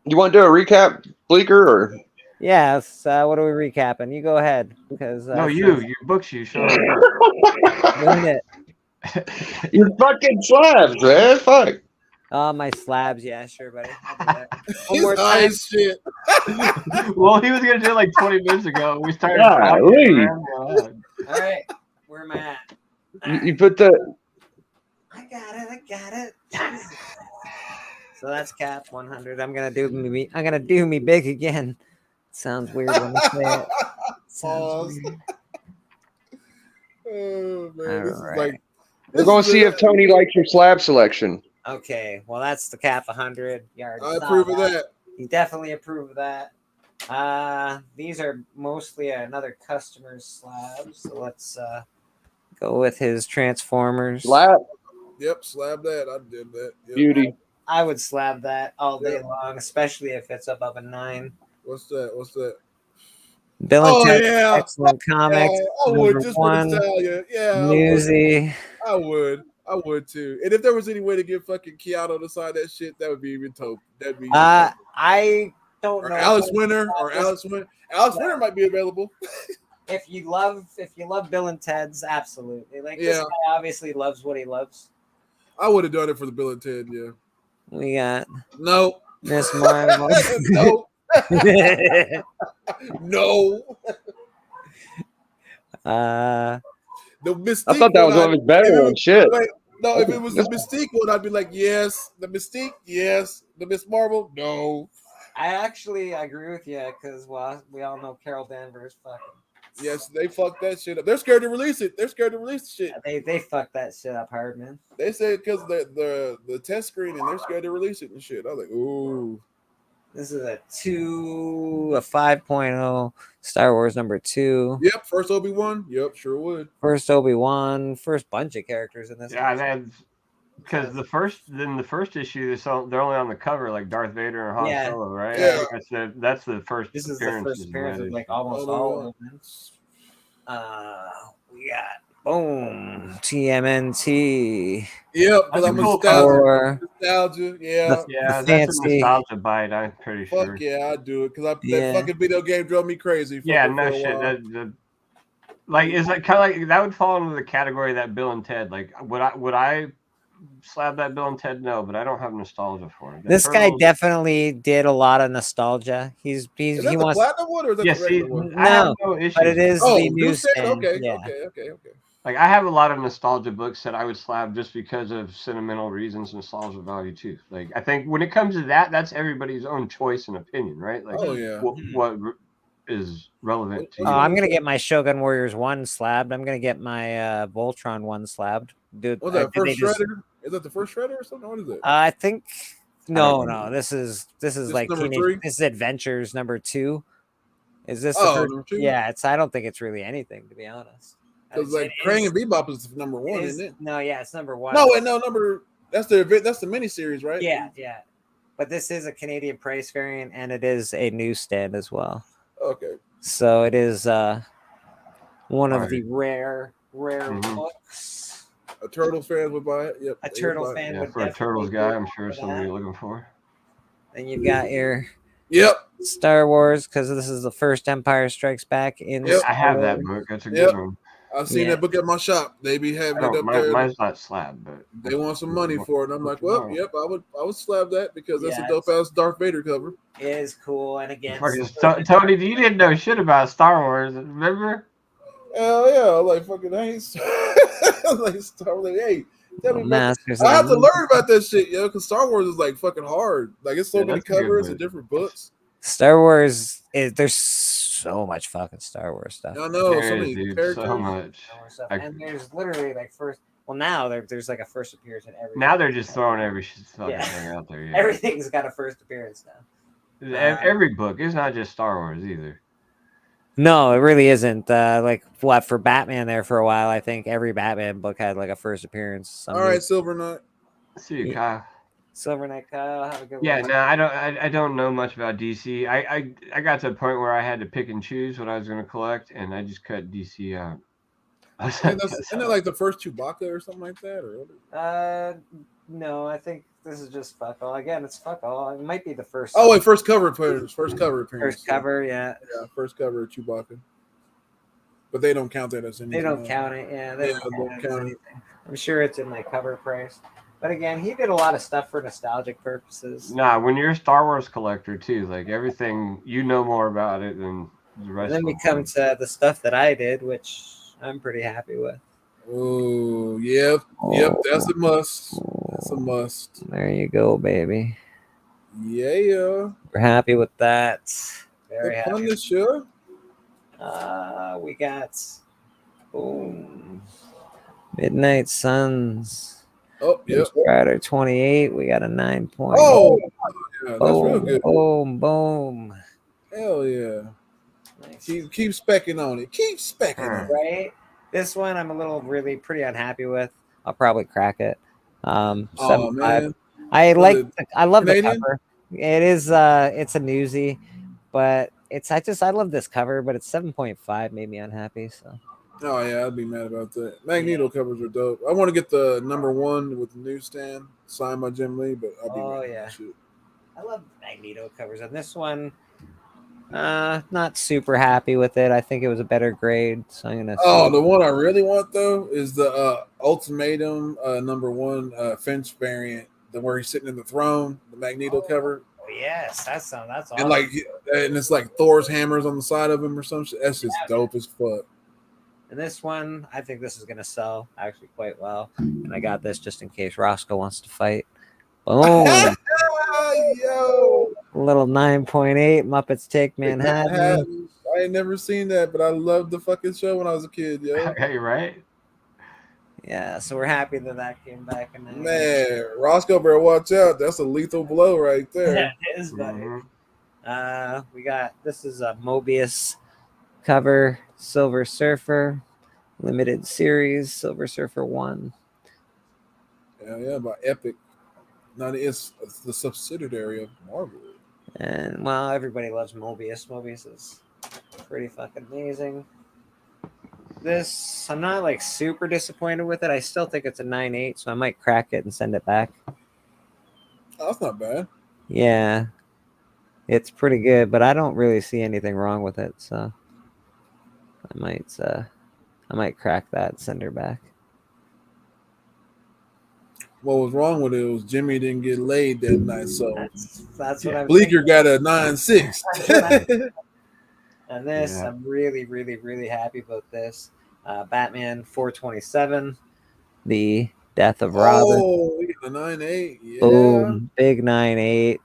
Speaker 2: you want to do a recap, Bleeker, or?
Speaker 7: Yes. What are we recapping? You go ahead, because
Speaker 5: your books you show.
Speaker 7: it.
Speaker 2: You fucking slabs, man. Fuck.
Speaker 7: Oh, my slabs. Yeah, sure, buddy. I'll do that.
Speaker 6: One more time. Shit.
Speaker 5: Well, he was gonna do it like 20 minutes ago. We started
Speaker 2: talking.
Speaker 7: All right. Where am I at?
Speaker 2: You put the.
Speaker 7: I got it. So that's cap 100. I'm gonna do me big again. Sounds weird when I say it.
Speaker 6: Pause.
Speaker 7: Weird.
Speaker 6: Oh man, this
Speaker 7: All
Speaker 6: is like.
Speaker 2: We're going to see if Tony likes your slab selection.
Speaker 7: Okay, well that's the cap 100 yards.
Speaker 6: I approve of that.
Speaker 7: He definitely approved of that. These are mostly another customer's slabs, so let's go with his Transformers.
Speaker 8: Slap.
Speaker 6: Yep, slab that. I did that. Yep.
Speaker 8: Beauty.
Speaker 7: I would slab that all day
Speaker 6: Yep.
Speaker 7: long, especially if it's above a 9.
Speaker 6: What's that? What's that?
Speaker 7: Bill and
Speaker 6: Oh
Speaker 7: Ted,
Speaker 6: yeah,
Speaker 7: excellent comics.
Speaker 6: I would
Speaker 7: Number
Speaker 6: just for
Speaker 7: 1,
Speaker 6: nostalgia. Yeah,
Speaker 7: Newsy.
Speaker 6: I would too. And if there was any way to get fucking Keanu to sign that shit, that would be even dope. That'd be.
Speaker 7: I don't
Speaker 6: Or
Speaker 7: know.
Speaker 6: Alex Winter, or Alex Winter. Alex Winter might be available.
Speaker 7: If you love Bill and Ted's, absolutely. Like this
Speaker 6: Yeah.
Speaker 7: guy obviously loves what he loves.
Speaker 6: I would have done it for the Bill and Ted. Yeah.
Speaker 7: We got
Speaker 6: No.
Speaker 7: Miss Marvel.
Speaker 6: No. No. The Mystique.
Speaker 8: I thought that was one of his better ones. Shit.
Speaker 6: Wait, no, if it was the Mystique one, I'd be like, yes. The Mystique, yes. The Miss Marvel, no.
Speaker 7: I actually agree with you because we all know Carol Danvers fucking.
Speaker 6: Yes, they fucked that shit up. They're scared to release it. They're scared to release the shit.
Speaker 7: They fucked that shit up hard, man.
Speaker 6: They said because the test screening, they're scared to release it and shit. I was like, ooh.
Speaker 7: This is a 5.0 Star Wars number 2.
Speaker 6: Yep, first Obi-Wan. Yep, sure would.
Speaker 7: First Obi-Wan, first bunch of characters in this.
Speaker 5: Yeah, because the first issue, they're only on the cover, like Darth Vader and Han Solo, right?
Speaker 6: Yeah.
Speaker 5: That's the first.
Speaker 7: This is the first appearance of like almost all of them. We got boom TMNT.
Speaker 6: Yep, because I'm nostalgia. Yeah.
Speaker 5: Yeah, that's a nostalgia bite. I'm pretty sure.
Speaker 6: Fuck yeah, I do it because that fucking video game drove me crazy.
Speaker 5: Yeah, no shit. Like, is that kind of like that would fall into the category of that Bill and Ted? Like, would I slab that Bill and Ted? No, but I don't have nostalgia for it.
Speaker 7: This guy definitely did a lot of nostalgia.
Speaker 6: Is that the platinum one or is that the regular one?
Speaker 7: No, but it is the new
Speaker 6: stand.
Speaker 7: stand.
Speaker 6: Okay.
Speaker 5: Like, I have a lot of nostalgia books that I would slab just because of sentimental reasons, nostalgia value too. Like, I think when it comes to that, that's everybody's own choice and opinion, right? Like, what is relevant to you.
Speaker 7: I'm gonna get my Shogun Warriors 1 slabbed. I'm gonna get my Voltron 1 slabbed. Dude,
Speaker 6: what's that first Shredder? Is that the first Shredder or something? What is it?
Speaker 7: I think no. This is like
Speaker 6: number
Speaker 7: teenage.
Speaker 6: 3?
Speaker 7: This is Adventures number 2. Is this
Speaker 6: number 2?
Speaker 7: Yeah, I don't think it's really anything, to be honest.
Speaker 6: Because like Krang and Bebop is number 1, isn't it?
Speaker 7: No, yeah, it's number 1.
Speaker 6: No, wait, no, that's the miniseries, right?
Speaker 7: Yeah. But this is a Canadian price variant, and it is a newsstand as well.
Speaker 6: Okay.
Speaker 7: So it is one of the rare books.
Speaker 6: A Turtles fan would buy it. Yep.
Speaker 7: A Turtle fan would
Speaker 5: for a Turtles guy, I'm sure somebody you're looking for.
Speaker 7: Then you've got your
Speaker 6: Star
Speaker 7: Wars, because this is the first Empire Strikes Back in.
Speaker 5: I have that book. That's a good one.
Speaker 6: I've seen that book at my shop. They be having it up there.
Speaker 5: Mine's not slab, but
Speaker 6: they want some money for it. And I'm like, well, yep, I would slab that because that's a dope ass Darth Vader cover.
Speaker 7: It is cool, and again,
Speaker 5: Tony, you didn't know shit about Star Wars, remember?
Speaker 6: Hell yeah, like fucking like Star Wars. Like, hey, tell me I have to learn about that shit, yo, because Star Wars is like fucking hard. Like it's so many covers and different books.
Speaker 7: Star Wars there's so much fucking Star Wars stuff.
Speaker 6: I know, so many characters.
Speaker 5: So much.
Speaker 7: And there's literally like now there's like a first appearance in every.
Speaker 5: Now they're just throwing every fucking thing out there. Yeah.
Speaker 7: Everything's got a first appearance now.
Speaker 5: Every book. It's not just Star Wars either.
Speaker 7: No, it really isn't. Like what for Batman there for a while, I think every Batman book had like a first appearance.
Speaker 6: All right, Silver Knight.
Speaker 5: See you, Kyle.
Speaker 7: Silver Knight Kyle, have a good
Speaker 5: one.
Speaker 7: No,
Speaker 5: I don't know much about DC. I got to a point where I had to pick and choose what I was going to collect, and I just cut DC out.
Speaker 6: Isn't it like the first Chewbacca or something like that? Or
Speaker 7: no, I think this is just fuck all. Again, it's fuck all. It might be the first.
Speaker 6: Oh wait, first cover appearance. First cover,
Speaker 7: yeah.
Speaker 6: Yeah, first cover of Chewbacca. But they don't count that as anything.
Speaker 7: They don't count it. Yeah, they don't count it. I'm sure it's in my cover price. But again, he did a lot of stuff for nostalgic purposes.
Speaker 5: Nah, when you're a Star Wars collector too, like everything, you know more about it than the rest.
Speaker 7: And then we come to the stuff that I did, which I'm pretty happy with.
Speaker 6: Oh, yep, that's a must. That's a must.
Speaker 7: There you go, baby.
Speaker 6: Yeah.
Speaker 7: We're happy with that. Very
Speaker 6: happy.
Speaker 7: We got Midnight Suns.
Speaker 6: Oh, yeah.
Speaker 7: Rider 28. We got a 9 point.
Speaker 6: Oh, Yeah, that's real
Speaker 7: Boom,
Speaker 6: good.
Speaker 7: boom, boom.
Speaker 6: Hell yeah.
Speaker 7: Nice.
Speaker 6: Keep specking on it. Keep specking on it.
Speaker 7: Right? This one I'm a little really pretty unhappy with. I'll probably crack it.
Speaker 6: Oh
Speaker 7: 7.5.
Speaker 6: man.
Speaker 7: I
Speaker 6: Was
Speaker 7: like
Speaker 6: it
Speaker 7: I love the
Speaker 6: Canadian?
Speaker 7: cover. It is it's a newsie, but I love this cover, but it's 7.5 made me unhappy. So
Speaker 6: Oh yeah, I'd be mad about that. Magneto covers are dope. I want to get the #1 with the newsstand signed by Jim Lee, but I'll be mad at that shit.
Speaker 7: I love Magneto covers. And this one, not super happy with it. I think it was a better grade, so I'm gonna
Speaker 6: Oh, the one I really want though is the Ultimatum #1 Finch variant, the where he's sitting in the throne, the Magneto cover.
Speaker 7: yes, that's awesome.
Speaker 6: And it's like Thor's hammers on the side of him or some shit. That's just dope as fuck.
Speaker 7: And this one, I think this is gonna sell actually quite well. And I got this just in case Roscoe wants to fight. Boom.
Speaker 6: Yo,
Speaker 7: Little 9.8 Muppets Take Manhattan.
Speaker 6: I ain't never seen that, but I loved the fucking show when I was a kid, yo.
Speaker 5: Hey, right?
Speaker 7: Yeah, so we're happy that came back. And
Speaker 6: Man, Roscoe better watch out. That's a lethal blow right there.
Speaker 7: Yeah, it is, buddy. We got this is a Mobius cover, Silver Surfer, limited series, Silver Surfer 1.
Speaker 6: Yeah, by Epic. Now it's the subsidiary of Marvel.
Speaker 7: And well, everybody loves Mobius. Mobius is pretty fucking amazing. This I'm not like super disappointed with it. I still think it's a 9.8, so I might crack it and send it back.
Speaker 6: Oh, that's not bad.
Speaker 7: Yeah. It's pretty good, but I don't really see anything wrong with it, so I might crack that and send her back.
Speaker 6: What was wrong with it was Jimmy didn't get laid that night, so
Speaker 7: that's what I'm
Speaker 6: Bleecker got a 9.6.
Speaker 7: And this, I'm really, really, really happy about this. Batman 427, The Death of Robin.
Speaker 6: Oh, we got a 9.8. Yeah.
Speaker 7: Boom, big 9.8.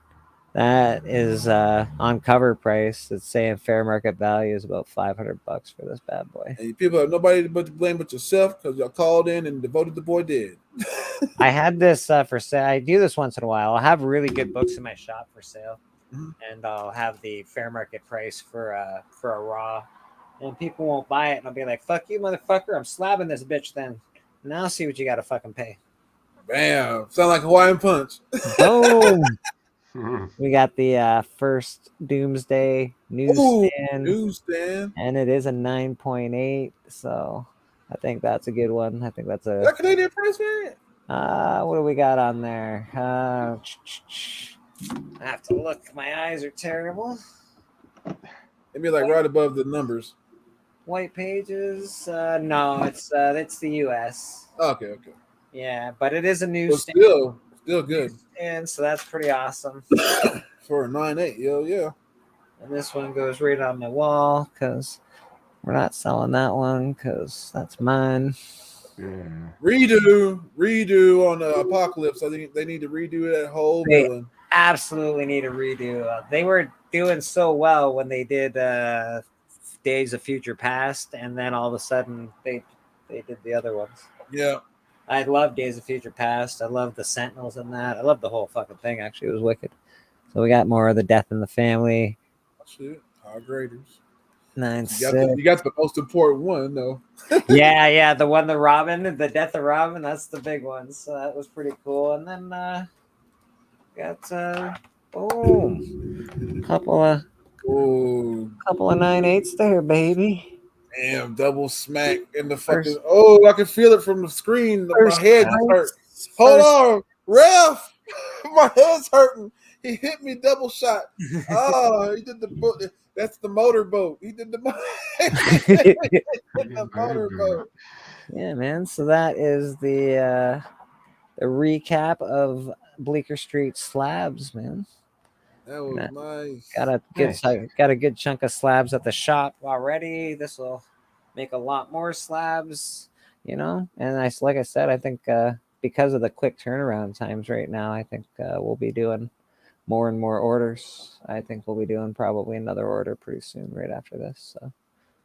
Speaker 7: That is on cover price. It's saying fair market value is about $500 for this bad boy.
Speaker 6: And people have nobody but to blame but yourself because y'all called in and devoted the boy dead.
Speaker 7: I had this for sale. I do this once in a while. I'll have really good books in my shop for sale, and I'll have the fair market price for a raw, and people won't buy it, and I'll be like, "Fuck you, motherfucker! I'm slabbing this bitch." Then now I'll see what you got to fucking pay.
Speaker 6: Bam! Sound like Hawaiian Punch.
Speaker 7: Boom! We got the first Doomsday newsstand, and it is a 9.8. So I think that's a good one. I think that's a
Speaker 6: Canadian price variant.
Speaker 7: What do we got on there? I have to look. My eyes are terrible.
Speaker 6: It'd be like right above the numbers.
Speaker 7: White pages? No, it's the U.S.
Speaker 6: Okay.
Speaker 7: Yeah, but it is a new
Speaker 6: still good.
Speaker 7: And so that's pretty awesome.
Speaker 6: For a 9.8, yeah.
Speaker 7: And this one goes right on my wall because we're not selling that one because that's mine.
Speaker 5: Yeah.
Speaker 6: Redo on the Apocalypse. I think they need to redo that whole villain.
Speaker 7: Absolutely need a redo. They were doing so well when they did Days of Future Past, and then all of a sudden they did the other ones.
Speaker 6: Yeah.
Speaker 7: I love Days of Future Past. I love the Sentinels in that. I love the whole fucking thing. Actually, it was wicked. So we got more of the Death in the Family.
Speaker 6: Shit, our graders.
Speaker 7: 9.6.
Speaker 6: You got the most important one, though.
Speaker 7: yeah, the one, the Robin, the Death of Robin. That's the big one. So that was pretty cool. And then got boom, couple of 9.8s there, baby.
Speaker 6: Damn, double smack in the fucking. I can feel it from the screen. My head hurts. Hold on, ref. My head's hurting. He hit me double shot. Oh, he did the boat. That's the motorboat. He did the motorboat.
Speaker 7: Yeah, man. So that is the recap of Bleecker Street slabs, man.
Speaker 6: That was nice.
Speaker 7: Got a good chunk of slabs at the shop already. This will make a lot more slabs, And like I said, I think because of the quick turnaround times right now, I think we'll be doing more and more orders. I think we'll be doing probably another order pretty soon, right after this. So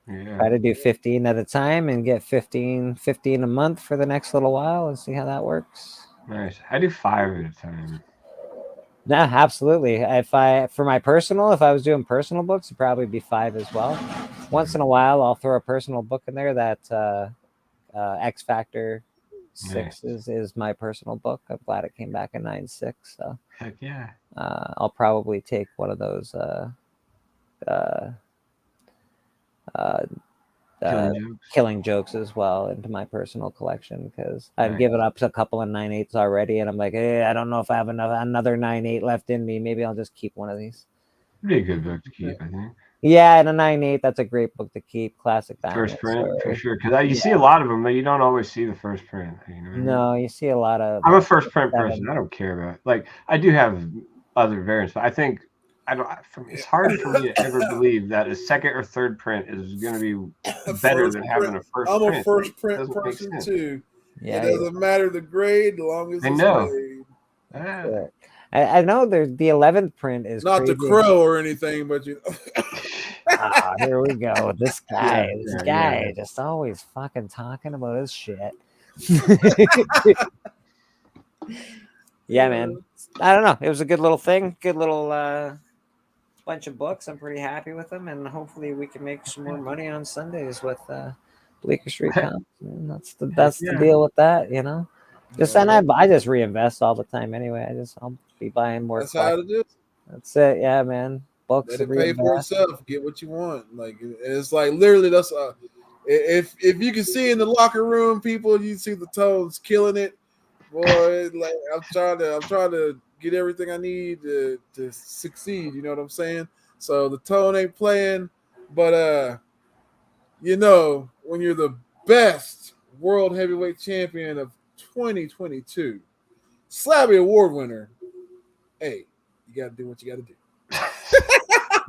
Speaker 7: try to do 15 at a time and get 15 a month for the next little while and see how that works.
Speaker 5: Nice. I do 5 at a time.
Speaker 7: No, absolutely. If I was doing personal books, it'd probably be 5 as well. Once in a while, I'll throw a personal book in there. That X Factor 6 is my personal book. I'm glad it came back in 9.6. So
Speaker 5: Heck yeah.
Speaker 7: I'll probably take one of those killing jokes as well into my personal collection, because I've given up a couple of 9.8s already, and I'm like, I don't know if I have another 9.8 left in me. Maybe I'll just keep one of these.
Speaker 5: Be a good book to keep, I think.
Speaker 7: Yeah, and a 9.8, that's a great book to keep. Classic
Speaker 5: first print
Speaker 7: story.
Speaker 5: for sure, because you see a lot of them, but you don't always see the first print. You know what I mean?
Speaker 7: No, you see a lot of.
Speaker 5: I'm a first print person. I don't care about like I do have other variants, but I think it's hard for me to ever believe that a second or third print is going to be better than having a first print.
Speaker 6: I'm a first print person too.
Speaker 7: Yeah,
Speaker 6: it doesn't matter the grade, as long as it's made.
Speaker 7: I know there's the 11th print is
Speaker 6: not
Speaker 7: crazy.
Speaker 6: the crow or anything, but you know.
Speaker 7: Here we go. This guy just always fucking talking about his shit. Yeah, man. I don't know. It was a good little thing. Good little bunch of books. I'm pretty happy with them, and hopefully we can make some more money on Sundays with Bleecker Street Comics. That's the deal with that, you know. Just and I just reinvest all the time anyway. I'll be buying more.
Speaker 6: That's how it is.
Speaker 7: That's it. Yeah, man. Books.
Speaker 6: Let it pay for itself. Get what you want. Like it's like literally that's if you can see in the locker room, people, you see the Tones killing it. Boy, like I'm trying to get everything I need to succeed. You know what I'm saying? So the Tone ain't playing, but you know, when you're the best world heavyweight champion of 2022, Slabby Award winner, hey, you gotta do what you gotta do.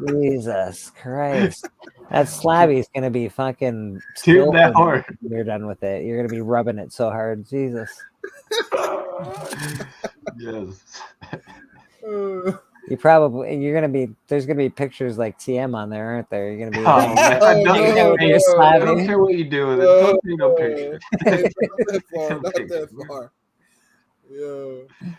Speaker 7: Jesus Christ. That Slabby's gonna be fucking
Speaker 5: too that hard.
Speaker 7: You're done with it. You're gonna be rubbing it so hard. Jesus.
Speaker 5: Yes.
Speaker 7: There's gonna be pictures like TM on there, aren't there? You're gonna be
Speaker 5: I don't care what you do with it. Don't take no picture.
Speaker 6: Not that far. Yeah.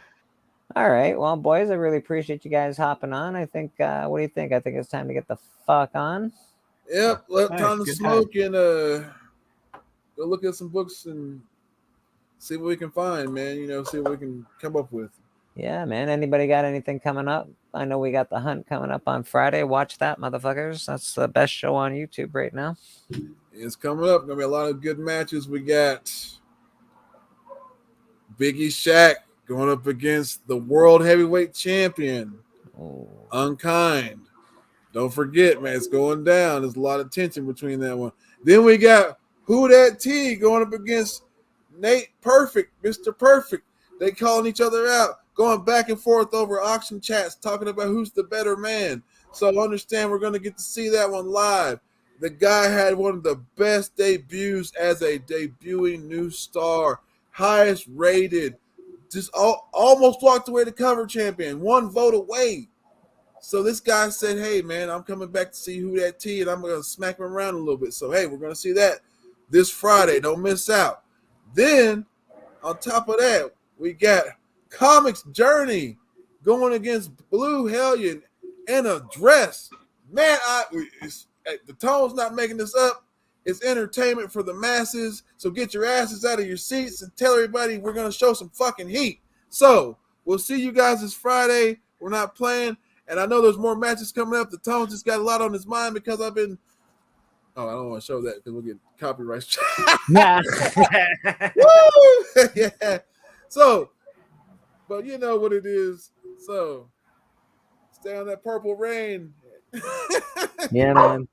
Speaker 7: All right. Well, boys, I really appreciate you guys hopping on. I think what do you think? I think it's time to get the fuck on.
Speaker 6: Yep, time to smoke and go look at some books and see what we can find, man. You know, see what we can come up with.
Speaker 7: Yeah, man. Anybody got anything coming up? I know we got the hunt coming up on Friday. Watch that, motherfuckers. That's the best show on YouTube right now.
Speaker 6: It's coming up. Gonna be a lot of good matches. We got Biggie Shaq going up against the world heavyweight champion, Unkind. Don't forget, man, it's going down. There's a lot of tension between that one. Then we got Who Dat T going up against Nate Perfect, Mr. Perfect. They calling each other out, going back and forth over auction chats, talking about who's the better man. So understand we're going to get to see that one live. The guy had one of the best debuts as a debuting new star, highest rated, just almost walked away the cover champion, 1 vote away. So this guy said, hey, man, I'm coming back to see Who Dat T, and I'm going to smack him around a little bit. So, hey, we're going to see that this Friday. Don't miss out. Then, on top of that, we got Comics Journey going against Blue Hellion in a dress. Man, the Tone's not making this up. It's entertainment for the masses. So get your asses out of your seats and tell everybody we're going to show some fucking heat. So we'll see you guys this Friday. We're not playing. And I know there's more matches coming up. The Tone just got a lot on his mind because I've been. Oh, I don't want to show that because we'll get copyright. Woo! Yeah. So, but you know what it is. So, stay on that purple rain.
Speaker 7: Yeah, man.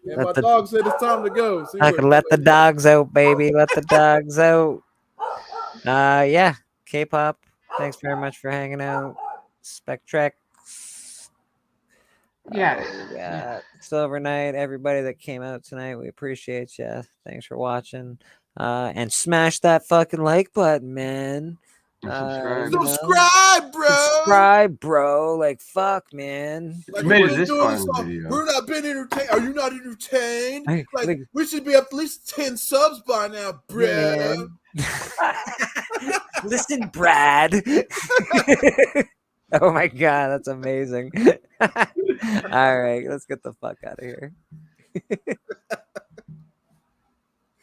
Speaker 6: And my dog said it's time to go.
Speaker 7: I can let the dogs out, baby. Let the dogs out. Yeah. K-pop. Thanks very much for hanging out. Spectrex.
Speaker 5: Yeah.
Speaker 7: Silver Knight, everybody that came out tonight, we appreciate you. Thanks for watching. And smash that fucking like button, man.
Speaker 6: Subscribe, bro.
Speaker 7: Subscribe, bro. Like, fuck, man.
Speaker 6: Like,
Speaker 5: you made it this far in the video.
Speaker 6: We're not being entertained. Are you not entertained?
Speaker 7: Hey,
Speaker 6: like, we should be at least 10 subs by now, bro.
Speaker 7: Listen, Brad. Oh my god, that's amazing. All right, let's get the fuck out of here.